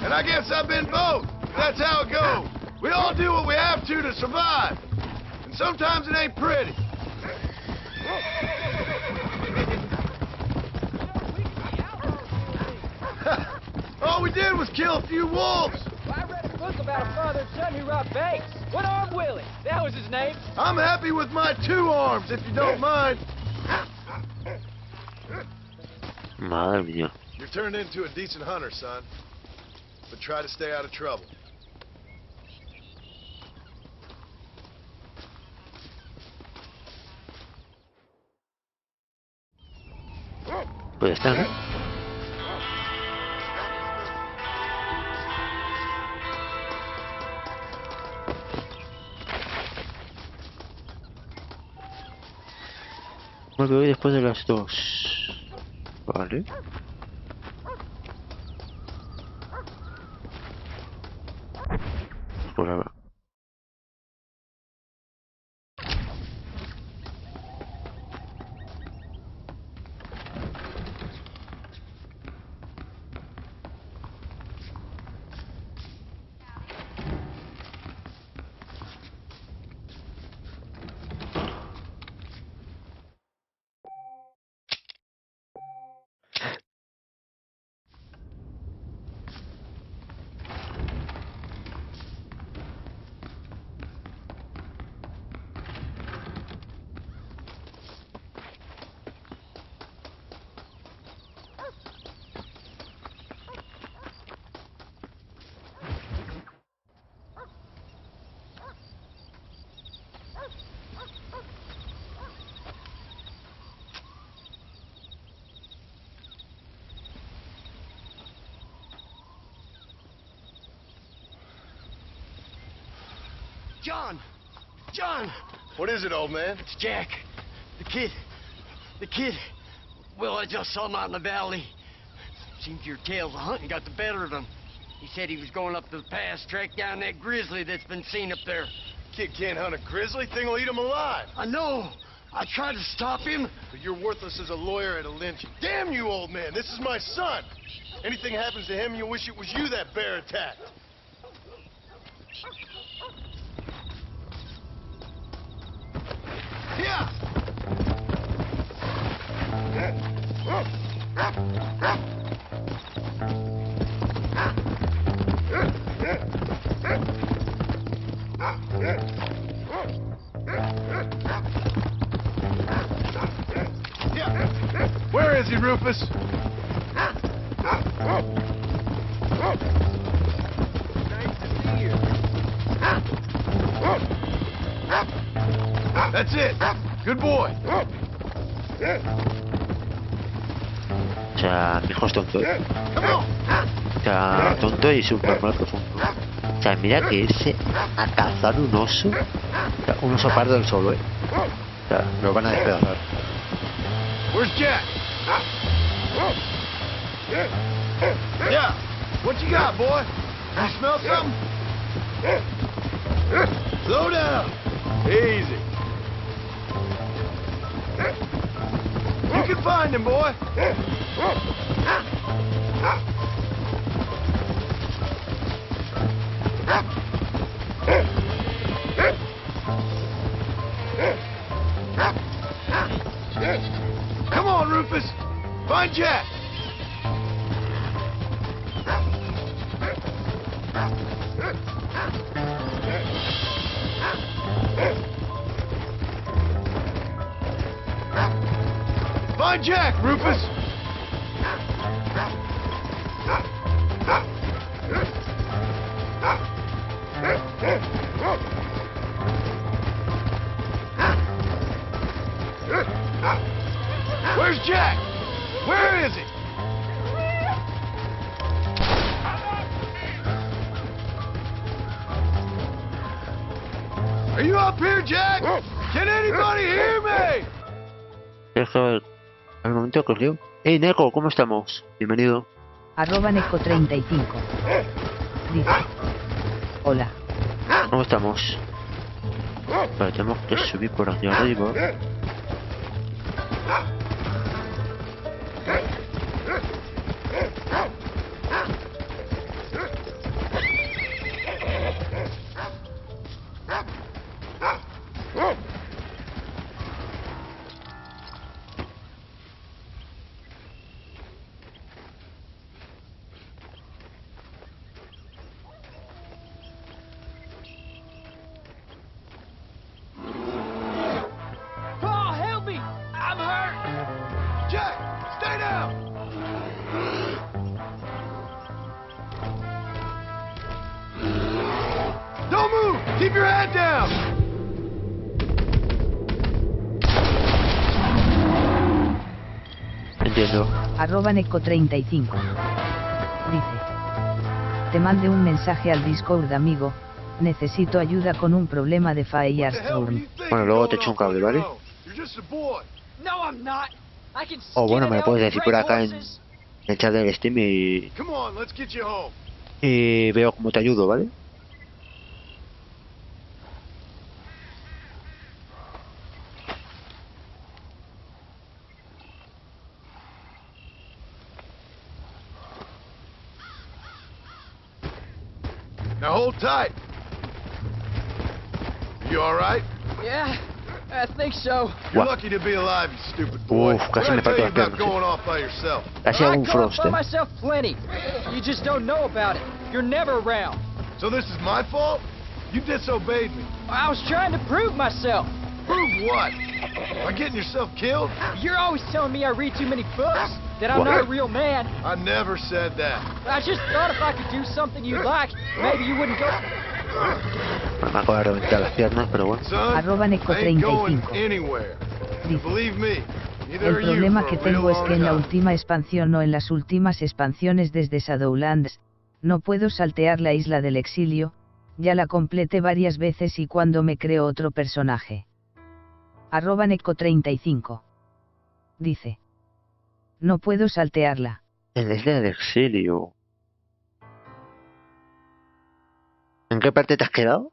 And I guess I've been both. That's how it goes. We all do what we have to survive. And sometimes it ain't pretty. All we did was kill a few wolves. Well, I read a book about a father and son who robbed banks. One Arm Willie. That was his name. I'm happy with my 2 arms, if you don't mind. Madre mía. You're turned into a decent hunter, son. But try to stay out of trouble. Pues está, ¿no? Me voy después de las 2. Vale. Por ahora. John! John! What is it, old man? It's Jack. The kid. Well, I just saw him out in the valley. Seems your tales of hunting got the better of him. He said he was going up to the pass, track down that grizzly that's been seen up there. Kid can't hunt a grizzly. Thing will eat him alive. I know. I tried to stop him. But you're worthless as a lawyer at a lynching. Damn you, old man. This is my son. Anything happens to him, you'll wish it was you that bear attacked. Yeah. Where is he, Rufus? That's it. Good boy. O sea, mi hijo es tonto, ¿eh? O sea, tonto y súper mal profundo. O sea, mira que irse a cazar un oso. O sea, un oso pardo del solo, ¿eh? O sea, lo van a despedazar. Where's Jack? Yeah. What you got, boy? You smell something? Slow down. Easy. You can find him, boy. Come on, Rufus. Find Jack. Find Jack, Rufus. Where's Jack? Where is he? Are you up here, Jack? Can anybody hear me? Deja el momento que os leo. Hey, Neko, ¿cómo estamos? Bienvenido. @Neko35. Dice: Hola. ¿Cómo estamos? Vale, tenemos que subir por aquí arriba. Paul, help me! I'm hurt! Jack, stay down! Don't move! Keep your head down! Entiendo. @Neko35. Dice. Te mandé un mensaje al Discord, amigo. Necesito ayuda con un problema de Firestorm. Bueno, luego te echo un cable, ¿vale? No, I'm not. I can O bueno, skin me it lo puedes out decir with por great acá en horses. el chat del Steam Come on, let's get you home. y veo cómo te ayudo, ¿vale? Now hold tight. You all right? Yeah, I think so. You're lucky to be alive, you stupid boy. Uf, casi What me did I tell parto you las about piernas. going off by yourself? Casi hago un I go frost, by myself plenty. You just don't know about it. You're never around. So this is my fault? You disobeyed me. I was trying to prove myself. Prove what? By getting yourself killed? You're always telling me I read too many books, that I'm not a real man. I never said that. I just thought if I could do something you liked, maybe you wouldn't go. Me acabo de reventar las piernas, pero bueno. Son, I ain't going @Neko35. anywhere. Dice. Believe me, neither El are you problema for que a real tengo es long que en la time. última expansión o en las últimas expansiones desde Shadowlands, no puedo saltear la isla del exilio, ya la completé varias veces y cuando me creo otro personaje. @Neko35. Dice. No puedo saltearla. En la isla del exilio. ¿En qué parte te has quedado?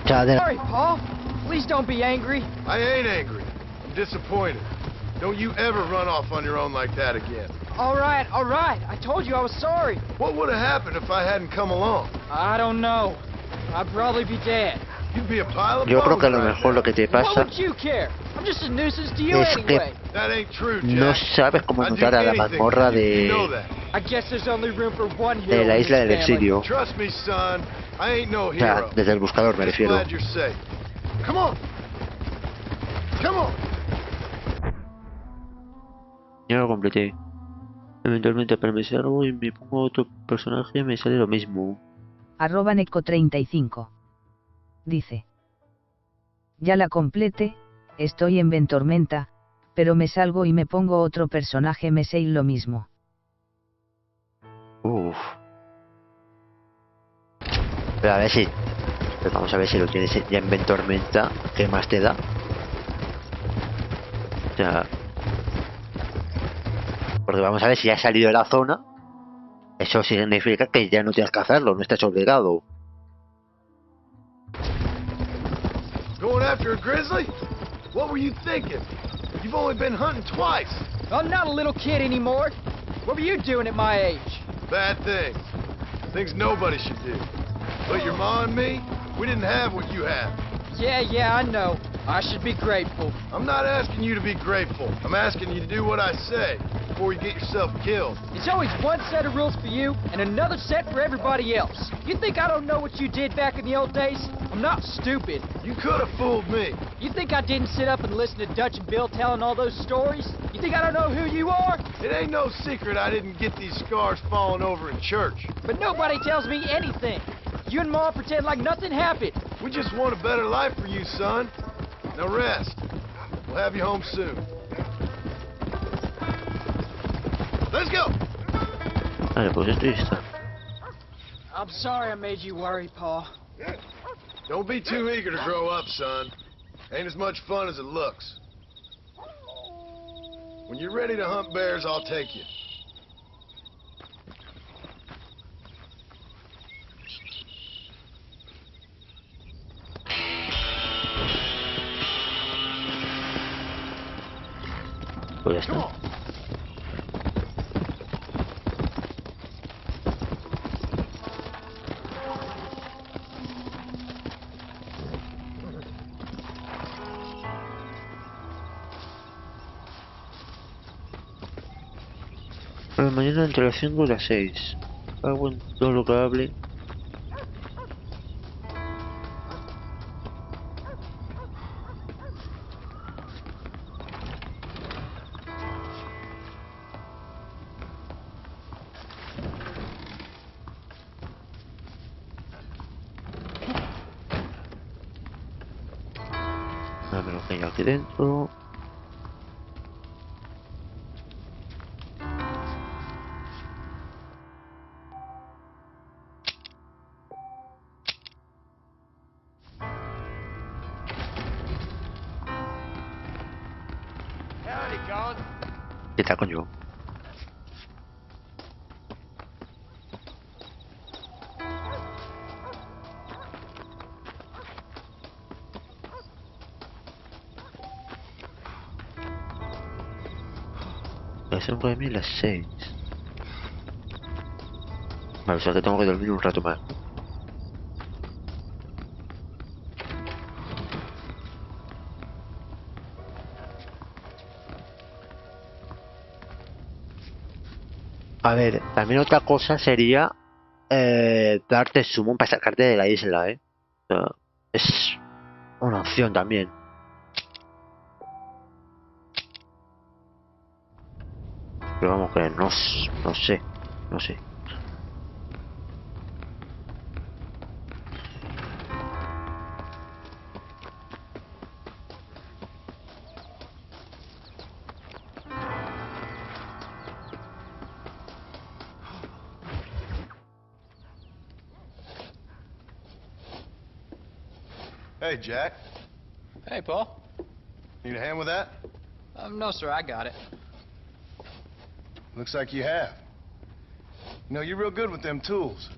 Ya, de... Sorry, Paul. Please don't be angry. I ain't angry. I'm disappointed. Don't you ever run off on your own like that again. All right, all right. I told you I was sorry. What would have happened if I hadn't come along? I don't know. I'd probably be dead. You'd be a pile of Yo creo que a lo bones right mejor lo que te What pasa would you care? I'm just a nuisance to you es que anyway. That ain't true, Jack. no sabes cómo I'd do entrar a la anything mazmorra for you. You know de, that. I guess there's only room for one de hero la in isla this del family. exilio. Trust me, son. I ain't no O sea, hero. desde el buscador me Just refiero. glad you're safe. Come on. Come on. Ya lo completé. Eventualmente para me salgo y me pongo otro personaje y me sale lo mismo. @Neko35. Dice. Ya la complete, estoy en Ventormenta, pero me salgo y me pongo otro personaje, me sale lo mismo. Uff. Pero a ver si... Pero vamos a ver si lo tienes ya en Ventormenta. ¿Qué más te da? O sea... Porque vamos a ver si ya has salido de la zona. Eso significa que ya no tienes que hacerlo, no estás obligado. Going after a grizzly? What were you thinking? You've only been hunting twice. I'm not a little kid anymore. What were you doing at my age? Bad things. Things nobody should do. But your ma and me, we didn't have what you have. Yeah, I know. I should be grateful. I'm not asking you to be grateful. I'm asking you to do what I say before you get yourself killed. It's always one set of rules for you and another set for everybody else. You think I don't know what you did back in the old days? I'm not stupid. You could have fooled me. You think I didn't sit up and listen to Dutch and Bill telling all those stories? You think I don't know who you are? It ain't no secret I didn't get these scars falling over in church. But nobody tells me anything. You and Ma pretend like nothing happened. We just want a better life for you, son. Now rest. We'll have you home soon. Let's go! Vale, pues esto ya está. I'm sorry I made you worry, Paul. Don't be too eager to grow up, son. Ain't as much fun as it looks. When you're ready to hunt bears, I'll take you. Pues ya está. Mañana entre las 5 y las 6. Hago en todo lo que hable. A ver lo que hay aquí dentro. ¿Qué tal, coño? Las 5 de mí las 6. Vale, o sea que tengo que dormir un rato más. A ver, también otra cosa sería darte summon para sacarte de la isla, O sea, es una opción también. Pero vamos, que no sé. Hey, Jack. Hey, Paul. Need a hand with that? No, sir, I got it. Looks like you have. You know, you're real good with them tools.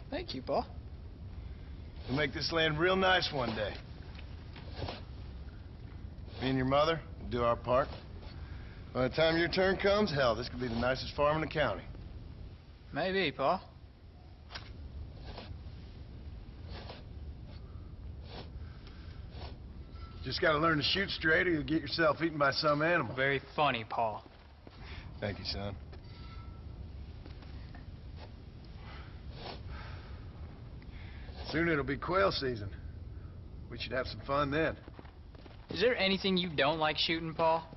Thank you, Paul. You'll make this land real nice one day. Me and your mother will do our part. By the time your turn comes, hell, this could be the nicest farm in the county. Maybe, Paul. Just gotta learn to shoot straight or you'll get yourself eaten by some animal. Very funny, Paul. Thank you, son. Soon it'll be quail season. We should have some fun then. Is there anything you don't like shooting, Paul?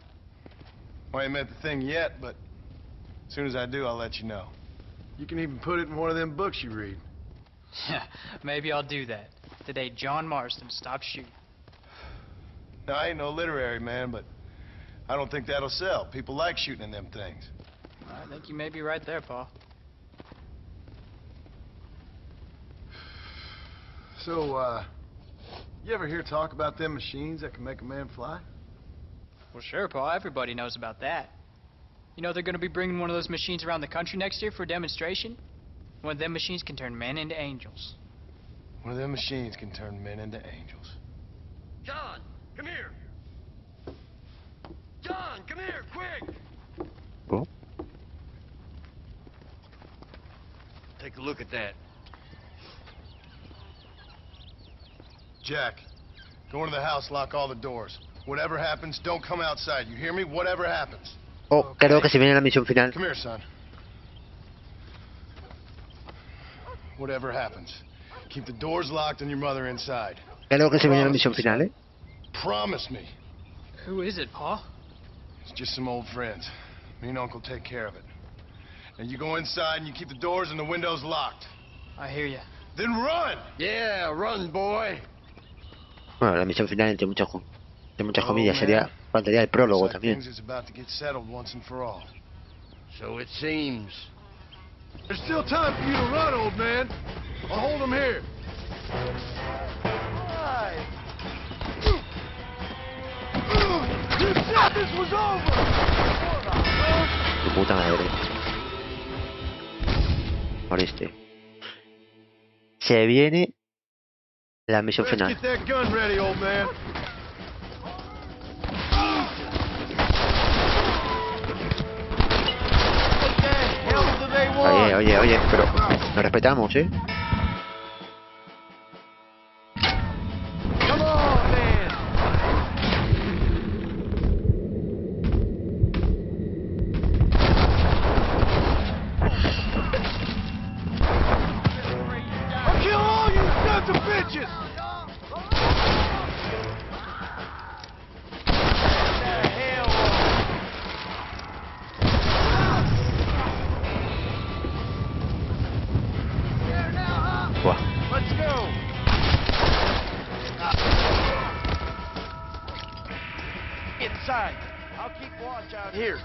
Well, I ain't met the thing yet, but as soon as I do, I'll let you know. You can even put it in one of them books you read. Maybe I'll do that. The day John Marston stopped shooting. Now, I ain't no literary man, but I don't think that'll sell. People like shooting in them things. I think you may be right there, Paul. So, you ever hear talk about them machines that can make a man fly? Well, sure, Paul. Everybody knows about that. You know they're going to be bringing one of those machines around the country next year for a demonstration? One of them machines can turn men into angels. One of them machines can turn men into angels. John, come here. John, come here, quick. Oh. Take a look at that. Jack, go into the house, lock all the doors. Whatever happens, don't come outside. You hear me? Whatever happens. Oh, creo que se viene la misión final. Come here, son. Whatever happens, keep the doors locked and your mother inside. Creo que se viene la misión final, Promise me. Who is it, Paul? It's just some old friends. Me and Uncle take care of it. And you go inside and you keep the doors and the windows locked. I hear you. Then run! Yeah, run, boy. Bueno, la misión final entre muchas comillas sería, faltaría el prólogo también. Things is about to get settled once and for all. So it seems. There's still time for you to run, old man. I'll hold him here. You said this was over! Tu puta madre. Moriste. Se viene la misión final. Get that gun ready, old man. Oye, pero nos respetamos, ¿eh? Come on, man. I'll kill all you sons of bitches! Buah. Let's go. Inside. I'll keep watch out here.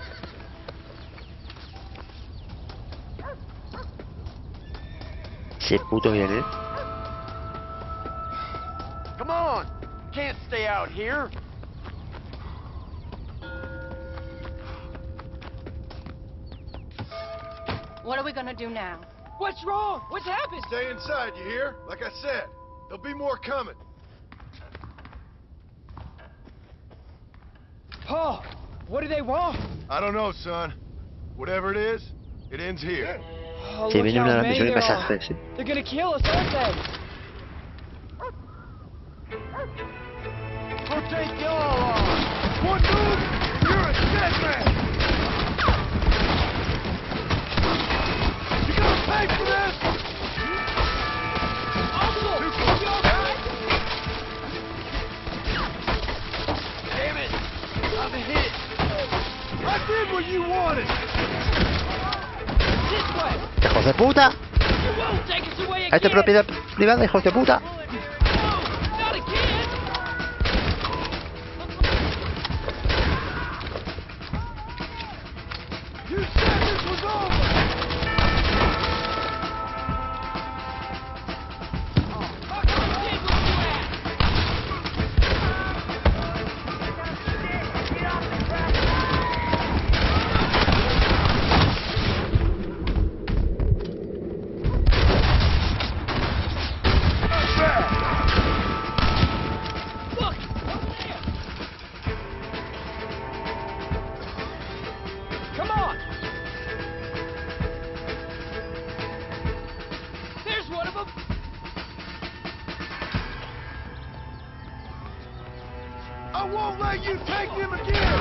Se puto bien, ¿eh? Come on. Can't stay out here. What are we gonna do now? What's wrong? What's happened? Stay inside, you hear? Like I said, there'll be more coming. Paul, what do they want? I don't know, son. Whatever it is, it ends here. Oh, Se look viene how una de las many misiones there are. pasajes, ¿eh? They're gonna kill us, aren't they? We'll take y'all on. One move, you're a dead man. You gonna pay for this? Uncle, you alright? Damn it, I'm hit. I did what you wanted. This way. ¡Hijos de puta! You won't take us away ¡A esta again. propiedad privada, hijos de puta! No, not again. You said this was over. Look, over there. Come on. There's one of them. I won't let you take him again!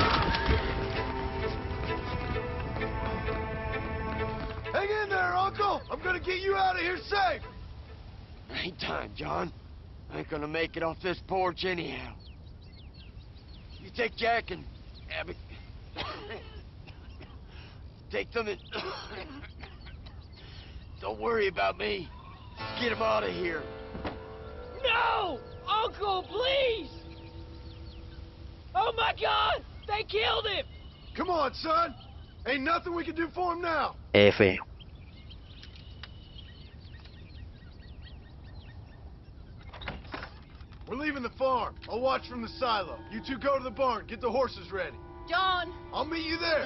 Hang in there, Uncle! I'm gonna get you out of here safe! Ain't time, John. I ain't gonna make it off this porch anyhow. You take Jack and Abby. Take them and... Don't worry about me. Just get him out of here. No! Uncle, please! Oh my God! They killed him! Come on, son! Ain't nothing we can do for him now! F. We're leaving the farm. I'll watch from the silo. You two go to the barn. Get the horses ready. John! I'll meet you there.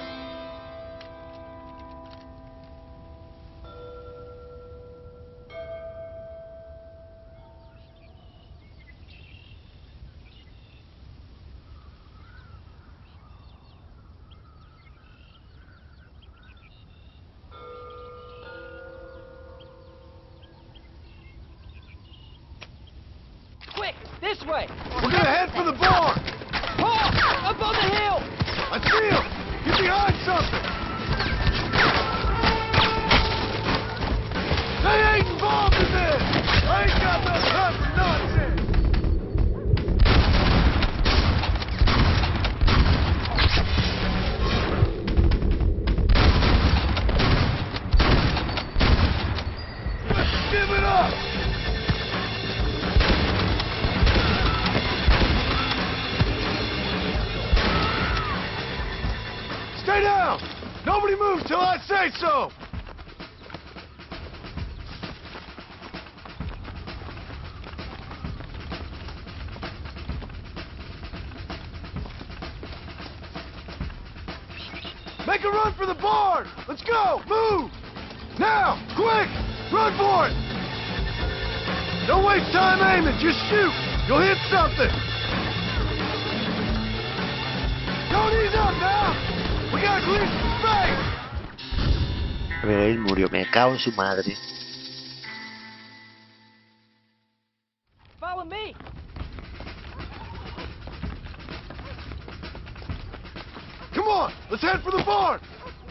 Quick, this way! We're gonna head for the barn! Paul! Up on the hill! I see him! Get behind something! They ain't involved in this! I ain't got no time for nonsense! Let's give it up! Stay down! Nobody moves till I say so! Make a run for the barn! Let's go! Move! Now! Quick! Run for it! Don't waste time aiming, just shoot! You'll hit something! Don't ease up now! We gotta clear some space! Él murió, me cago en su madre. Follow me. Come on, let's head for the barn.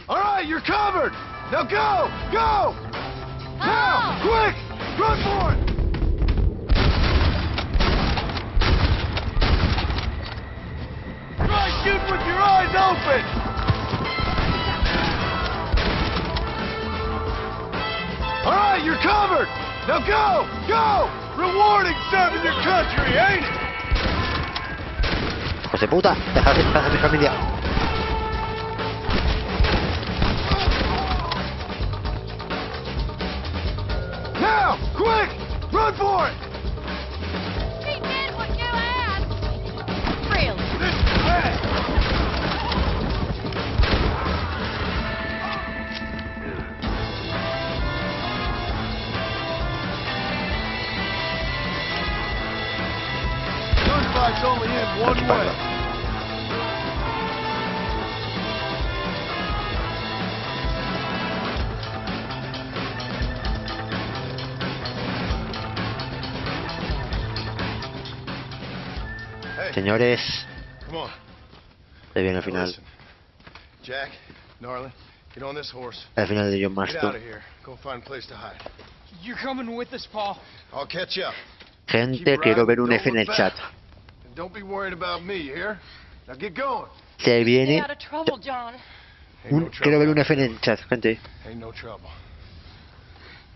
All right, you're covered. Now go, go. Now, quick, run for it. Try shooting with your eyes open. All right, you're covered. Now go, go. Rewarding serving your country, ain't it? ¡Hijos de puta! ¡Dejad en paz a mi familia! Now, quick, run for it. He did what you asked. Really? This is bad. Gunfight's only in one way. Señores, Come on. ahí viene el final. Listen. Jack, Narlin, get on this horse. El final de John Get out of Marston. here. Go find a place to hide. You're coming with us, Paul. I'll catch up. Gente, quiero ver un F en el chat. And don't be worried about me, here. Now get going. Se Stay viene out of trouble, John. quiero ver un F en el chat, gente. Ain't no trouble.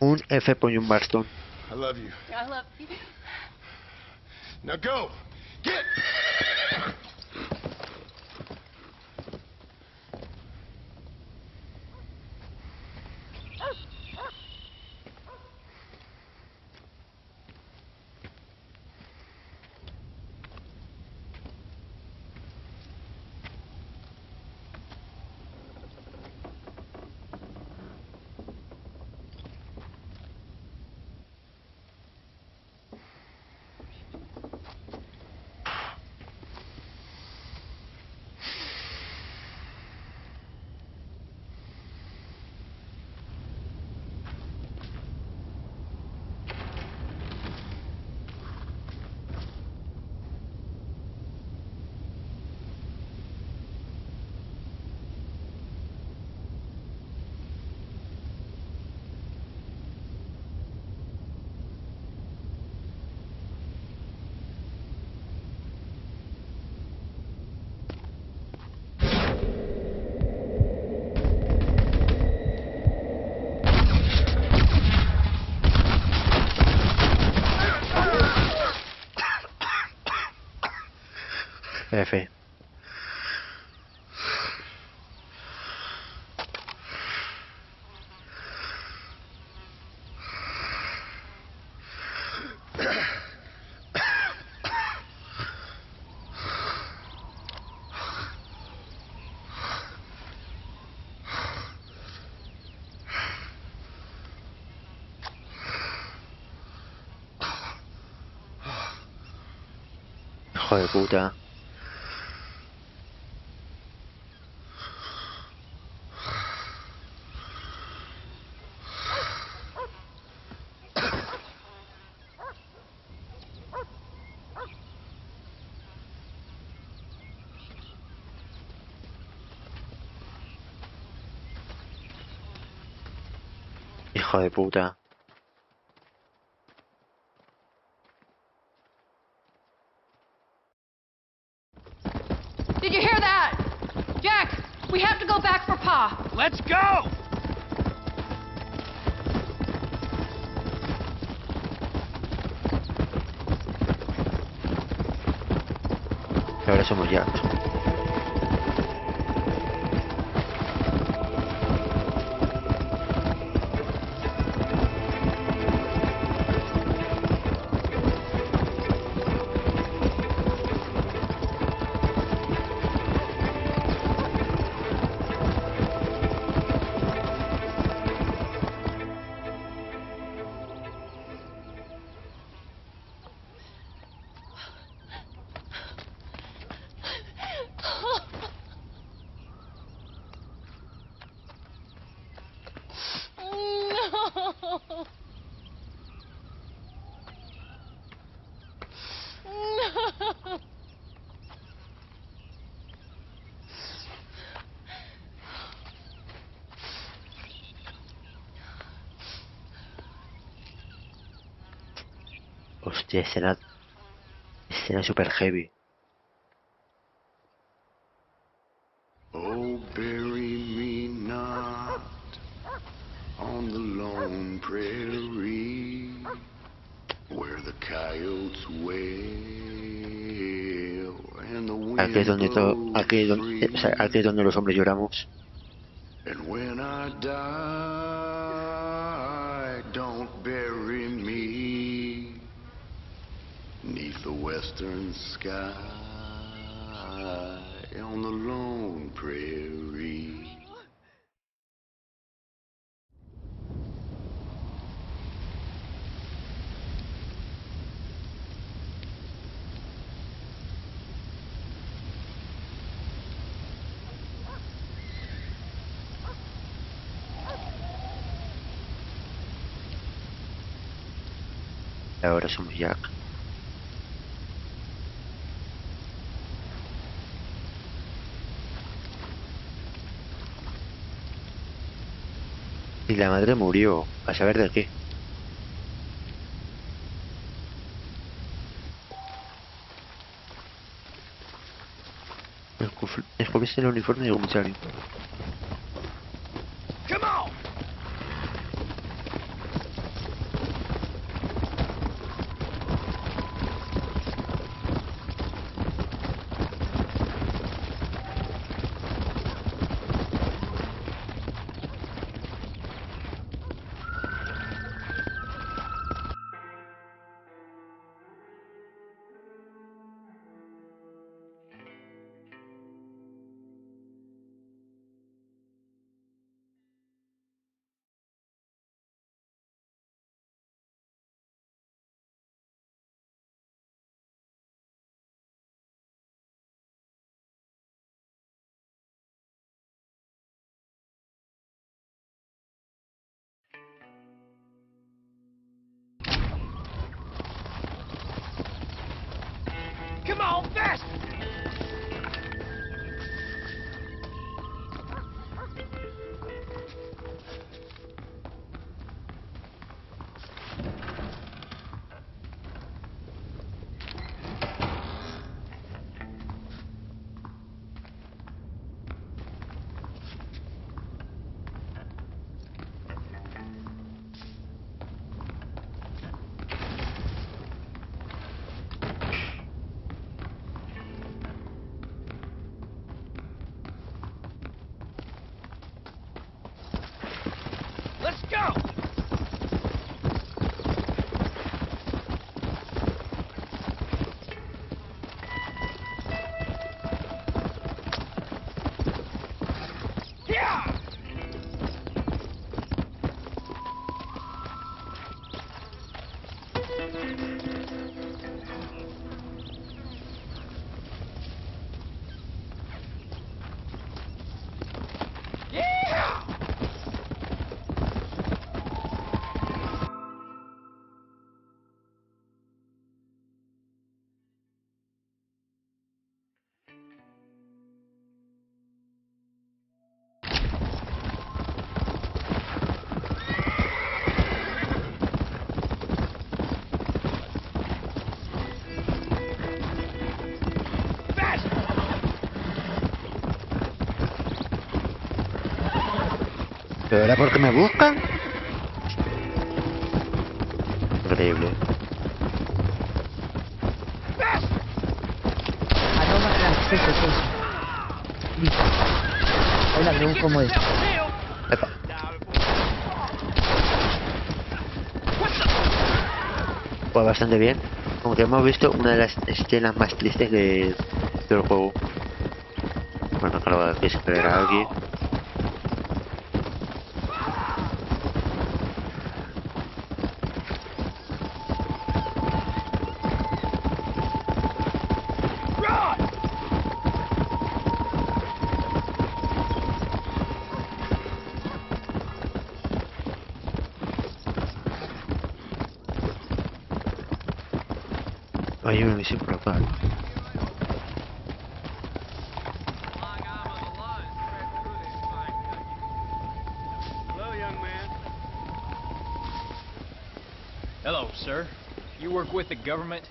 Un F por John Marston. I love you. I love you. Now go. Get. F. Hijo de puta. Hijo de puta. Did you hear that? Jack, we have to go back for Pa. Let's go! Ahora somos ya. Hostia, escena super heavy. Oh, bury me not on the lone prairie where the coyotes wail and the Aquí es wind donde blows free. o sea, aquí es donde los hombres lloramos. And when I die, don't bury me 'neath the western sky on the lone prairie. Ahora somos Jack. Y la madre murió, a saber de qué. Descubriste el uniforme de comisario. Come on! Come on, fast! Let's go! Yeah! Yeah! ¿Pero era porque me buscan? Increíble. @transfesotation. Listo. El ladrón como es. Epa. Pues bastante bien. Como que hemos visto una de las escenas más tristes del juego. Bueno, claro, que se perderá aquí. Hay una misión por acá. Hello, sir. You work with the government?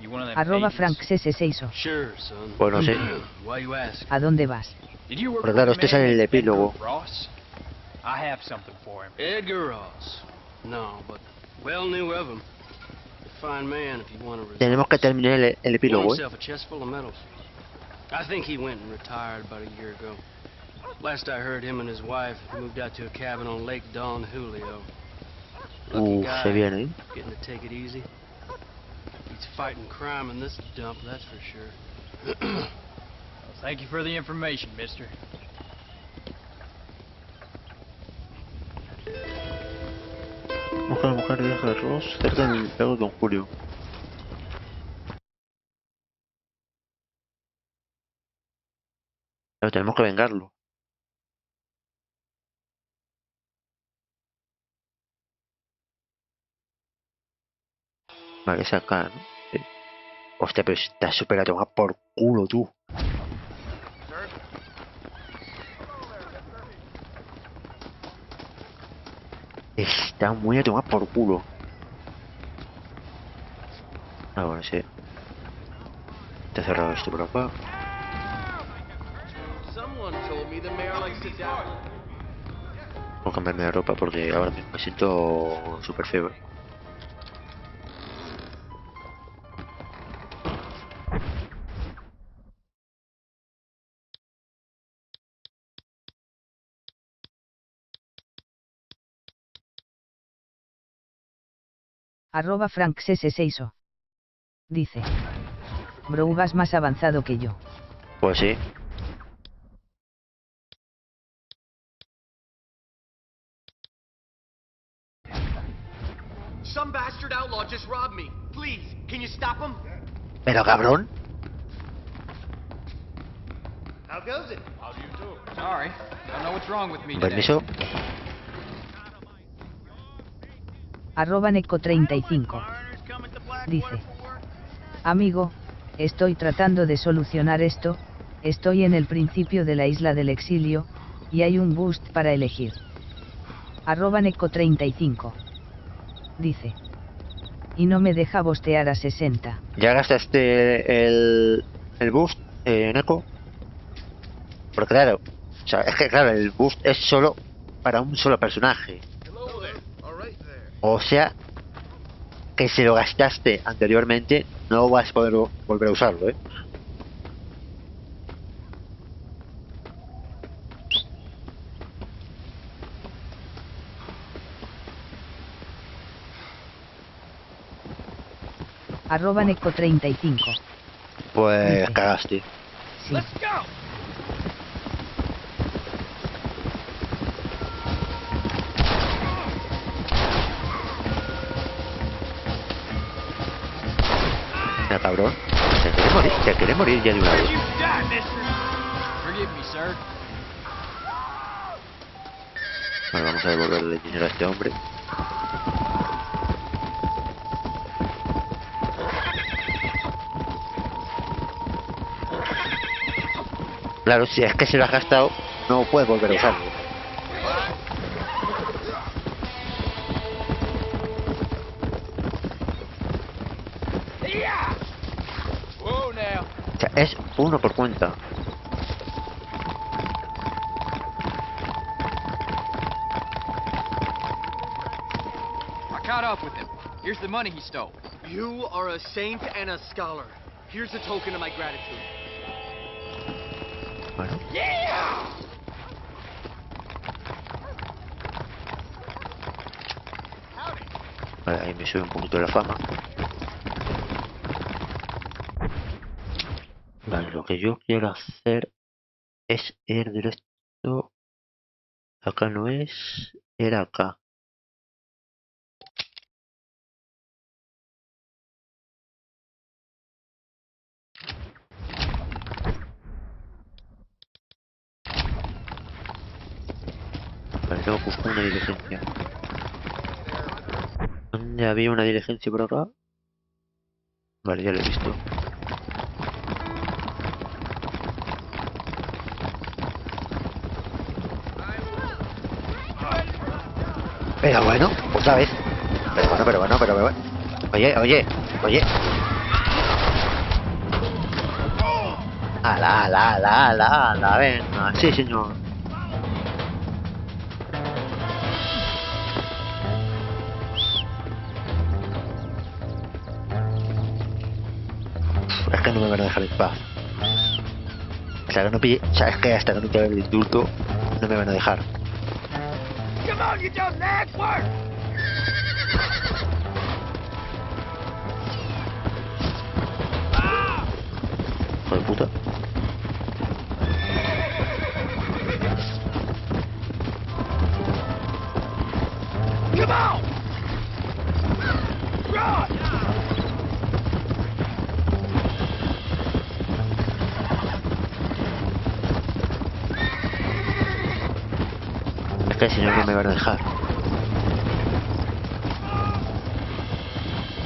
You one of them Arroba agents? FrankS6. Sure, son. Pues no sé. Why you ask? ¿A dónde vas? Did you work Pero with claro, a este es man el named epílogo. Edgar Ross? I have something for him. Edgar Ross. No, but well knew of him. Fine man if you want to. Tenemos que terminar el epílogo, Won himself a chest full of medals. I think he went and retired about a year ago. Last I heard, him and his wife moved out to a cabin on Lake Don Julio. Lucky guy, se viene, ¿eh? getting to take it easy. He's fighting crime in this dump, that's for sure. Well, thank you for the information, mister. Mujer de Edgar Ross cerca del lago Don Julio. Pero tenemos que vengarlo. Vale, es acá, ¿no? Sí. Hostia, pero está súper a tomar por culo, tú. Está muy a tomar por culo. Ah, bueno, sí. Está cerrado esto por acá. Voy a cambiarme de ropa porque ahora mismo me siento súper feo. Arroba FrankS6. Dice. Bro, vas más avanzado que yo. Pues sí. Some bastard outlaw just robbed me. Please, can you stop him? Pero cabrón. How goes it? How do you do? Sorry, don't know what's wrong with me today. Permiso. Arroba Neko35. Dice. Amigo, estoy tratando de solucionar esto, estoy en el principio de la isla del exilio, y hay un boost para elegir. Arroba Neko35. Dice. Y no me deja bostear a 60. ¿Ya gastaste el boost, Neko? Porque claro, o sea, es que claro, el boost es solo para un solo personaje. O sea, que si lo gastaste anteriormente, no vas a poder volver a usarlo, ¿eh? Arroba Neko35. Pues cagaste. Sí. Mira, cabrón. Se quiere morir ya de una vez. Forgive me, sir. Bueno, vamos a devolverle el dinero a este hombre. Claro, si es que se lo has gastado, no puedes volver a usarlo. O sea, es uno por cuenta. I caught up with him. Here's the money he stole. You are a saint and a scholar. Here's a token of my gratitude. Bueno. Yeah! Vale, ahí me sube un poquito la fama. Vale, lo que yo quiero hacer es ir directo. Acá no es, era acá. Vale, luego busco una diligencia. ¿Dónde había una diligencia por acá? Vale, ya lo he visto. Pero bueno, otra vez. Pero bueno. Oye, oye, oye. Ala, ala, ala, ala, ala, venga, sí señor. Es que no me van a dejar en paz. Hasta que no pille, o sea, es que hasta que no pille el indulto, no me van a dejar. Come on, you dumb nag, work! Hijo de puta. Come on! Run! Es que si no, no me van a dejar.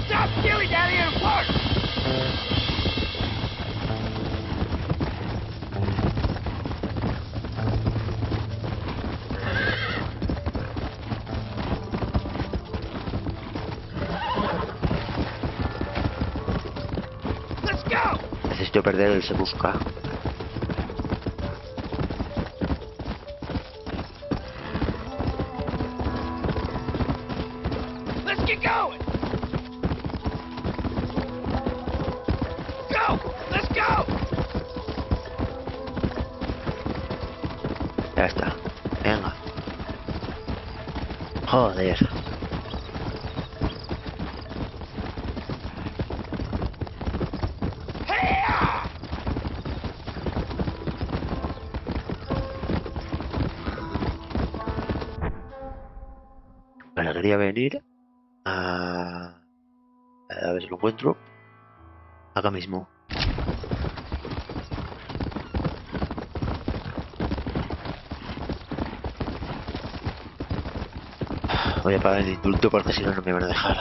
Stop stealing down here and work! Let's go! Necesito perder el se busca. Let's get going! Go! Let's go! Ya está. Venga. Joder. Bueno, quería venir a ver si lo encuentro. Acá mismo. Voy a pagar el indulto porque si no, no me van a dejar.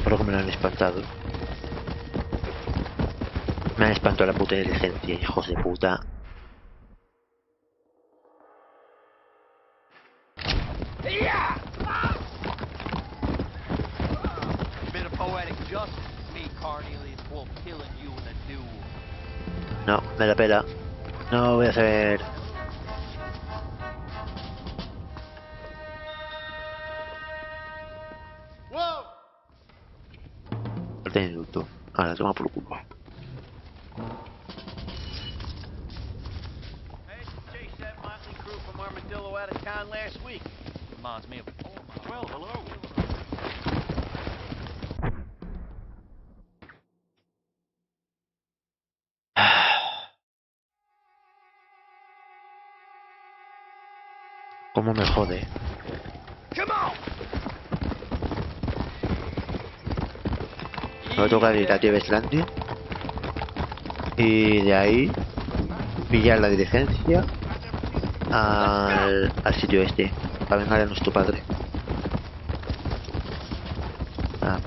Creo que me lo han espantado. Me han espantado la puta diligencia, hijos de puta. No, me la pela. No voy a hacer. No tiene indulto. Ahora toma por culo. Last week. Reminds me of it. Well, hello. ¿Cómo me jode? Me va a tocar ir a Tienes y de ahí pillar la diligencia al sitio este para vengar a nuestro padre,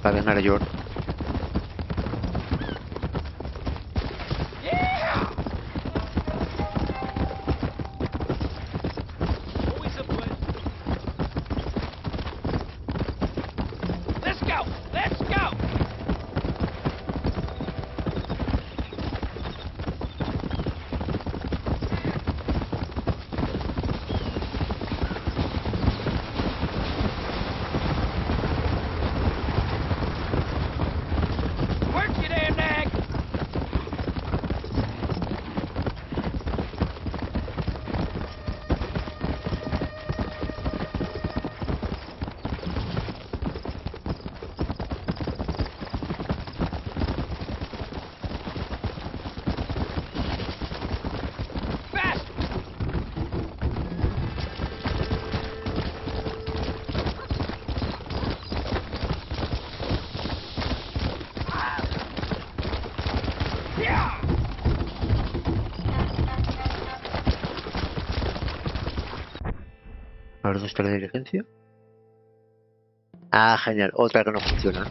para vengar a George. ¿dónde está la diligencia? Ah, genial, otra que no funciona.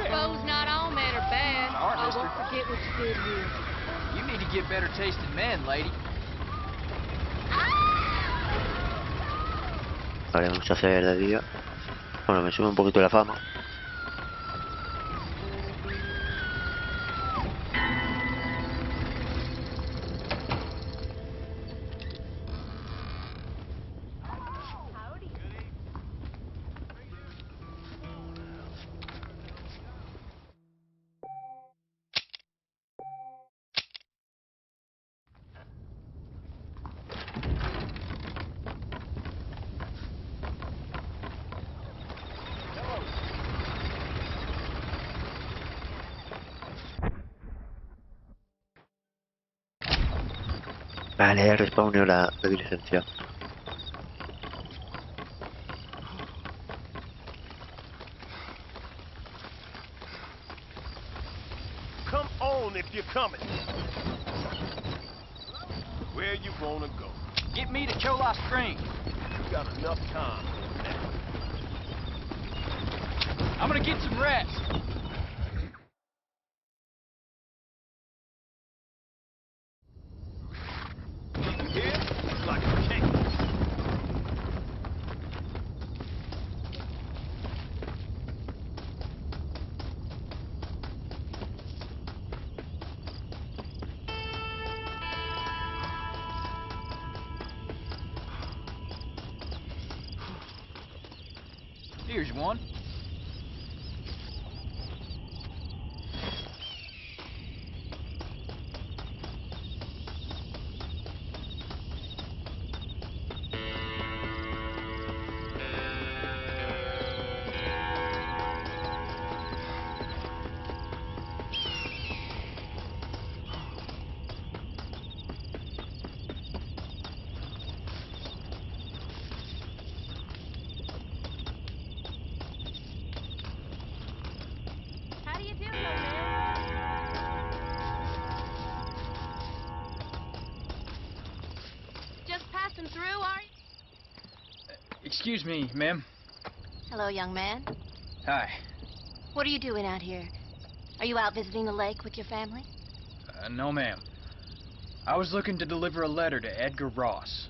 Clothes not all men are bad. All right, I mister. won't forget what you did here. You need to get better tasting men, lady. Vale, vamos a hacer de día. Bueno, me sube un poquito la fama. Vale, respawneo la diligencia. Come on if you're coming. Where you wanna go? Get me to Chola Springs. You got enough time for that. I'm gonna get some rest. Here, like a king. Here's one. How do you do, young man? Just passing through, are you? Excuse me, ma'am. Hello, young man. Hi. What are you doing out here? Are you out visiting the lake with your family? No, ma'am. I was looking to deliver a letter to Edgar Ross.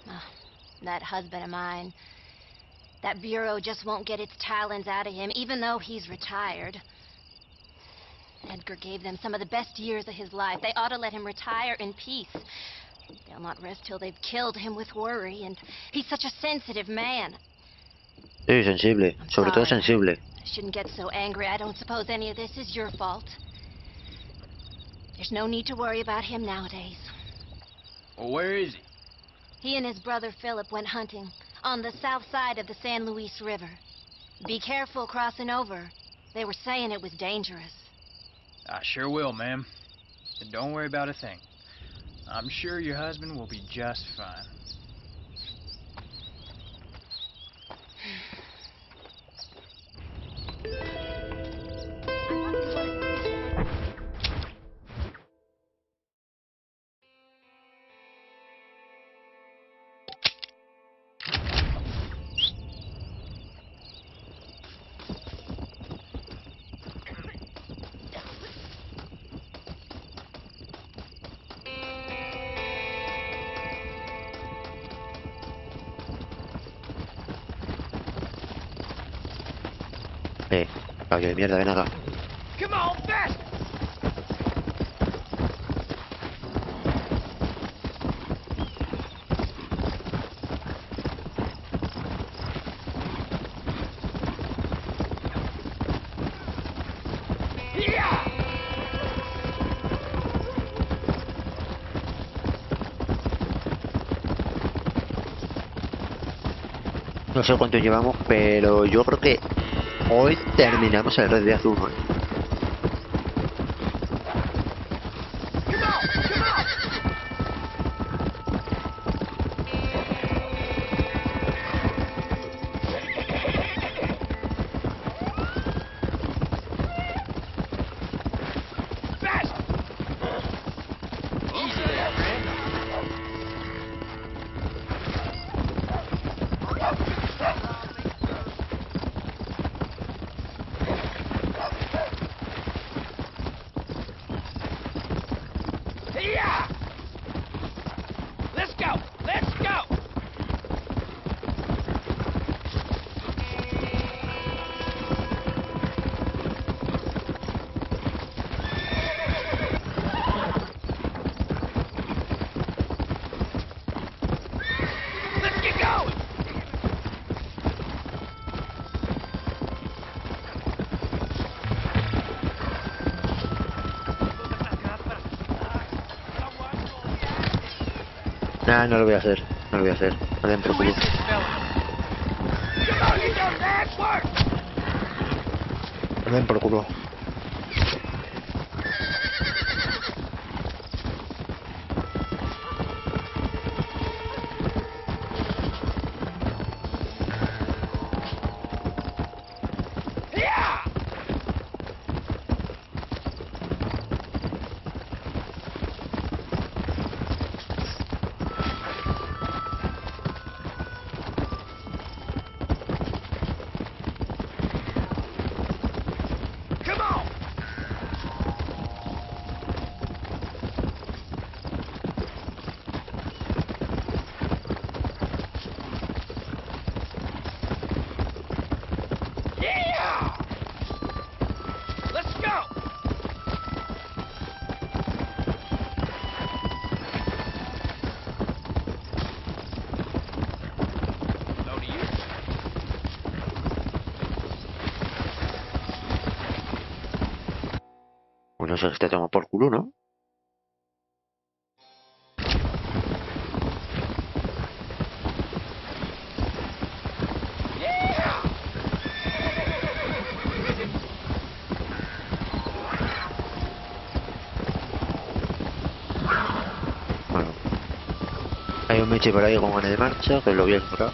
Oh, that husband of mine. That bureau just won't get its talons out of him, even though he's retired. Edgar gave them some of the best years of his life. They ought to let him retire in peace. They'll not rest till they've killed him with worry, and he's such a sensitive man. Sí, sensible, sobre todo sorry. sensible. I shouldn't get so angry. I don't suppose any of this is your fault. There's no need to worry about him nowadays. Well, where is he? He and his brother Philip went hunting on the south side of the San Luis River. Be careful crossing over. They were saying it was dangerous. I sure will, ma'am. And don't worry about a thing. I'm sure your husband will be just fine. Caballo de mierda, ven acá. Come on, fast! No sé cuánto llevamos, pero yo creo que hoy terminamos el Red Dead 1. Nah, no lo voy a hacer. No lo voy a hacer. No den por culo. No den por culo. Bueno, eso te toma por culo, ¿no? Bueno. Hay un meche por ahí con ganas de marcha, que lo voy a ignorar.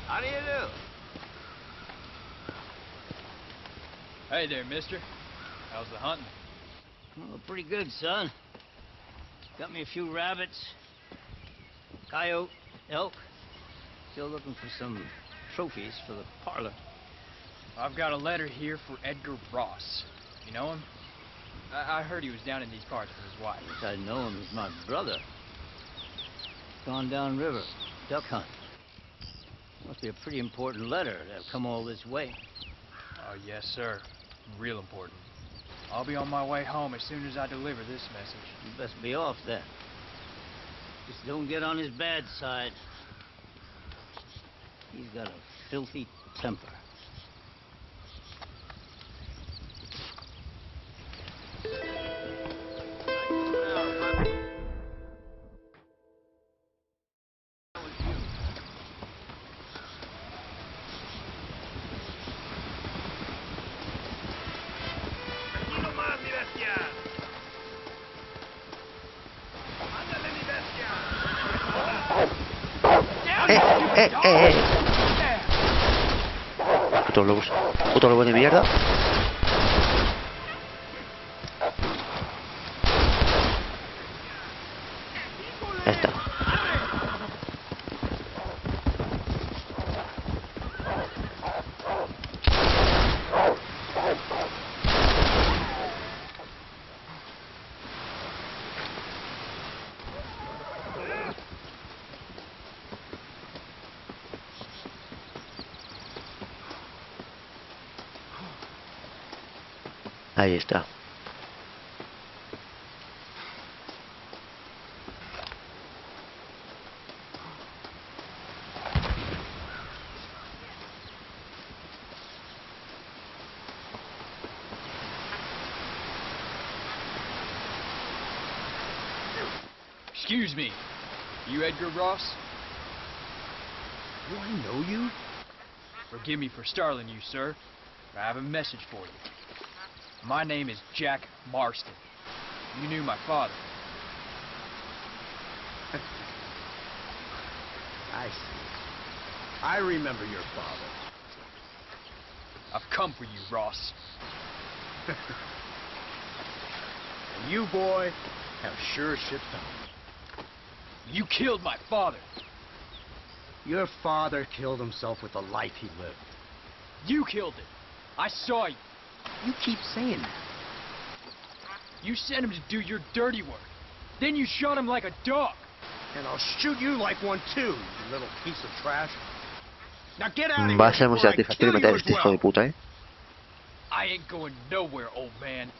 How do you do? Hey there, mister. How's the hunting? Oh, pretty good, son. Got me a few rabbits, coyote, elk. Still looking for some trophies for the parlor. I've got a letter here for Edgar Ross. You know him? I heard he was down in these parts with his wife. Yes, I know him. He's my brother. Gone downriver, duck hunt. Must be a pretty important letter to have come all this way. Oh, yes, sir. Real important. I'll be on my way home as soon as I deliver this message. You best be off then. Just don't get on his bad side. He's got a filthy temper. Puto lobo de mierda. Esta. Ahí está. Excuse me. You Edgar Ross? Do I know you? Forgive me for startling you, sir, but I have a message for you. My name is Jack Marston. You knew my father. I see. I remember your father. I've come for you, Ross. And you, boy, have sure shipped on. You killed my father. Your father killed himself with the life he lived. You killed it. I saw you. You keep saying that. You sent him to do your dirty work. Then you shot him like a dog. And I'll shoot you like one too, you little piece of trash. Now get out of Va a here ser muy before I satisfactorio kill matar you a as este hijo de well. puta, ¿eh? I ain't going nowhere, old man.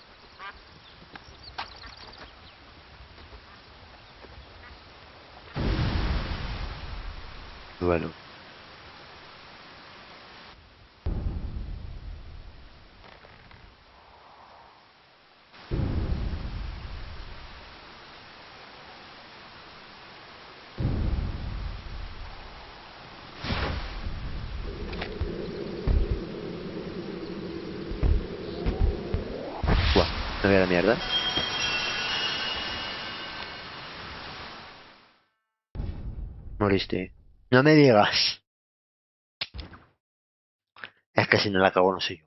Bueno. Buah, me voy a la mierda. Moriste. No me digas. Es que si no la acabo no soy yo.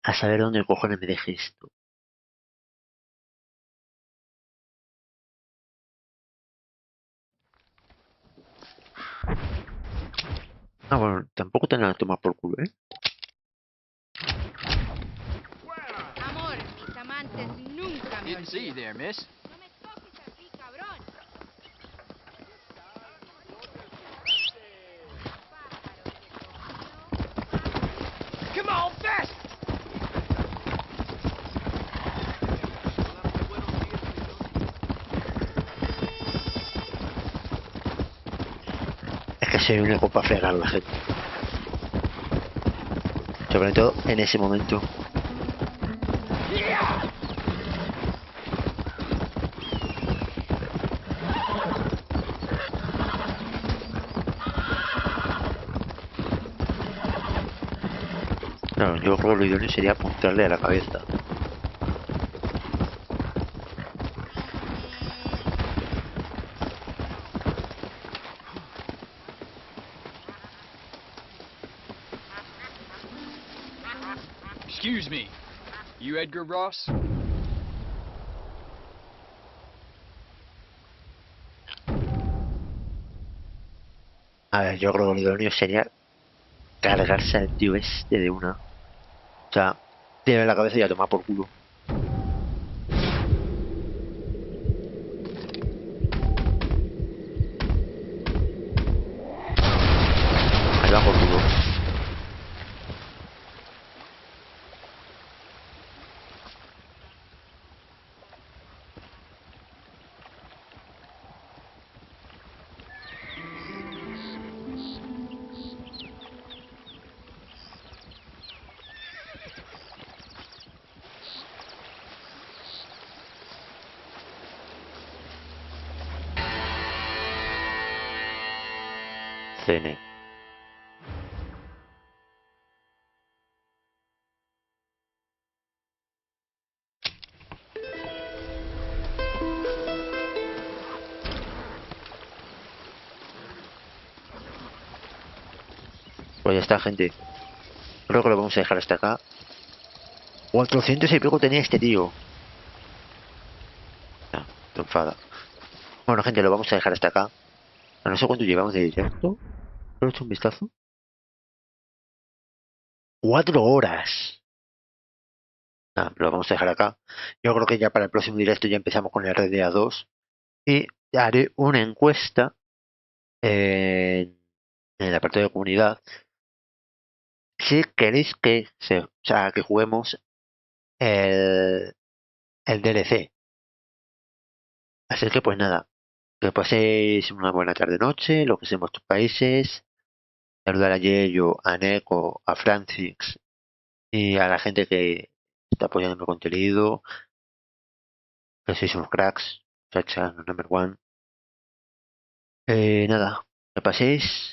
A saber dónde cojones me dejé esto. Ah, bueno, tampoco te la tomas por culo, ¿eh? Amor, mis amantes nunca me Didn't see you there, miss. No me toques así, cabrón. Come on, fast! Es que soy único para fregar a la gente. Sobre todo en ese momento. Claro, yo creo que lo idóneo sería apuntarle a la cabeza. Excuse me. You Edgar Ross? A ver, yo creo que lo idóneo sería cargarse al tío este de una. O sea, tiene la cabeza y a tomar por culo. Ahí va por culo. Tienes. Pues ya está, gente. Creo que lo vamos a dejar hasta acá. 400 y pico tenía este tío. No, te enfada. Bueno, gente, lo vamos a dejar hasta acá. No sé cuánto llevamos de directo. ¿Lo he hecho un vistazo? 4 horas. Nada, lo vamos a dejar acá. Yo creo que ya para el próximo directo ya empezamos con el RDA2 y haré una encuesta en el apartado de comunidad si queréis que que juguemos el DLC. Así que pues nada, que paséis una buena tarde noche, lo que sea en vuestros países. Saludar a Yello, a Neko, a Francis y a la gente que está apoyando mi contenido. que sois unos cracks, chacha, number one. Nada, me paséis